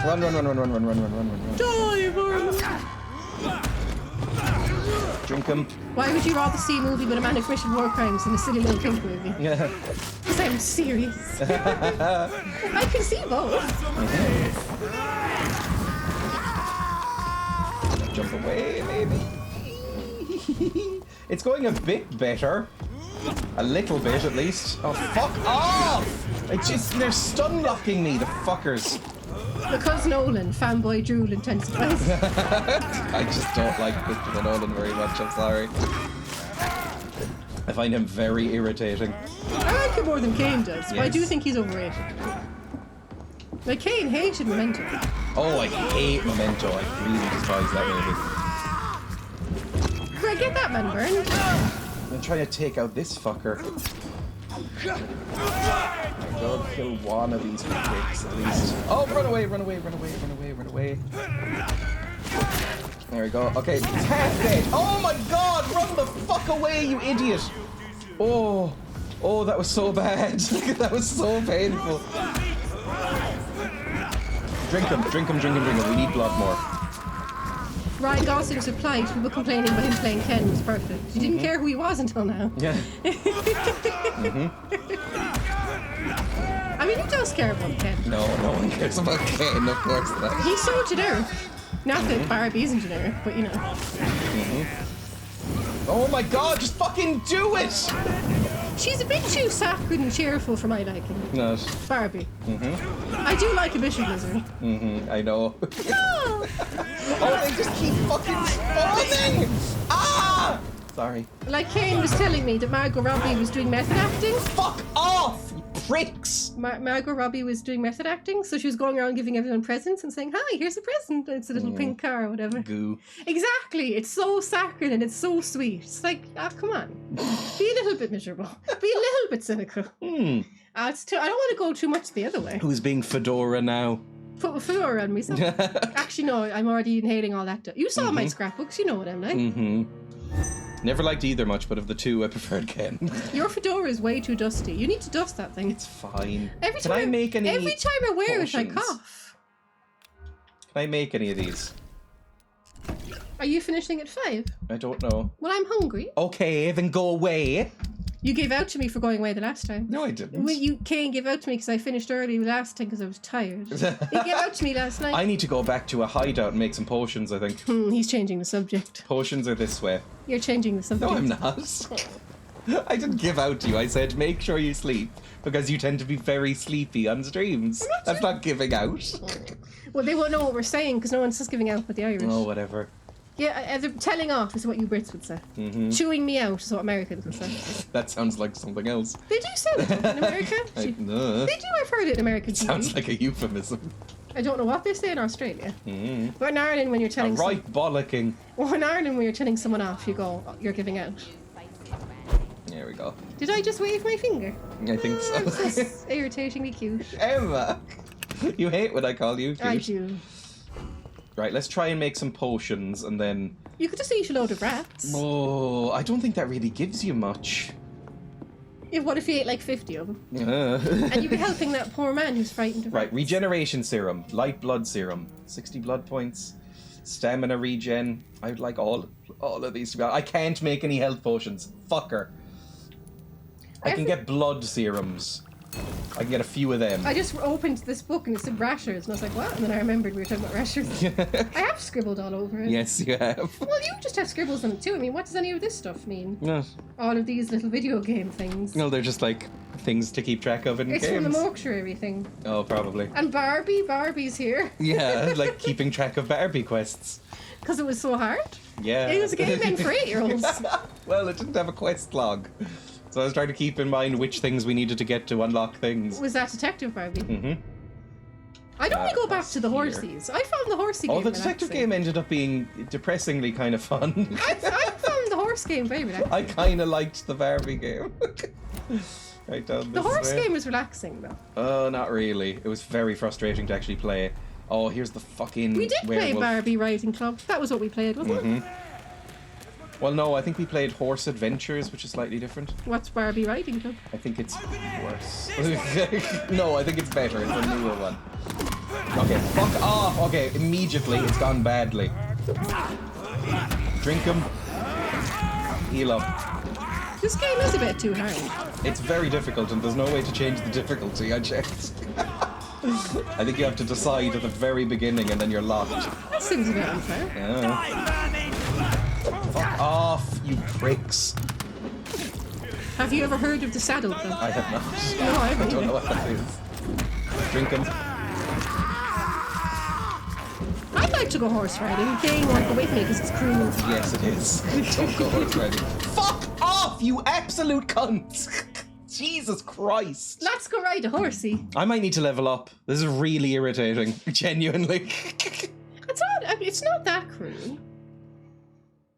Run. Die, Vermin. Drink him. Why would you rather see a movie with a man who committed war crimes than a silly little pink movie? Yeah. Because I'm serious. I can see both. Jump away, maybe. It's going a bit better. A little bit, at least. Oh, fuck off! They're stun locking me, the fuckers. Because Nolan, fanboy drool intensifies. I just don't like Christopher Nolan very much, I'm sorry. I find him very irritating. I like him more than Kane does, but I do think he's overrated. Like, Kane hated Memento. Oh, I hate Memento. I really despise that movie. Where I get that man burned. I'm trying to take out this fucker. Go kill one of these pricks at least. Oh, run away. There we go. Okay, half dead. Oh my God, run the fuck away, you idiot. Oh, that was so bad. That was so painful. Drink him. We need blood more. Ryan Gosling's reply to people complaining about him playing Ken was perfect. He didn't care who he was until now. Yeah. I mean, who does care about Ken? No one cares about Ken, of course not. He's so generic. Not that Barbie isn't generic, but you know. Oh my God, just fucking do it! She's a bit too saccharine and cheerful for my liking. No. Barbie. I do like a bit of misery. I know. No! Oh, they just keep fucking spawning! Ah! Sorry. Like Kane was telling me that Margot Robbie was doing method acting. Fuck off, you pricks! Margot Robbie was doing method acting, so she was going around giving everyone presents and saying, "Hi, here's a present." And it's a little pink car or whatever. Goo. Exactly. It's so saccharine and it's so sweet. It's like, come on. Be a little bit miserable. Be a little bit cynical. I don't want to go too much the other way. Who's being Fedora now? Put a fedora on me. So. Actually, no, I'm already inhaling all that. You saw my scrapbooks. You know what I'm like. Never liked either much, but of the two, I preferred Ken. Your fedora is way too dusty. You need to dust that thing. It's fine. Every Can I make any Every time I wear it, I cough. Can I make any of these? Are you finishing at 5? I don't know. Well, I'm hungry. Okay, then go away. You gave out to me for going away the last time. No, I didn't. Well, you Kane gave out to me because I finished early last time because I was tired. He gave out to me last night. I need to go back to a hideout and make some potions, I think. He's changing the subject. Potions are this way. You're changing the subject. No, I'm not. I didn't give out to you. I said make sure you sleep because you tend to be very sleepy on streams. That's not giving out. Well, they won't know what we're saying because no one's just giving out but the Irish. Oh, whatever. Yeah, telling off is what you Brits would say. Chewing me out is what Americans would say. That sounds like something else. They do say that in America. No. They do, I've heard it in American TV. Sounds like a euphemism. I don't know what they say in Australia. But in Ireland, when you're telling bollocking. Well, in Ireland, when you're telling someone off, you go, you're giving out. There we go. Did I just wave my finger? I think so. I'm so irritatingly cute. Emma! You hate when I call you cute. I do. Right, let's try and make some potions and then... You could just eat a load of rats. Oh, I don't think that really gives you much. Yeah, what if you ate like 50 of them? Yeah. And you'd be helping that poor man who's frightened of Right, rats. regeneration serum, light blood serum, 60 blood points, stamina regen. I would like all of these to be. I can't make any health potions. Fucker. I can get blood serums. I can get a few of them. I just opened this book and it said rashers, and I was like, what? And then I remembered we were talking about rashers. I have scribbled all over it. Yes, you have. Well, you just have scribbles on it too. I mean, what does any of this stuff mean? No. All of these little video game things. No, they're just like things to keep track of in It's games. from the mortuary thing. Oh, probably. And Barbie's here. Yeah, like keeping track of Barbie quests. Because it was so hard. Yeah. It was a game meant for 8-year-olds. Well, it didn't have a quest log. So I was trying to keep in mind which things we needed to get to unlock things. Was that Detective Barbie? Mm-hmm. I'd only go back to the horsies. I found the horsey game Oh, the detective game ended up being depressingly kind of fun. I found the horse game very relaxing. I kind of liked the Barbie game. Right down The this horse way. game was relaxing though. Oh, not really. It was very frustrating to actually play. Oh, here's the fucking We did play werewolf. Barbie Riding Club. That was what we played, wasn't it? Well, no, I think we played Horse Adventures, which is slightly different. What's Barbie Riding Club? I think it's worse. No, I think it's better. It's a newer one. Okay, fuck off. Okay, immediately it's gone badly. Drink them. Heal up. This game is a bit too hard. It's very difficult and there's no way to change the difficulty, I checked. I think you have to decide at the very beginning and then you're locked. That seems a bit unfair. Yeah. Fuck off, you pricks. Have you ever heard of the Saddle Club? I have not. No, I haven't. I don't know what that is. Drink them. I'd like to go horse riding. Jane won't go with me because it's cruel. Yes, it is. Don't go horse riding. Fuck off, you absolute cunt! Jesus Christ. Let's go ride a horsey. I might need to level up. This is really irritating. Genuinely. It's not that cruel.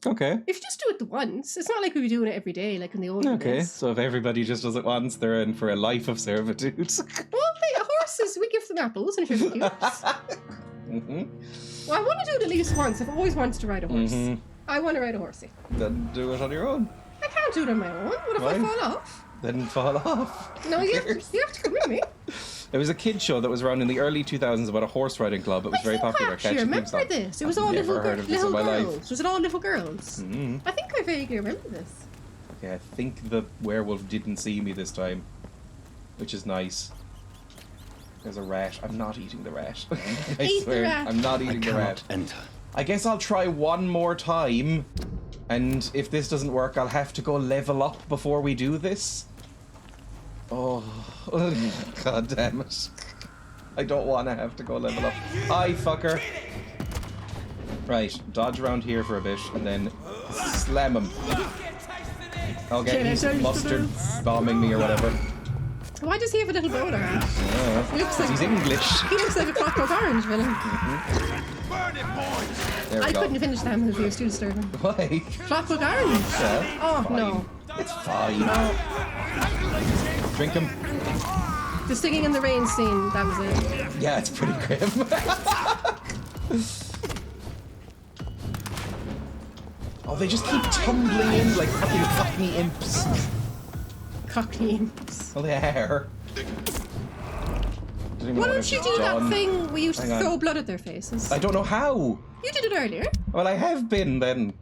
Okay. If you just do it the once, it's not like we were doing it every day, like in the old Okay, days. so if everybody just does it once, they're in for a life of servitude. Well, horses, we give them apples and sugar cubes. Well, I want to do it at least once. I've always wanted to ride a horse. I want to ride a horsey. Then do it on your own. I can't do it on my own. What if I fall off? Then fall off. No, you have to come with me. There was a kid show that was around in the early 2000s about a horse riding club. It was very popular. I actually remember this. It was all little heard of this in my girls. life. Was it all little girls? I think I vaguely remember this. Okay, I think the werewolf didn't see me this time, which is nice. There's a rat. I'm not eating the rat. I Eat the swear, rat. I'm not eating the rat. Enter. I guess I'll try one more time, and if this doesn't work, I'll have to go level up before we do this. Oh, god damn it. I don't want to have to go level up. Hi, fucker. Right, dodge around here for a bit, and then slam him. Okay, he's mustard bombing me or whatever. Why does he have a little bowler hat? He looks like He's English. He looks like a Clockwork Orange villain. There we I go. couldn't finish that movie. It was too disturbing. Why? Clockwork Orange. Yeah, Oh fine. no. It's fine. Drink him. The singing in the rain scene. That was it. Yeah, it's pretty grim. Oh, they just keep tumbling in like fucking cockney imps. Cockney imps. Well, they are. Why don't you do that thing where you Hang on. throw blood at their faces? I don't know how. You did it earlier. Well, I have been then.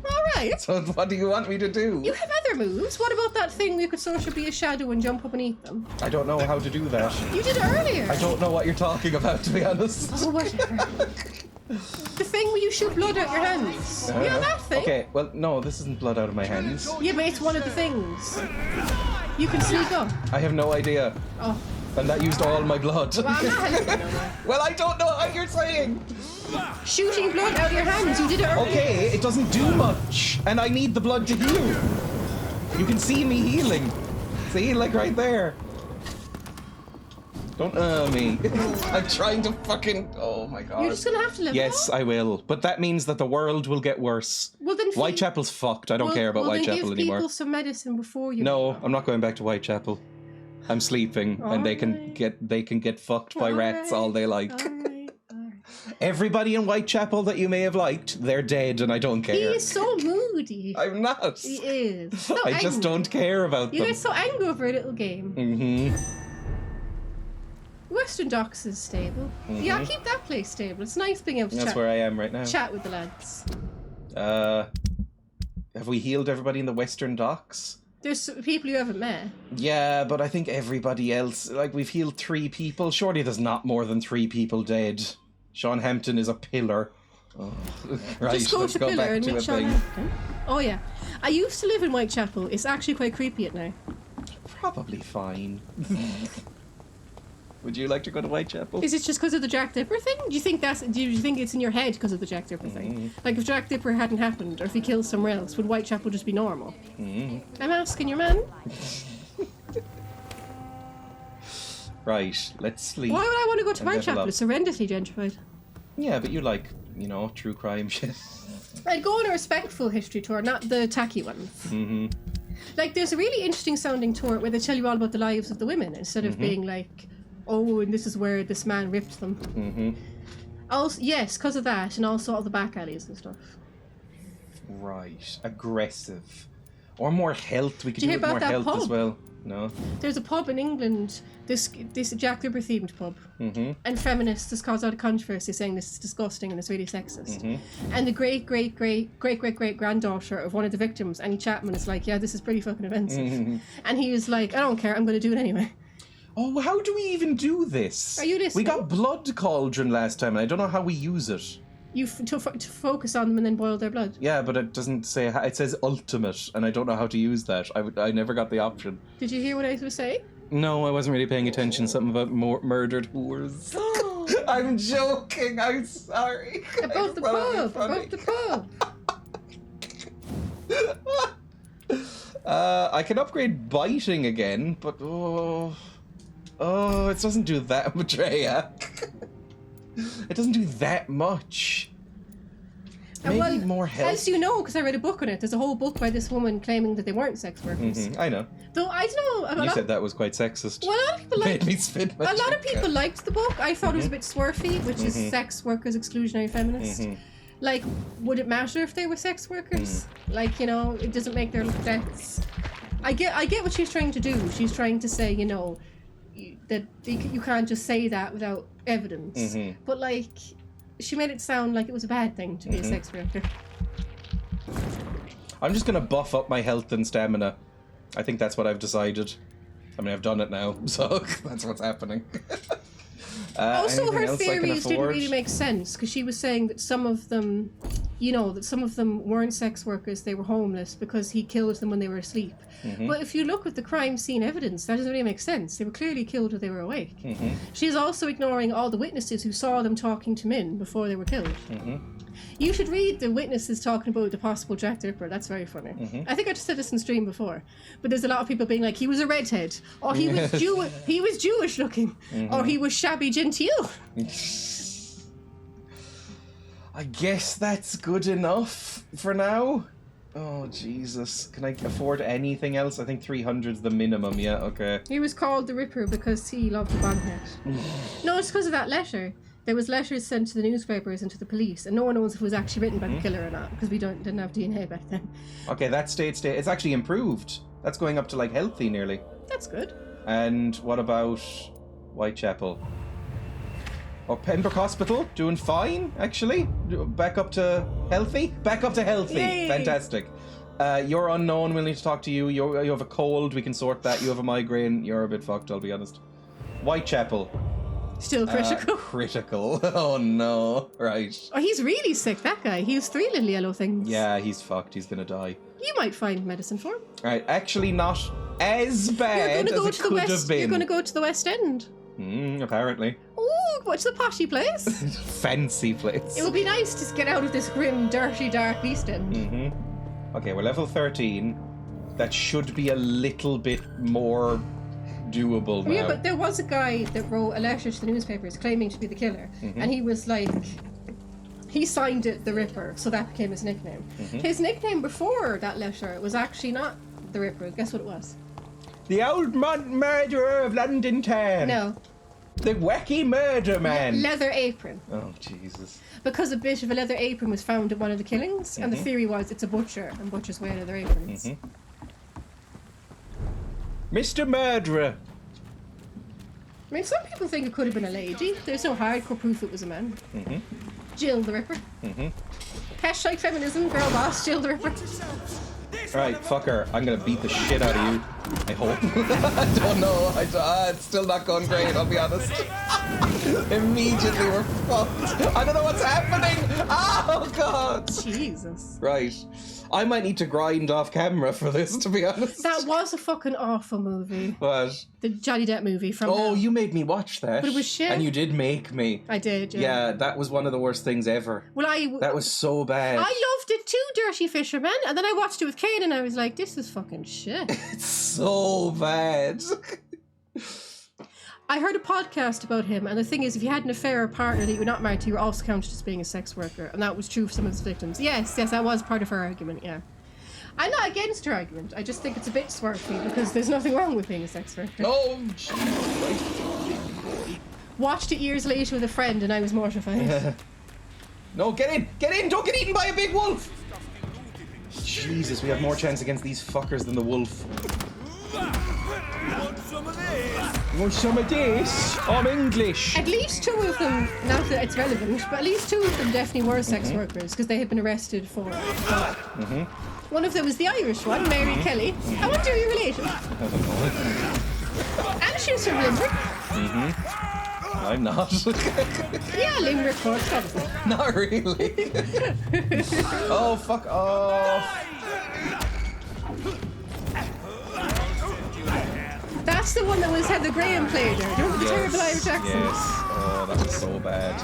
Alright. So what do you want me to do? You have other moves. What about that thing where you could sort of be a shadow and jump up and eat them? I don't know how to do that. You did it earlier. I don't know what you're talking about, to be honest. Oh, whatever. The thing where you shoot blood out your hands. You know that thing? Okay, well, no, this isn't blood out of my hands. Yeah, but it's one of the things. You can sneak up. I have no idea. Oh. And that used all my blood. Well, I'm not helping no more. Well, I don't know what you're saying. Shooting blood out of your hands. You did it earlier. Okay, it doesn't do much. And I need the blood to heal. You can see me healing. See, like right there. Don't me. I'm trying to fucking... Oh my god. You're just gonna have to live. Yes, I will. But that means that the world will get worse. Well, then Whitechapel's fucked. I don't care about Whitechapel give anymore. people some medicine before you. No, I'm not going back to Whitechapel. I'm sleeping, and they can get fucked by rats all they like. Alright. Everybody in Whitechapel that you may have liked, they're dead, and I don't care. He is so moody. I'm not. He is. So I just don't care about You them. get so angry over a little game. Mm-hmm. Western Docks is stable. Mm-hmm. Yeah, keep that place stable. It's nice being able to That's where I am right now. chat with the lads. Have we healed everybody in the Western Docks? There's people you haven't met. Yeah, but I think everybody else, like, we've healed 3 people. Surely there's not more than 3 people dead. Sean Hampton is a pillar. Oh, right, Just go let's to go Pillar back and to meet a Sean thing. Hampton. Oh yeah. I used to live in Whitechapel. It's actually quite creepy at night. Probably fine. Would you like to go to Whitechapel? Is it just because of the Jack Dipper thing? Do you think it's in your head because of the Jack Dipper thing? Like if Jack Dipper hadn't happened, or if he killed somewhere else, would Whitechapel just be normal? I'm asking your man. Right, let's sleep. Why would I want to go to and level Whitechapel? up. It's horrendously gentrified. Yeah, but you like, true crime shit. I'd go on a respectful history tour, not the tacky ones. Like, there's a really interesting sounding tour where they tell you all about the lives of the women instead of being like, oh, and this is where this man ripped them. Also, yes, because of that, and also all the back alleys and stuff. Right, aggressive. Or more health. We could Did you do hear with about more that health as pub? well. No. There's a pub in England, this Jack Ripper themed pub, and feminists has caused a lot of controversy saying this is disgusting and it's really sexist. And the great granddaughter of one of the victims, Annie Chapman, is like, yeah, this is pretty fucking offensive. And he was like, I don't care, I'm going to do it anyway. Oh, how do we even do this? Are you listening? We got Blood Cauldron last time, and I don't know how we use it. To focus on them and then boil their blood. Yeah, but it doesn't say. It says ultimate, and I don't know how to use that. I never got the option. Did you hear what I was saying? No, I wasn't really paying attention. Something about murdered whores. I'm joking. I'm sorry. About the pub. About the pub. I can upgrade biting again, but oh, it doesn't do that much, Dreya. It doesn't do that much. Maybe more health. As you know, because I read a book on it, there's a whole book by this woman claiming that they weren't sex workers. I know. Though I don't know. You said that was quite sexist. Well, a lot of people Made me spit my A lot of drink people out. liked the book. I thought it was a bit swerfy, which is sex workers exclusionary feminist. Like, would it matter if they were sex workers? Like, it doesn't make their deaths. I get what she's trying to do. She's trying to say, that you can't just say that without evidence. But like, she made it sound like it was a bad thing to be a sex worker. I'm just gonna buff up my health and stamina. I think that's what I've decided. I mean, I've done it now, so that's what's happening. Also, her anything else I can theories didn't afford? really make sense because she was saying that some of them, that some of them weren't sex workers, they were homeless because he killed them when they were asleep. But if you look at the crime scene evidence, that doesn't really make sense. They were clearly killed when they were awake. She's also ignoring all the witnesses who saw them talking to men before they were killed. You should read the witnesses talking about the possible Jack the Ripper. That's very funny. I think I just said this in stream before, but there's a lot of people being like, he was a redhead, or he was he was Jewish looking, or he was shabby genteel. I guess that's good enough for now. Oh, Jesus. Can I afford anything else? I think 300's the minimum, yeah, okay. He was called the Ripper because he loved the bonnet. No, it's because of that letter. There was letters sent to the newspapers and to the police, and no one knows if it was actually written by the killer or not, because we didn't have DNA back then. Okay, that state. It's actually improved. That's going up to, like, healthy, nearly. That's good. And what about Whitechapel? Oh, Pembroke Hospital, doing fine, actually. Back up to healthy? Back up to healthy. Yay. Fantastic. You're unknown, we'll need to talk to you. You have a cold, we can sort that. You have a migraine, you're a bit fucked, I'll be honest. Whitechapel. Still critical. Critical. Oh no. Right. Oh, he's really sick, that guy. He has 3 little yellow things. Yeah, he's fucked. He's gonna die. You might find medicine for him. Alright, actually not as bad as it could have been. You're going to go to the West End. Apparently. Oh, what's the potty place? Fancy place. It would be nice to get out of this grim, dirty, dark East End. Okay, we're level 13. That should be a little bit more doable now. Yeah, but there was a guy that wrote a letter to the newspapers claiming to be the killer. And he was like... He signed it the Ripper, so that became his nickname. His nickname before that letter was actually not the Ripper. Guess what it was? The old murderer of London Town. No. The wacky murder man. Leather apron. Oh, Jesus. Because a bit of a leather apron was found at one of the killings, and the theory was it's a butcher, and butchers wear leather aprons. Mr. Murderer. I mean, some people think it could have been a lady. There's no hardcore proof it was a man. Jill the Ripper. Hashtag feminism, girl boss, Jill the Ripper. Right, fuck her. I'm gonna beat the shit out of you. I hope. I don't know. It's still not going great, I'll be honest. Immediately we're fucked. I don't know what's happening. Oh, God. Jesus. Right. I might need to grind off camera for this, to be honest. That was a fucking awful movie. What? The Johnny Depp movie from... Oh, you made me watch that. But it was shit. And you did make me. I did, yeah. Yeah, that was one of the worst things ever. Well, That was so bad. I loved it too, Dirty Fisherman, and then I watched it with Kane and I was like, this is fucking shit. It's so bad. I heard a podcast about him, and the thing is, if you had an affair or partner that you were not married to, you were also counted as being a sex worker, and that was true for some of his victims. Yes, that was part of her argument, yeah. I'm not against her argument, I just think it's a bit swervy, because there's nothing wrong with being a sex worker. Oh, Watched it years later with a friend, and I was mortified. No, get in! Get in! Don't get eaten by a big wolf! Jesus, we have more chance against these fuckers than the wolf. Want some of this? Want some of this? I'm English. At least two of them, not that it's relevant, but at least two of them definitely were sex workers, because they had been arrested for One of them was the Irish one, Mary Kelly. I wonder are you related? And she was from Limerick. I'm not. Yeah, Limerick Court, probably. Not really. Oh, fuck off. That's the one that was Heather Graham played her. Do you remember the terrible Irish accent? Yes. Oh, that was so bad.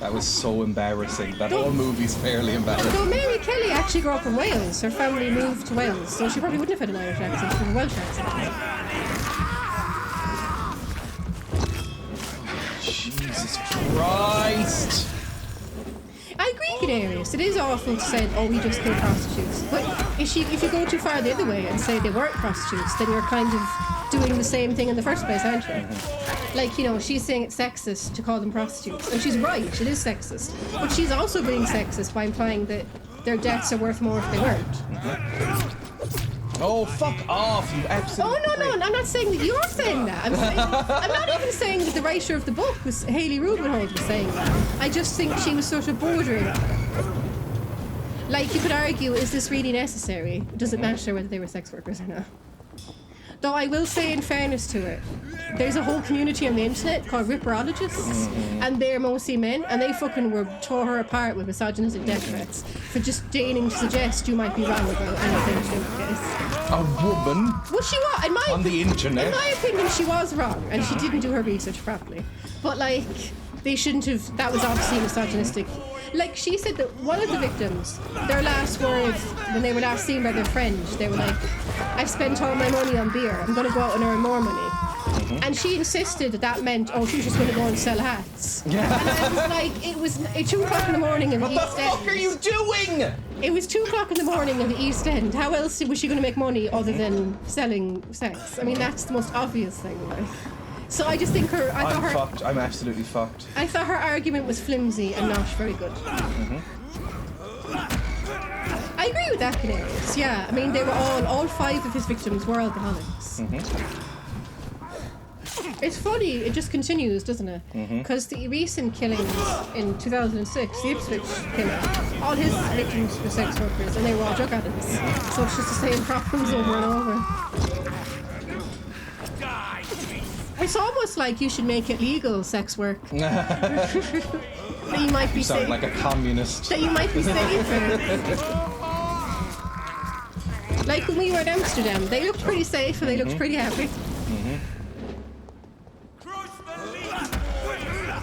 That was so embarrassing. That whole movie's fairly embarrassing. So Mary Kelly actually grew up in Wales. Her family moved to Wales, so she probably wouldn't have had an Irish accent. She had a Welsh accent. Jesus Christ! I agree, Canarius. It is awful to say, oh, we just kill prostitutes. But if you go too far the other way and say they weren't prostitutes, then you're kind of doing the same thing in the first place, aren't you? Like, you know, she's saying it's sexist to call them prostitutes. And she's right, it is sexist. But she's also being sexist by implying that their deaths are worth more if they weren't. Oh, fuck off, you absolute Oh, no, I'm not saying that you're saying that. I'm not even saying that the writer of the book, was Hayley Rubenhold, was saying that. I just think she was sort of bordering. Like, you could argue, is this really necessary? Does it matter whether they were sex workers or not? Though I will say, in fairness to it, there's a whole community on the internet called Ripperologists, and they're mostly men, and they fucking tore her apart with misogynistic death threats for just deigning to suggest you might be wrong about anything to do with this. A woman? Well, she was. On the internet? In my opinion, she was wrong, and she didn't do her research properly. But, like, they shouldn't have. That was obviously misogynistic. Like, she said that one of the victims, their last words, when they were last seen by their friend, they were like, I've spent all my money on beer, I'm going to go out and earn more money. And she insisted that meant, oh, she was just going to go and sell hats. And I was like, it was 2 o'clock in the morning in the East End. What the fuck are you doing? It was 2 o'clock in the morning in the East End. How else was she going to make money other than selling sex? I mean, that's the most obvious thing, like. So I just think I'm fucked. I'm absolutely fucked. I thought her argument was flimsy and not very good. I agree with that, Canarius. Yeah, I mean, they were all 5 of his victims were alcoholics. It's funny, it just continues, doesn't it? Because the recent killings in 2006, the Ipswich killing, all his victims were sex workers and they were all drug addicts. So it's just the same problems over and over. It's almost like you should make it legal, sex work. That you might be sound like a communist. That you might be safer. Like when we were in Amsterdam, they looked pretty safe and they looked pretty happy.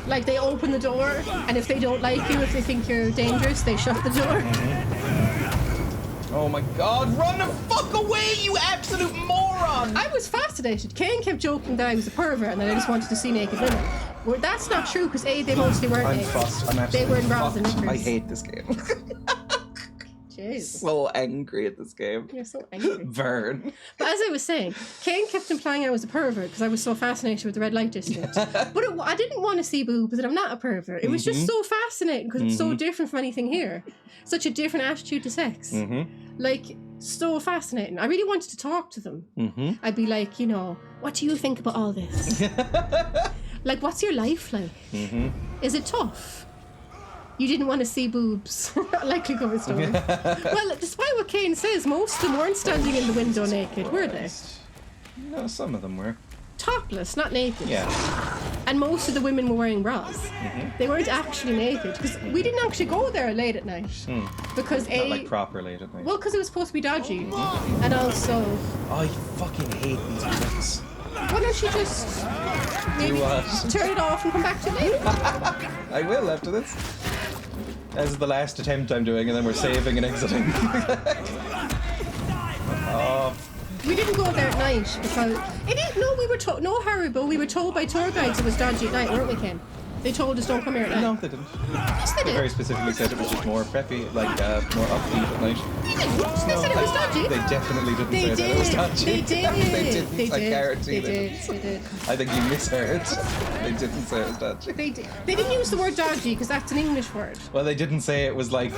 Like they open the door, and if they don't like you, if they think you're dangerous, they shut the door. Oh my god, run the fuck away, you absolute moron! I was fascinated. Kane kept joking that I was a pervert and that I just wanted to see naked women. Well, that's not true, because A, they mostly weren't I'm naked. fussed. I'm They were in bras absolutely and fucked. I knickers. hate this game. Jeez. So angry at this game. You're so angry. Burn. But as I was saying, Kane kept implying I was a pervert because I was so fascinated with the red light district. But I didn't want to see boobs, and I'm not a pervert. It was just so fascinating because it's so different from anything here. Such a different attitude to sex. Like, so fascinating. I really wanted to talk to them. I'd be like, you know, what do you think about all this? Like, what's your life like? Is it tough? You didn't want to see boobs. Likely cover story. Well, despite what Kane says, most of them weren't standing in the window naked, were they? No, some of them were. Topless, not naked. Yeah. And most of the women were wearing bras. They weren't actually naked. Because we didn't actually go there late at night. Because Not like proper late at night. well, because it was supposed to be dodgy. And also, I fucking hate these bricks. why don't you just maybe what? turn it off and come back to it later? I will after this. This is the last attempt I'm doing, and then we're saving and exiting. We didn't go there at night because we were told no Haribo. We were told by tour guides it was dodgy at night, weren't we, Ken? They told us don't come here at night. No, they didn't. Yes, they They did. very specifically said it was just more preppy, like more upbeat at night. They didn't. They said it was dodgy. They definitely didn't They say that it was did. dodgy. They did. They didn't. They I did. guarantee They did. They did. I think you misheard. They didn't say it was dodgy. They did. They didn't use the word dodgy because that's an English word. Well, they didn't say it was like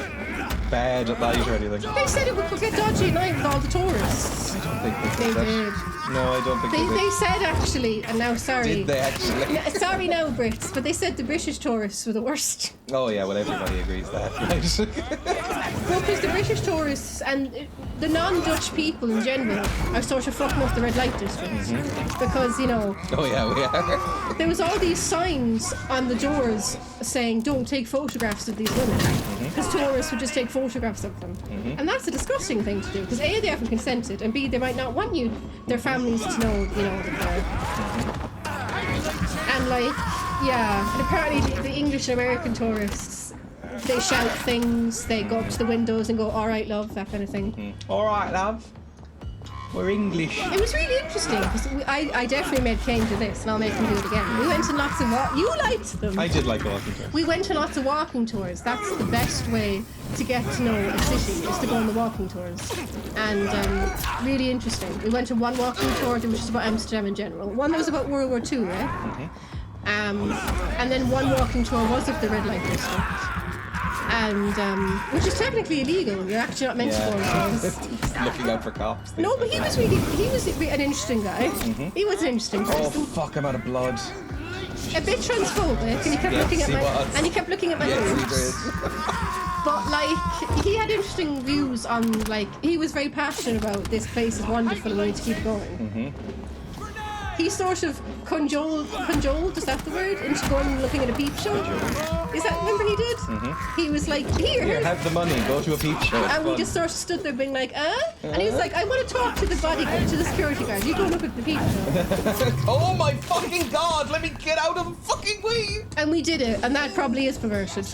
bad at night or anything. They said it would get dodgy at night with all the tourists. I don't think they They said did. that. No, I don't think They they did. said actually, and now sorry. Did they actually? No, sorry now, Brits, but they said the British tourists were the worst. Oh yeah, well everybody agrees that, right? Well, because the British tourists and the non-Dutch people in general are sort of fucking up the red light district. Because, you know, Oh yeah, we are. there was all these signs on the doors saying don't take photographs of these women. Because tourists would just take photographs of them. And that's a disgusting thing to do. Because A, they haven't consented, and B, they might not want their families to know, you know, that they're... And like, yeah, and apparently the English and American tourists, they shout things, they go up to the windows and go, all right, love, that kind of thing. All right, love. We're English. It was really interesting because I definitely made Kane do this, and I'll make him do it again. We went on lots of you liked them. I did like the walking tour. We went on lots of walking tours. That's the best way to get to know a city, is to go on the walking tours. And really interesting. We went on one walking tour that was just about Amsterdam in general. One that was about World War II, right? And then one walking tour was of the red light district. And which is technically illegal. You're actually not meant to go on tours. Looking out for cops. No, but he was an interesting guy. He was an interesting Oh person. fuck! I'm out of blood. A bit transphobic, and he kept looking at he my was. and he kept looking at my Yes, he boobs. But like, he had interesting views on like he was very passionate about this place is wonderful and we need to keep going. He sort of cajoled, is that the word? Into going and looking at a peep show. Is that, remember he did? He was like, Here, have the money. Go to a peep show. It's and we fun. just sort of stood there being like, And he was like, I want to talk to the bodyguard, to the security guard. You go look at the peep show. Oh my fucking god! Let me get out of the fucking way! And we did it, and that probably is perverted.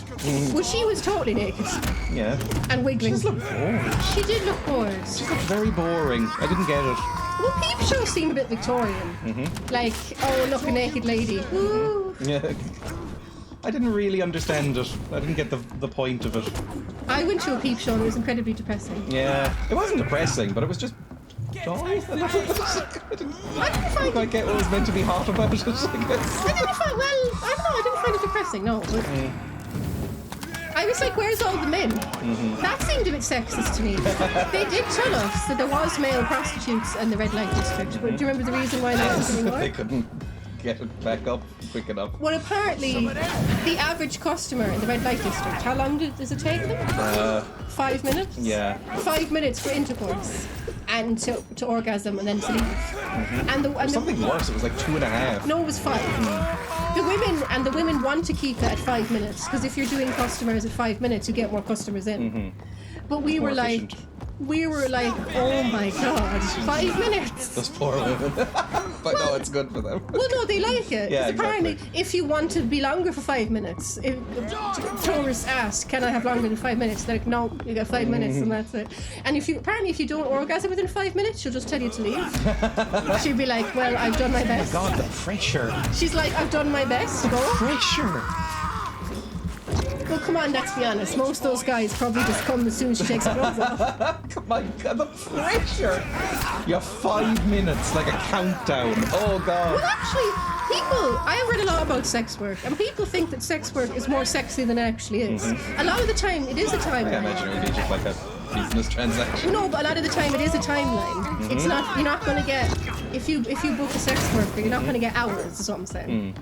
Well, she was totally naked Yeah. and wiggling. She just looked bored. She did look bored. She looked very boring. I didn't get it. Well, peep show seemed a bit Victorian. Like, oh, look, a naked lady. Woo. Yeah. I didn't really understand it. I didn't get the point of it. I went to a peep show and it was incredibly depressing. Yeah. It wasn't depressing, but it was just dull a little bit. I didn't quite get what was meant to be hot about it, I guess. I didn't find, well, I don't know, I didn't find it depressing, no. But I was like, where's all the men? That seemed a bit sexist to me. They did tell us that there was male prostitutes in the red light district, but do you remember the reason why that wasn't anymore? They couldn't get it back up quick enough. Well, apparently, the average customer in the red light district, how long does it take them? 5 minutes? Yeah. 5 minutes for intercourse and to orgasm and then to leave. And Something worse, it was like 2.5. No, it was 5. The women want to keep it at 5 minutes because if you're doing customers at 5 minutes, you get more customers in. But we More were like, efficient. we were like, oh my god, 5 minutes. Those poor women. But no, it's good for them. Well, no, they like it. Yeah, apparently, exactly. if you want to be longer for 5 minutes, if tourists ask, can I have longer than 5 minutes? They're like, no, you got 5 minutes and that's it. And if you don't orgasm within 5 minutes, she'll just tell you to leave. She'll be like, well, I've done my best. God, the pressure. She's like, I've done my best. Go. Pressure. Well, come on, let's be honest. Most of those guys probably just come as soon as she takes her clothes off. Come on, God, the pressure. You have 5 minutes, like a countdown. Oh, God. Well, actually, I read a lot about sex work, and people think that sex work is more sexy than it actually is. A lot of the time, it is a timeline. I imagine it would be just like a business transaction. No, but a lot of the time, it is a timeline. It's not. You're not going to get if you book a sex worker, you're not going to get hours. Is what I'm saying.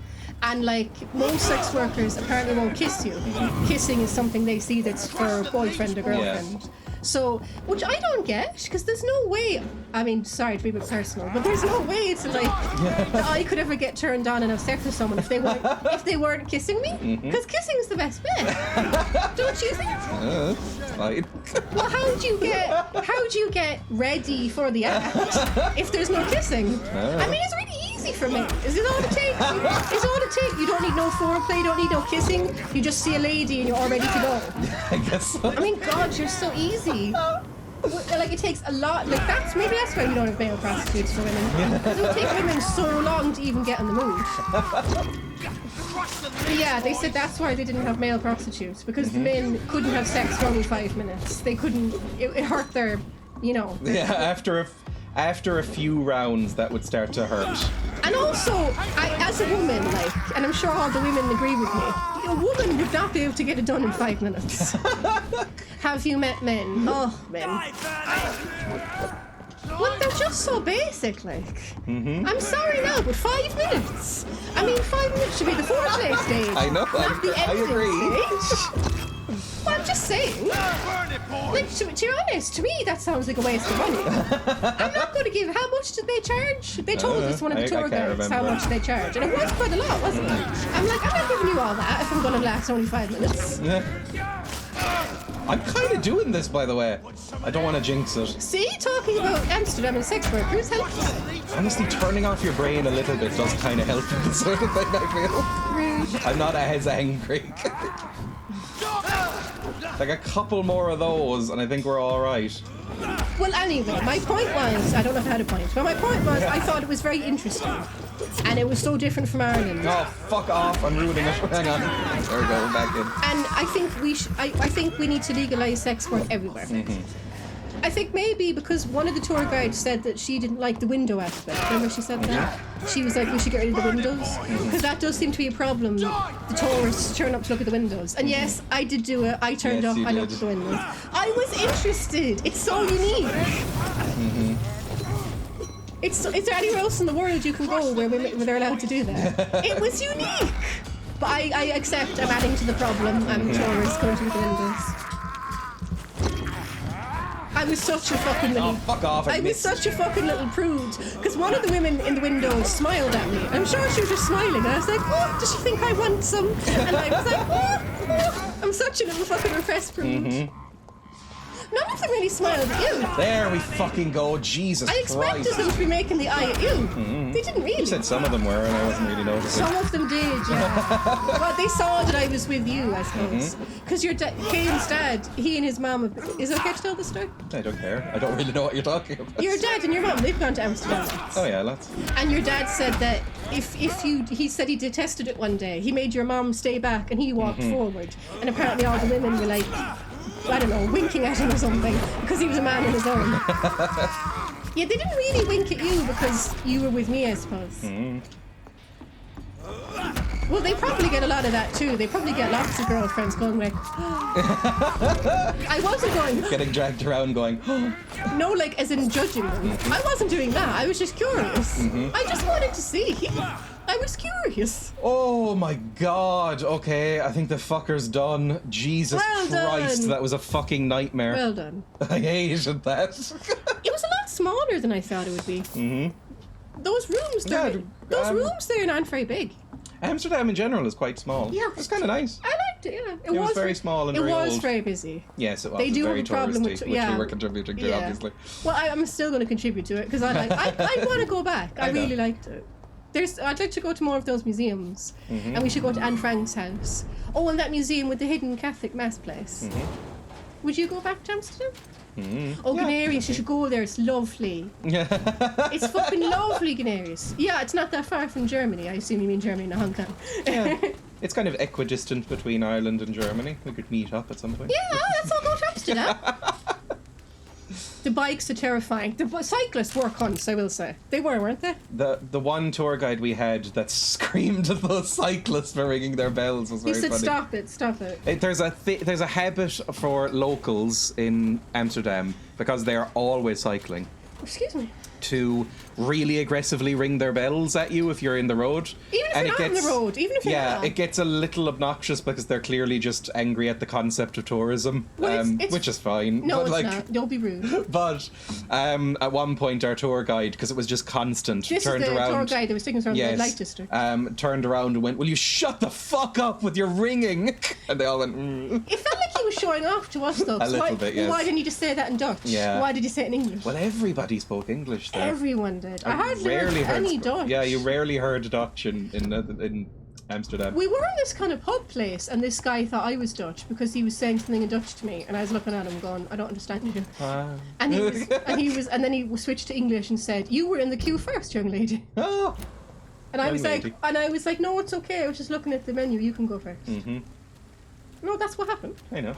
And like most sex workers apparently won't kiss you. Kissing is something they see that's for boyfriend or girlfriend. Yeah. So, which I don't get, because there's no way. I mean, sorry to be a bit personal, but there's no way to like that I could ever get turned on and have sex with someone if they weren't kissing me. Because kissing is the best bit. Don't you think? It's fine. Well, how do you get ready for the act if there's no kissing? I mean, it's really easy for me. Is it all it takes? It's all it takes. You don't need no foreplay. You don't need no kissing. You just see a lady and you're all ready to go. I guess so. I mean, God, you're so easy. Like, it takes a lot. Like, maybe that's why we don't have male prostitutes for women. Because it would take women so long to even get in the mood. But yeah, they said that's why they didn't have male prostitutes, because the men couldn't have sex for only 5 minutes. They couldn't. It hurt their, you know. Yeah, after a few rounds, that would start to hurt. And also, as a woman, like, and I'm sure all the women agree with me, a woman would not be able to get it done in 5 minutes. Have you met men? Oh, men. Well, they're just so basic, like. I'm sorry now, but 5 minutes. I mean, 5 minutes should be the foreplay stage. I know, not the I agree. stage. Well, I'm just saying. Like, to be honest, to me, that sounds like a waste of money. I'm not going to give. How much did they charge? They told us, one of the tour guides, how much they charge. And it was quite a lot, wasn't it? I'm like, I'm not giving you all that if I'm going to last only 5 minutes. I'm kind of doing this, by the way. I don't want to jinx it. See, talking about Amsterdam and sex workers helps. Honestly, turning off your brain a little bit does kind of help in the sort of thing, I feel. I'm not as angry. Like a couple more of those, and I think we're all right. Well, anyway, my point was, I don't know if I had a point, but my point was, I thought it was very interesting. And it was so different from Ireland. Oh, fuck off, I'm ruining it. Hang on. There we go, we're back in. And I think we need to legalise sex work everywhere. I think maybe because one of the tour guides said that she didn't like the window aspect. Remember she said that? She was like, we should get rid of the windows. Because that does seem to be a problem. The tourists turn up to look at the windows. And yes, I did do it. I turned up, I looked at the windows. I was interested. It's so unique. Is there anywhere else in the world you can go where they're allowed to do that? It was unique. But I accept I'm adding to the problem. I'm tourists going to the windows. I was such a fucking little. Oh, fuck off! I was such a fucking little prude because one of the women in the window smiled at me. I'm sure she was just smiling. And I was like, "Oh, does she think I want some?" And I was like, "Oh, I'm such a little fucking repressed prude." None of them really smiled at you. There we fucking go. Jesus Christ. I expected them to be making the eye at you. They didn't really. You said some of them were, and I wasn't really noticing. Some of them did, yeah. Well, they saw that I was with you, I suppose. Because your Kane's dad, he and his mum, is it okay to tell the story? I don't care. I don't really know what you're talking about. Your dad and your mum, they've gone to Amsterdam. Oh yeah, lots. And your dad said that he said he detested it one day. He made your mum stay back and he walked forward. And apparently all the women were like, I don't know, winking at him or something because he was a man on his own. Yeah, they didn't really wink at you because you were with me, I suppose. Well, they probably get a lot of that too. They probably get lots of girlfriends going like, I wasn't going. Getting dragged around going, no, like as in judging them. I wasn't doing that. I was just curious. I just wanted to see. I was curious. Oh my god. Okay, I think the fucker's done. Jesus Christ, that was a fucking nightmare. Well done. I hated that. It was a lot smaller than I thought it would be. Those rooms there, aren't very big. Amsterdam in general is quite small. Yeah, it's kind of nice. I like liked it. Yeah, It was very small and very was old. very busy. Yes, it was. They do very have a problem touristy, with which we were contributing to, obviously. Well, I'm still going to contribute to it because I want to go back. I really liked it. I'd like to go to more of those museums, and we should go to Anne Frank's house. Oh, and that museum with the hidden Catholic mass place. Would you go back to Amsterdam? Oh, Canarius, you should go there. It's lovely. It's fucking lovely, Canarius. Yeah, it's not that far from Germany. I assume you mean Germany, not Hong Kong. Yeah. It's kind of equidistant between Ireland and Germany. We could meet up at some point. Yeah, let's all go to Amsterdam. The bikes are terrifying. The cyclists were cunts, I will say. They were, weren't they? The one tour guide we had that screamed at those cyclists for ringing their bells was very funny. He said, stop it. There's a habit for locals in Amsterdam, because they are always cycling, Excuse me. to really aggressively ring their bells at you if you're in the road. Even if you're not on the road, even if you're not. It gets a little obnoxious because they're clearly just angry at the concept of tourism, it's which is fine. No, but it's not. Don't be rude. But at one point, our tour guide, because it was just constant, turned around. Tour guide that was taking us around the Light District. Turned around and went, "Will you shut the fuck up with your ringing?" And they all went, It felt like he was showing off to us, though. A little bit, yes. Why didn't he just say that in Dutch? Yeah. Why did he say it in English? Well, everybody spoke English there. Everyone did. I hardly heard any Dutch. Yeah, you rarely heard Dutch in Amsterdam. We were in this kind of pub place, and this guy thought I was Dutch because he was saying something in Dutch to me, and I was looking at him going, I don't understand you. And then he switched to English and said, "You were in the queue first, young lady." Oh. And I was like, "No, it's okay. I was just looking at the menu. You can go first." No, that's what happened. I know.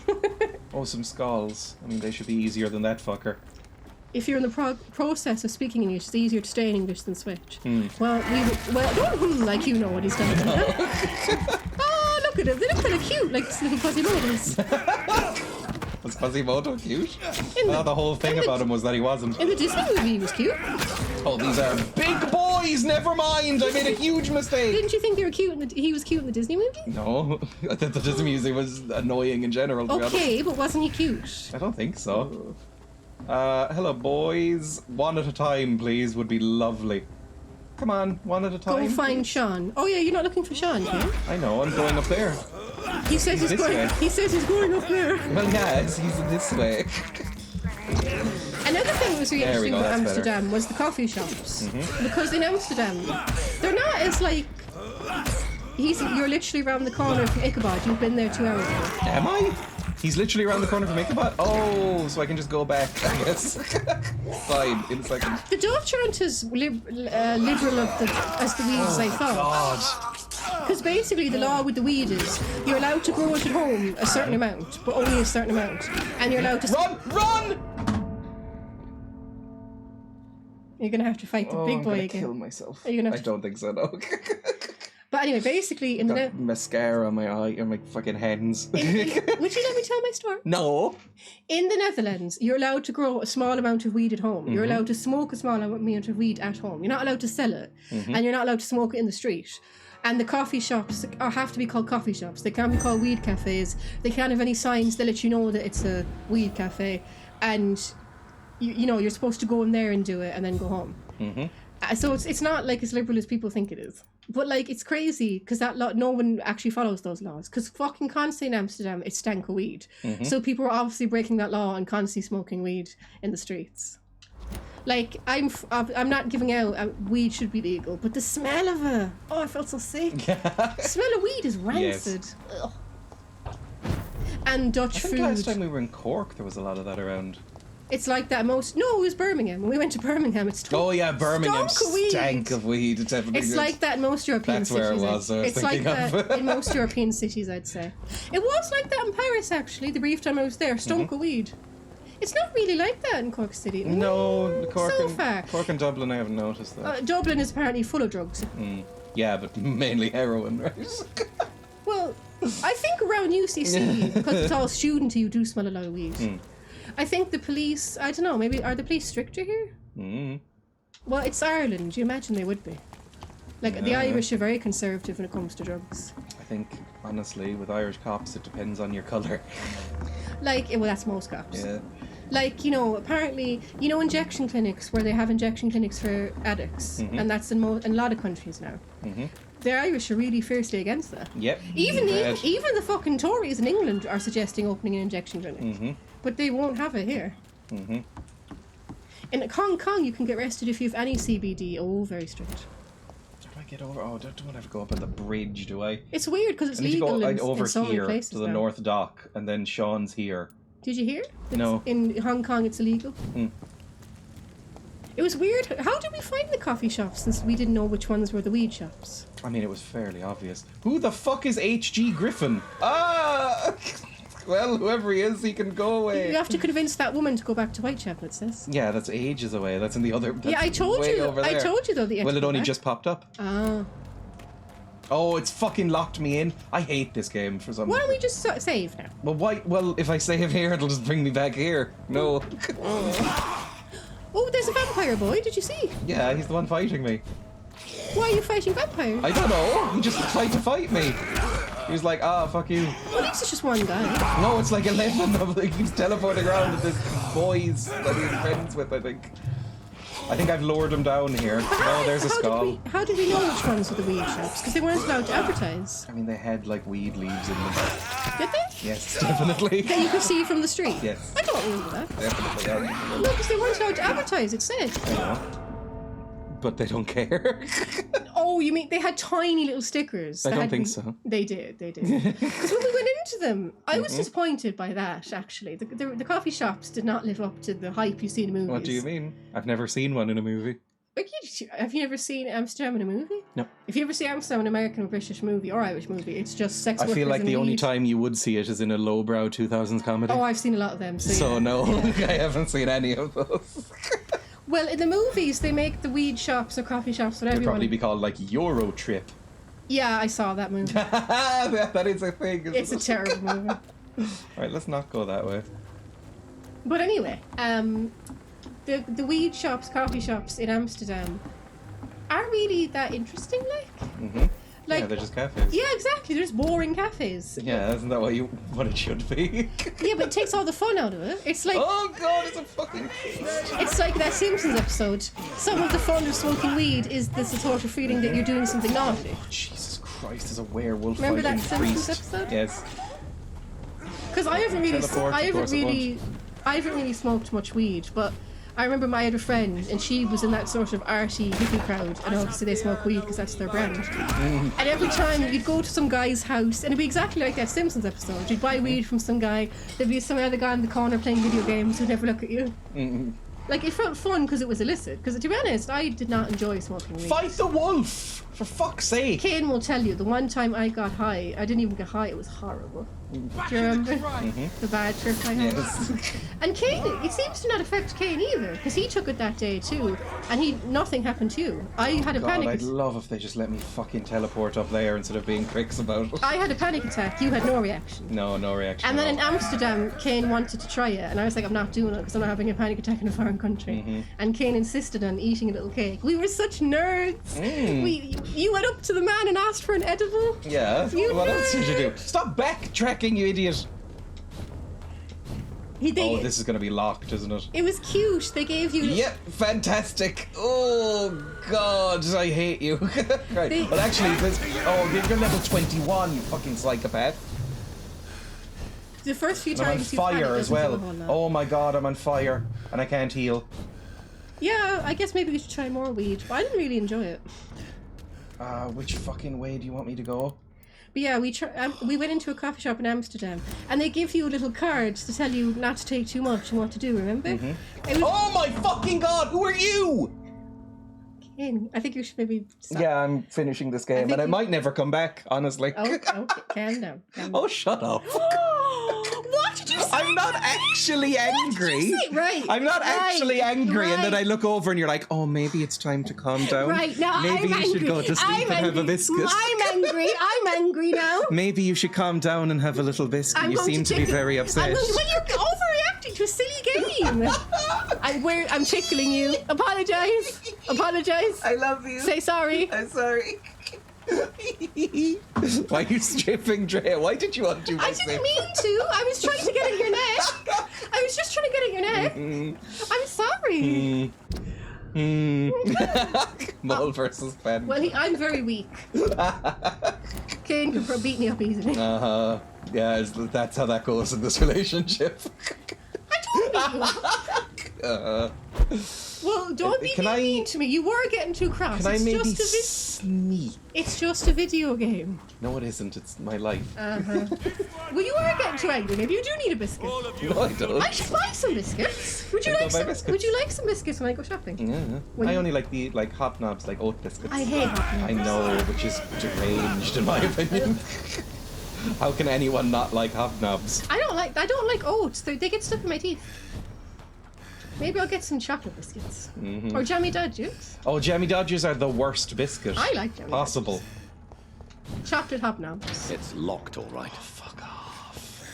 Oh, some skulls. I mean, they should be easier than that fucker. If you're in the process of speaking English, it's easier to stay in English than switch. Well, don't like you know what he's done. Oh, look at him. They look kind of cute, like this little Quasimodos. Was Quasimodo cute? The whole thing about him was that he wasn't. In the Disney movie, he was cute. Oh, these are big boys! Never mind! I made a huge mistake! Didn't you think they were cute? He was cute in the Disney movie? No. I thought the Disney music was annoying in general, to be honest. But wasn't he cute? I don't think so. Hello, boys. One at a time, please, would be lovely. Come on, one at a time. Go find Sean. Oh yeah, you're not looking for Sean, yeah? I know, I'm going up there. He says he's going. He says he's going up there. Well, yes, he's this way. Another thing that was really interesting about Amsterdam was the coffee shops, because in Amsterdam they're not as like. You're literally around the corner from Ichabod. You've been there 2 hours ago. Am I? He's literally around the corner from Ichabod? Oh, so I can just go back, I guess. Fine, in a second. The Dutch aren't as liberal as the weed as I thought. God. Because basically the law with the weed is you're allowed to grow it at home a certain amount, but only a certain amount. And you're allowed to... Run! You're going to have to fight the big boy again. I'm going to kill myself. Are you gonna have I don't think so, no. But anyway, basically in got mascara on my eye, on my fucking hands. Would you let me tell my story? No. In the Netherlands, you're allowed to grow a small amount of weed at home. You're allowed to smoke a small amount of weed at home. You're not allowed to sell it, and you're not allowed to smoke it in the street. And the coffee shops have to be called coffee shops. They can't be called weed cafes. They can't have any signs that let you know that it's a weed cafe. And you know you're supposed to go in there and do it and then go home. So it's not like as liberal as people think it is. But like it's crazy because that law, no one actually follows those laws. Because fucking constantly in Amsterdam, it's stank of weed. So people are obviously breaking that law and constantly smoking weed in the streets. Like I'm not giving out weed should be legal, but the smell of it, I felt so sick. The smell of weed is rancid. Yes. And Dutch food. Last time we were in Cork, there was a lot of that around. It's like that no, it was Birmingham. When we went to Birmingham, Birmingham stank of weed. It's like that in most European cities. That's where it was. It's like that in most European cities, I'd say. It was like that in Paris, actually. The brief time I was there, stunk of weed. It's not really like that in Cork City. No, Cork and Dublin, I haven't noticed that. Dublin is apparently full of drugs. Yeah, but mainly heroin, right? Well, I think around UCC, because it's all studenty, you do smell a lot of weed. I think the police, I don't know, maybe, are the police stricter here? Well, it's Ireland, you imagine they would be. Like, the Irish are very conservative when it comes to drugs. I think, honestly, with Irish cops, it depends on your colour. Like, well, that's most cops. Yeah. Like, apparently, injection clinics, where they have injection clinics for addicts, and that's in a lot of countries now. the Irish are really fiercely against that. Yep. Even the fucking Tories in England are suggesting opening an injection clinic. Mm-hmm. But they won't have it here. Mm-hmm. In Hong Kong, you can get arrested if you have any CBD. Oh, very strict. How do I get over? Oh, don't I have to go up on the bridge, do I? It's weird because it's I need legal to go in over so many here places to the now. North Dock, and then Sean's here. Did you hear? No. In Hong Kong, it's illegal. Mm. It was weird. How did we find the coffee shops since we didn't know which ones were the weed shops? I mean, it was fairly obvious. Who the fuck is H.G. Griffin? Ah! Well, whoever he is, he can go away. You have to convince that woman to go back to Whitechapel, it says. Yeah, that's ages away. That's in the other. Yeah, I told you. I told you though. Well, it only just popped up. Ah. Oh, it's fucking locked me in. I hate this game for some Why don't reason. we just save now? Well, why? Well, if I save here, it'll just bring me back here. No. Oh, there's a vampire boy. Did you see? Yeah, he's the one fighting me. Why are you fighting vampires? I don't know. He just tried to fight me. He was like, ah, fuck you. Well, at least it's just one guy. No, it's like 11 of them. He keeps teleporting around with his boys that he's friends with, I think. I think I've lured him down here. Oh, there's a skull. How did we know which ones were the weed shops? Because they weren't allowed to advertise. I mean, they had like weed leaves in them. Did they? Yes, definitely. That you could see from the street? Yes. I don't remember that. Definitely, yeah. No, because they weren't allowed to advertise, it said. I know. But they don't care. Oh, you mean they had tiny little stickers? I don't think so. They did. Because when we went into them, I was disappointed by that, actually. The coffee shops did not live up to the hype you see in movies. What do you mean? I've never seen one in a movie. Like, have you never seen Amsterdam in a movie? No. If you ever see Amsterdam in an American or British movie or Irish movie, it's just sex workers. I feel like and the only weed. time you would see it is in a lowbrow 2000s comedy. Oh, I've seen a lot of them. So, yeah. No, I haven't seen any of those. Well, in the movies, they make the weed shops or coffee shops, whatever It'd you want. probably be called like Euro Trip. Yeah, I saw that movie. That is a thing. It's a terrible movie. Alright, let's not go that way. But anyway, the weed shops, coffee shops in Amsterdam are really that interesting, like? Mm-hmm. Like, yeah, they're just cafes. Yeah, exactly. They're just boring cafes. Yeah, isn't that what it should be? Yeah, but it takes all the fun out of it. It's like... Oh god, it's a fucking feast. It's like that Simpsons episode. Some of the fun of smoking weed is the sort of feeling that you're doing something naughty. Oh, Jesus Christ, there's a werewolf Remember that fighting Simpsons priest. episode? Yes. Because I haven't really smoked much weed, but I remember I had a friend and she was in that sort of arty hippie crowd, and obviously they smoke weed because that's their brand. And every time you'd go to some guy's house, and it'd be exactly like that Simpsons episode. You'd buy weed from some guy, there'd be some other guy in the corner playing video games who'd never look at you. Like, it felt fun because it was illicit. Because to be honest, I did not enjoy smoking weed. Fight the wolf! For fuck's sake! Kane will tell you, the one time I got high, I didn't even get high, it was horrible. Do you remember? The bad trip I had? Yes. And Kane, it seems to not affect Kane either, because he took it that day too, and nothing happened to you. I had a panic I'd love if they just let me fucking teleport up there instead of being pricks about it. I had a panic attack, you had no reaction. No reaction. And then in Amsterdam, Kane wanted to try it, and I was like, I'm not doing it because I'm not having a panic attack in a foreign country. And Kane insisted on eating a little cake. We were such nerds. You went up to the man and asked for an edible. Yeah. What else did you do? Stop backtracking, you idiot. This is going to be locked, isn't it? It was cute. They gave you... Yep, fantastic. Oh, God, I hate you. Right. Well, actually, you're level 21, you fucking psychopath. The first few I'm on times fire as well. Oh my God, I'm on fire, and I can't heal. Yeah, I guess maybe we should try more weed, but I didn't really enjoy it. Which fucking way do you want me to go? But yeah, we went into a coffee shop in Amsterdam, and they give you little cards to tell you not to take too much and what to do, remember? Oh my fucking God, who are you? Ken, I think you should maybe stop. Yeah, I'm finishing this game, and I might never come back, honestly. Okay, calm down. Oh, shut up. What did you say? I'm not actually angry. What did you say? Right. I'm not actually angry, and then right. I look over and you're like, oh, maybe it's time to calm down. Right, now maybe I'm you should angry. go to sleep and have a biscuit. I'm angry now. Maybe you should calm down and have a little biscuit. You seem to be very upset. Well, you're overreacting to a silly game. I'm tickling you. Apologise. I love you. Say sorry. I'm sorry. Why are you stripping Dreya? Why did you undo my I didn't mean to. I was trying to get at your neck. I was just trying to get at your neck. I'm sorry. Mole versus pen. Well, I'm very weak. Kane can beat me up easily. Yeah, that's how that goes in this relationship. I don't beat you up. Well, don't be mean to me. You were getting too cross. Can I maybe sneak? It's just a video game. No, it isn't. It's my life. Well, you are getting too angry. Maybe you do need a biscuit. No, I don't. I should buy some biscuits. Would you like some? Would you like some biscuits when I go shopping? Yeah. I only like the hobnobs, like oat biscuits. I hate hobnobs. I know, which is deranged in my opinion. How can anyone not like hobnobs? I don't like oats. They get stuck in my teeth. Maybe I'll get some chocolate biscuits. Or jammy dodgers. Oh, jammy dodgers are the worst biscuit. I like jammy possible. Dodgers. Chocolate hobnobs. It's locked, all right. Oh, fuck off.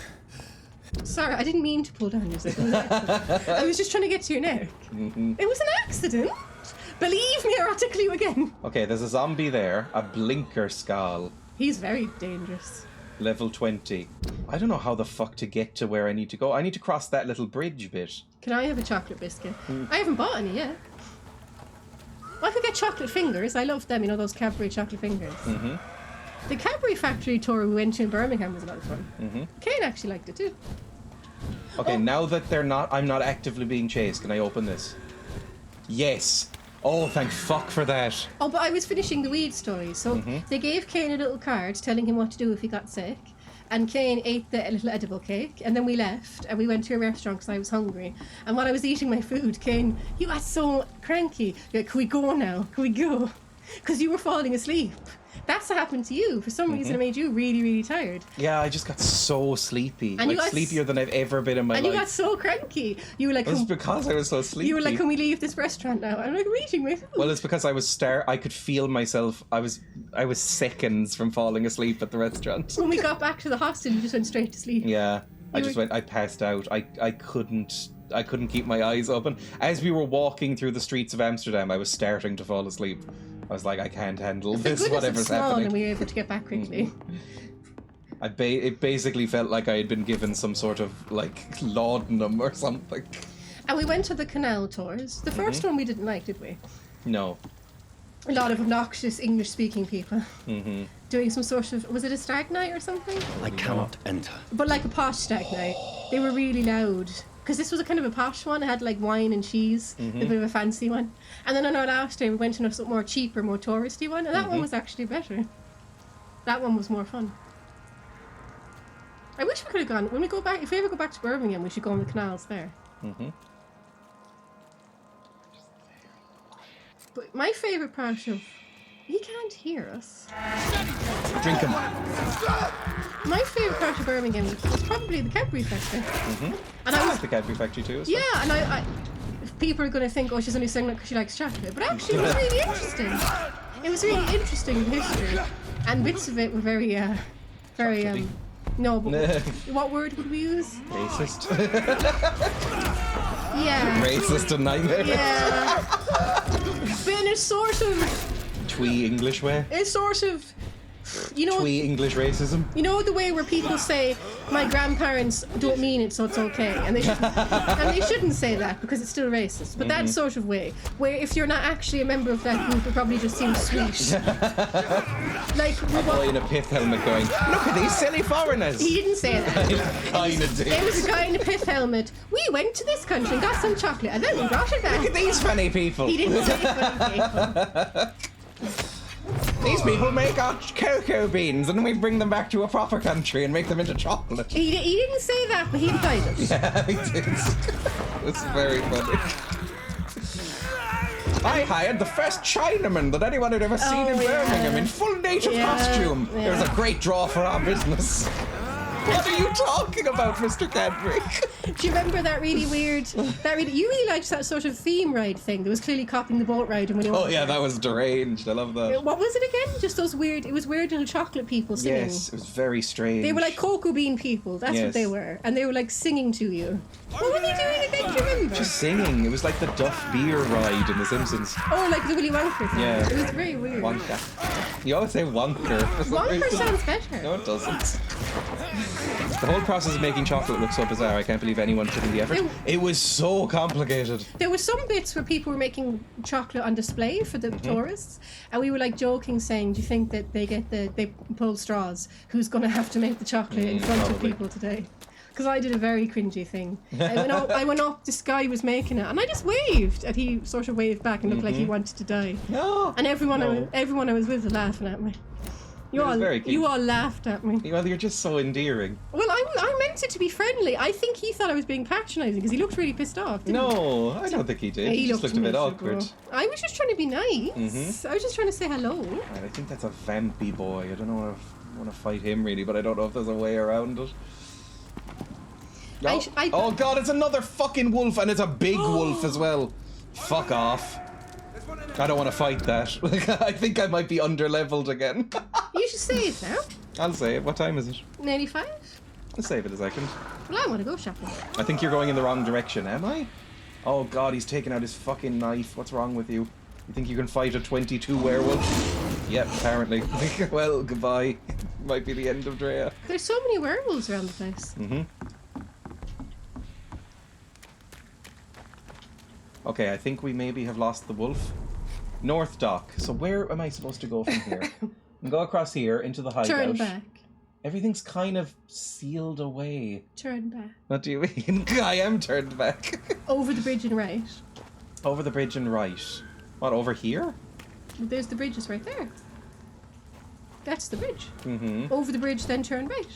Sorry, I didn't mean to pull down your zip. I was just trying to get to your neck. It was an accident. Believe me, or I'll tickle you again. Okay, there's a zombie there. A blinker skull. He's very dangerous. Level 20. I don't know how the fuck to get to where I need to go. I need to cross that little bridge bit. Can I have a chocolate biscuit? I haven't bought any yet. Well, I could get chocolate fingers. I love them, you know, those Cadbury chocolate fingers. The Cadbury factory tour we went to in Birmingham was a lot of fun. Kane actually liked it too. Okay, now that I'm not actively being chased, can I open this? Yes. Oh, thank fuck for that. Oh, but I was finishing the weed story. So they gave Kane a little card telling him what to do if he got sick. And Kane ate the little edible cake. And then we left and we went to a restaurant because I was hungry. And while I was eating my food, Kane, you got so cranky. You're like, can we go now? Can we go? Because you were falling asleep. That's what happened to you. For some reason, it made you really, really tired. Yeah, I just got so sleepy. And like, sleepier than I've ever been in my life. And you got so cranky. You were like... It's because I was so sleepy. You were like, can we leave this restaurant now? I'm like, I'm eating my food. Well, it's because I was I could feel myself. I was seconds from falling asleep at the restaurant. When we got back to the hostel, you just went straight to sleep. Yeah. I passed out. I couldn't keep my eyes open. As we were walking through the streets of Amsterdam, I was starting to fall asleep. I was like, I can't handle this, whatever's happening. And we were able to get back quickly. It basically felt like I had been given some sort of, like, laudanum or something. And we went to the canal tours. The first one we didn't like, did we? No. A lot of obnoxious English-speaking people. Doing some sort of... Was it a stag night or something? I cannot enter. But like a posh stag night. They were really loud. Because this was a kind of a posh one. It had like wine and cheese. A bit of a fancy one. And then on our last day, we went to a more cheaper, more touristy one. And that one was actually better. That one was more fun. I wish we could have gone... When we go back... If we ever go back to Birmingham, we should go on the canals there. But my favourite part of... He can't hear us. Drink him. My favourite part of Birmingham was probably the Cadbury factory. And I was the Cadbury factory too. Yeah, and I people are going to think, oh, she's only saying that because she likes chocolate, but actually it was really interesting. It was really interesting history, and bits of it were very no, but what word would we use? Racist. Yeah. Racist and nightmare. Yeah. But in a sort of twee English way. It's sort of, you know, twee English racism. You know the way where people say, my grandparents don't mean it, so it's okay, and they shouldn't say that because it's still racist. But that sort of way, where if you're not actually a member of that group, it probably just seems sweet. Like a boy in a pith helmet going, look at these silly foreigners. He didn't say that. Kinda did. There was a guy in a pith helmet. We went to this country and got some chocolate, and then we brought it back. Look at these funny people. He didn't say funny people. These people make our cocoa beans and we bring them back to a proper country and make them into chocolate. He didn't say that, but he implied it. Yeah, he did. It's very funny. I hired the first Chinaman that anyone had ever seen in Birmingham in full native costume. It was a great draw for our business. What are you talking about, Mr. Cadbury? Do you remember that really weird... You really liked that sort of theme ride thing that was clearly copying the boat ride. Oh yeah, that was deranged. I love that. What was it again? Just those weird... It was weird little chocolate people singing. Yes, it was very strange. They were like cocoa bean people. That's what they were. And they were like singing to you. What were they doing again? Do you remember? Just singing. It was like the Duff Beer ride in The Simpsons. Oh, like the Willy Wonka thing. Yeah. It was very weird. Wonka. You always say Wonker. Wonker sounds better. No, it doesn't. The whole process of making chocolate looks so bizarre. I can't believe anyone put in the effort. It was so complicated. There were some bits where people were making chocolate on display for the tourists, and we were like joking, saying, "Do you think that they pull straws? Who's going to have to make the chocolate in front of people today?" Because I did a very cringy thing. I went up. This guy was making it, and I just waved, and he sort of waved back and looked like he wanted to die. No. And everyone I was with was laughing at me. You all laughed at me. Well, you're just so endearing. Well, I meant it to be friendly. I think he thought I was being patronising because he looked really pissed off. No, I don't think he did. He just looked a bit awkward. I was just trying to be nice. I was just trying to say hello. I think that's a vampy boy. I don't know if I want to fight him really, but I don't know if there's a way around it. No. Oh god, it's another fucking wolf, and it's a big wolf as well. Fuck off. I don't want to fight that. I think I might be underleveled again. You should save now. I'll save. What time is it? Nearly 5. I'll save it a second. Well, I want to go shopping. I think you're going in the wrong direction, am I? Oh god, he's taking out his fucking knife. What's wrong with you? You think you can fight a 22 werewolf? Yep, apparently. Well, goodbye. Might be the end of Dreya. There's so many werewolves around the place. Okay, I think we maybe have lost the wolf. North Dock. So where am I supposed to go from here? Go across here into the hideout. Turn back. Everything's kind of sealed away. Turn back. What do you mean? I am turned back. Over the bridge and right. Over the bridge and right. What, over here? There's the bridges right there. That's the bridge. Mm-hmm. Over the bridge, then turn right.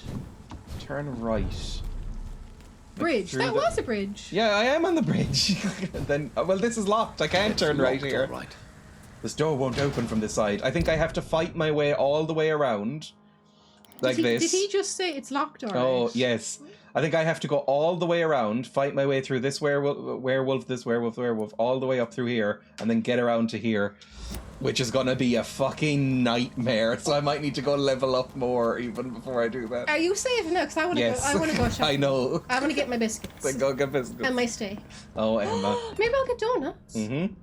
Turn right. Bridge. That was a bridge. Yeah, I am on the bridge. Then, well, this is locked. I can't turn right here. Right. This door won't open from this side. I think I have to fight my way all the way around. Like this. Did he just say it's locked alright? Oh, yes. I think I have to go all the way around, fight my way through this werewolf, this werewolf, all the way up through here, and then get around to here, which is gonna be a fucking nightmare. So I might need to go level up more even before I do that. Are you saving now? Because I want to go. I want to go shopping. I know. I want to get my biscuits. Then go get biscuits. And my steak. Oh, Emma. Maybe I'll get donuts. Mm-hmm.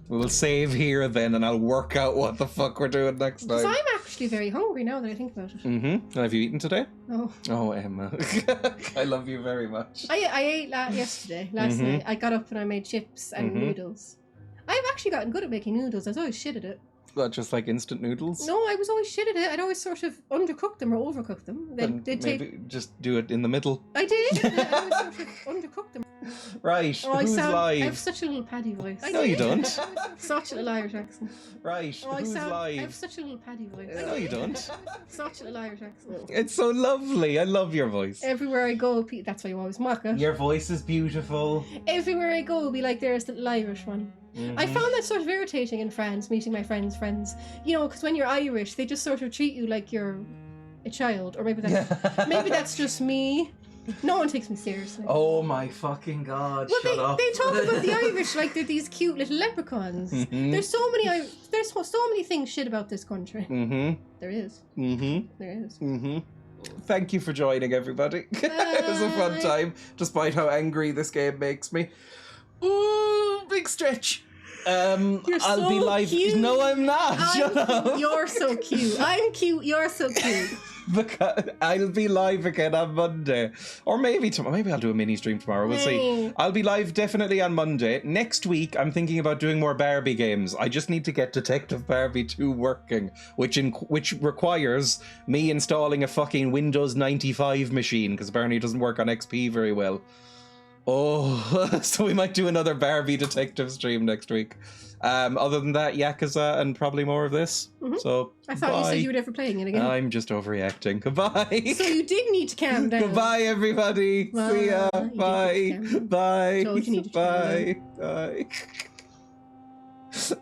We will save here then, and I'll work out what the fuck we're doing next time. Because I'm actually very hungry now that I think about it. Mm-hmm. And have you eaten today? No. Oh, Emma. I love you very much. I ate yesterday, last night. I got up and I made chips and noodles. I've actually gotten good at making noodles. I was always shit at it. What, just like instant noodles? No, I was always shit at it. I'd always sort of undercook them or overcook them. Maybe just do it in the middle. I did. I always sort of undercook them. Right, who's live? I have such a little paddy voice. No, you don't. Such a little Irish accent. Right, who's live? I have such a little paddy voice. No, you don't. Such a little Irish accent. It's so lovely. I love your voice. Everywhere I go, that's why you always mock it. Your voice is beautiful. Everywhere I go, be like, there's the little Irish one. I found that sort of irritating in France, meeting my friends' friends. You know, because when you're Irish, they just sort of treat you like you're a child. Or maybe that's just me. No one takes me seriously. Oh my fucking god, well, shut up. They talk about the Irish like they're these cute little leprechauns. There's so many things shit about this country. There is. There is. Thank you for joining, everybody. It was a fun time, despite how angry this game makes me. Ooh, big stretch. I'll be live. Cute. No, I'm not. Shut up. You're so cute. I'm cute. You're so cute. I'll be live again on Monday, or maybe tomorrow. Maybe I'll do a mini stream tomorrow. We'll see. I'll be live definitely on Monday. Next week, I'm thinking about doing more Barbie games. I just need to get Detective Barbie 2 working, which requires me installing a fucking Windows 95 machine because apparently it doesn't work on XP very well. Oh, so we might do another Barbie detective stream next week. Other than that, Yakuza and probably more of this. So I thought you said you were never playing it again. I'm just overreacting. Goodbye. So you did need to calm down. Goodbye, everybody. Well, see ya. Bye. Bye. Told you needed to calm down. Bye. Bye.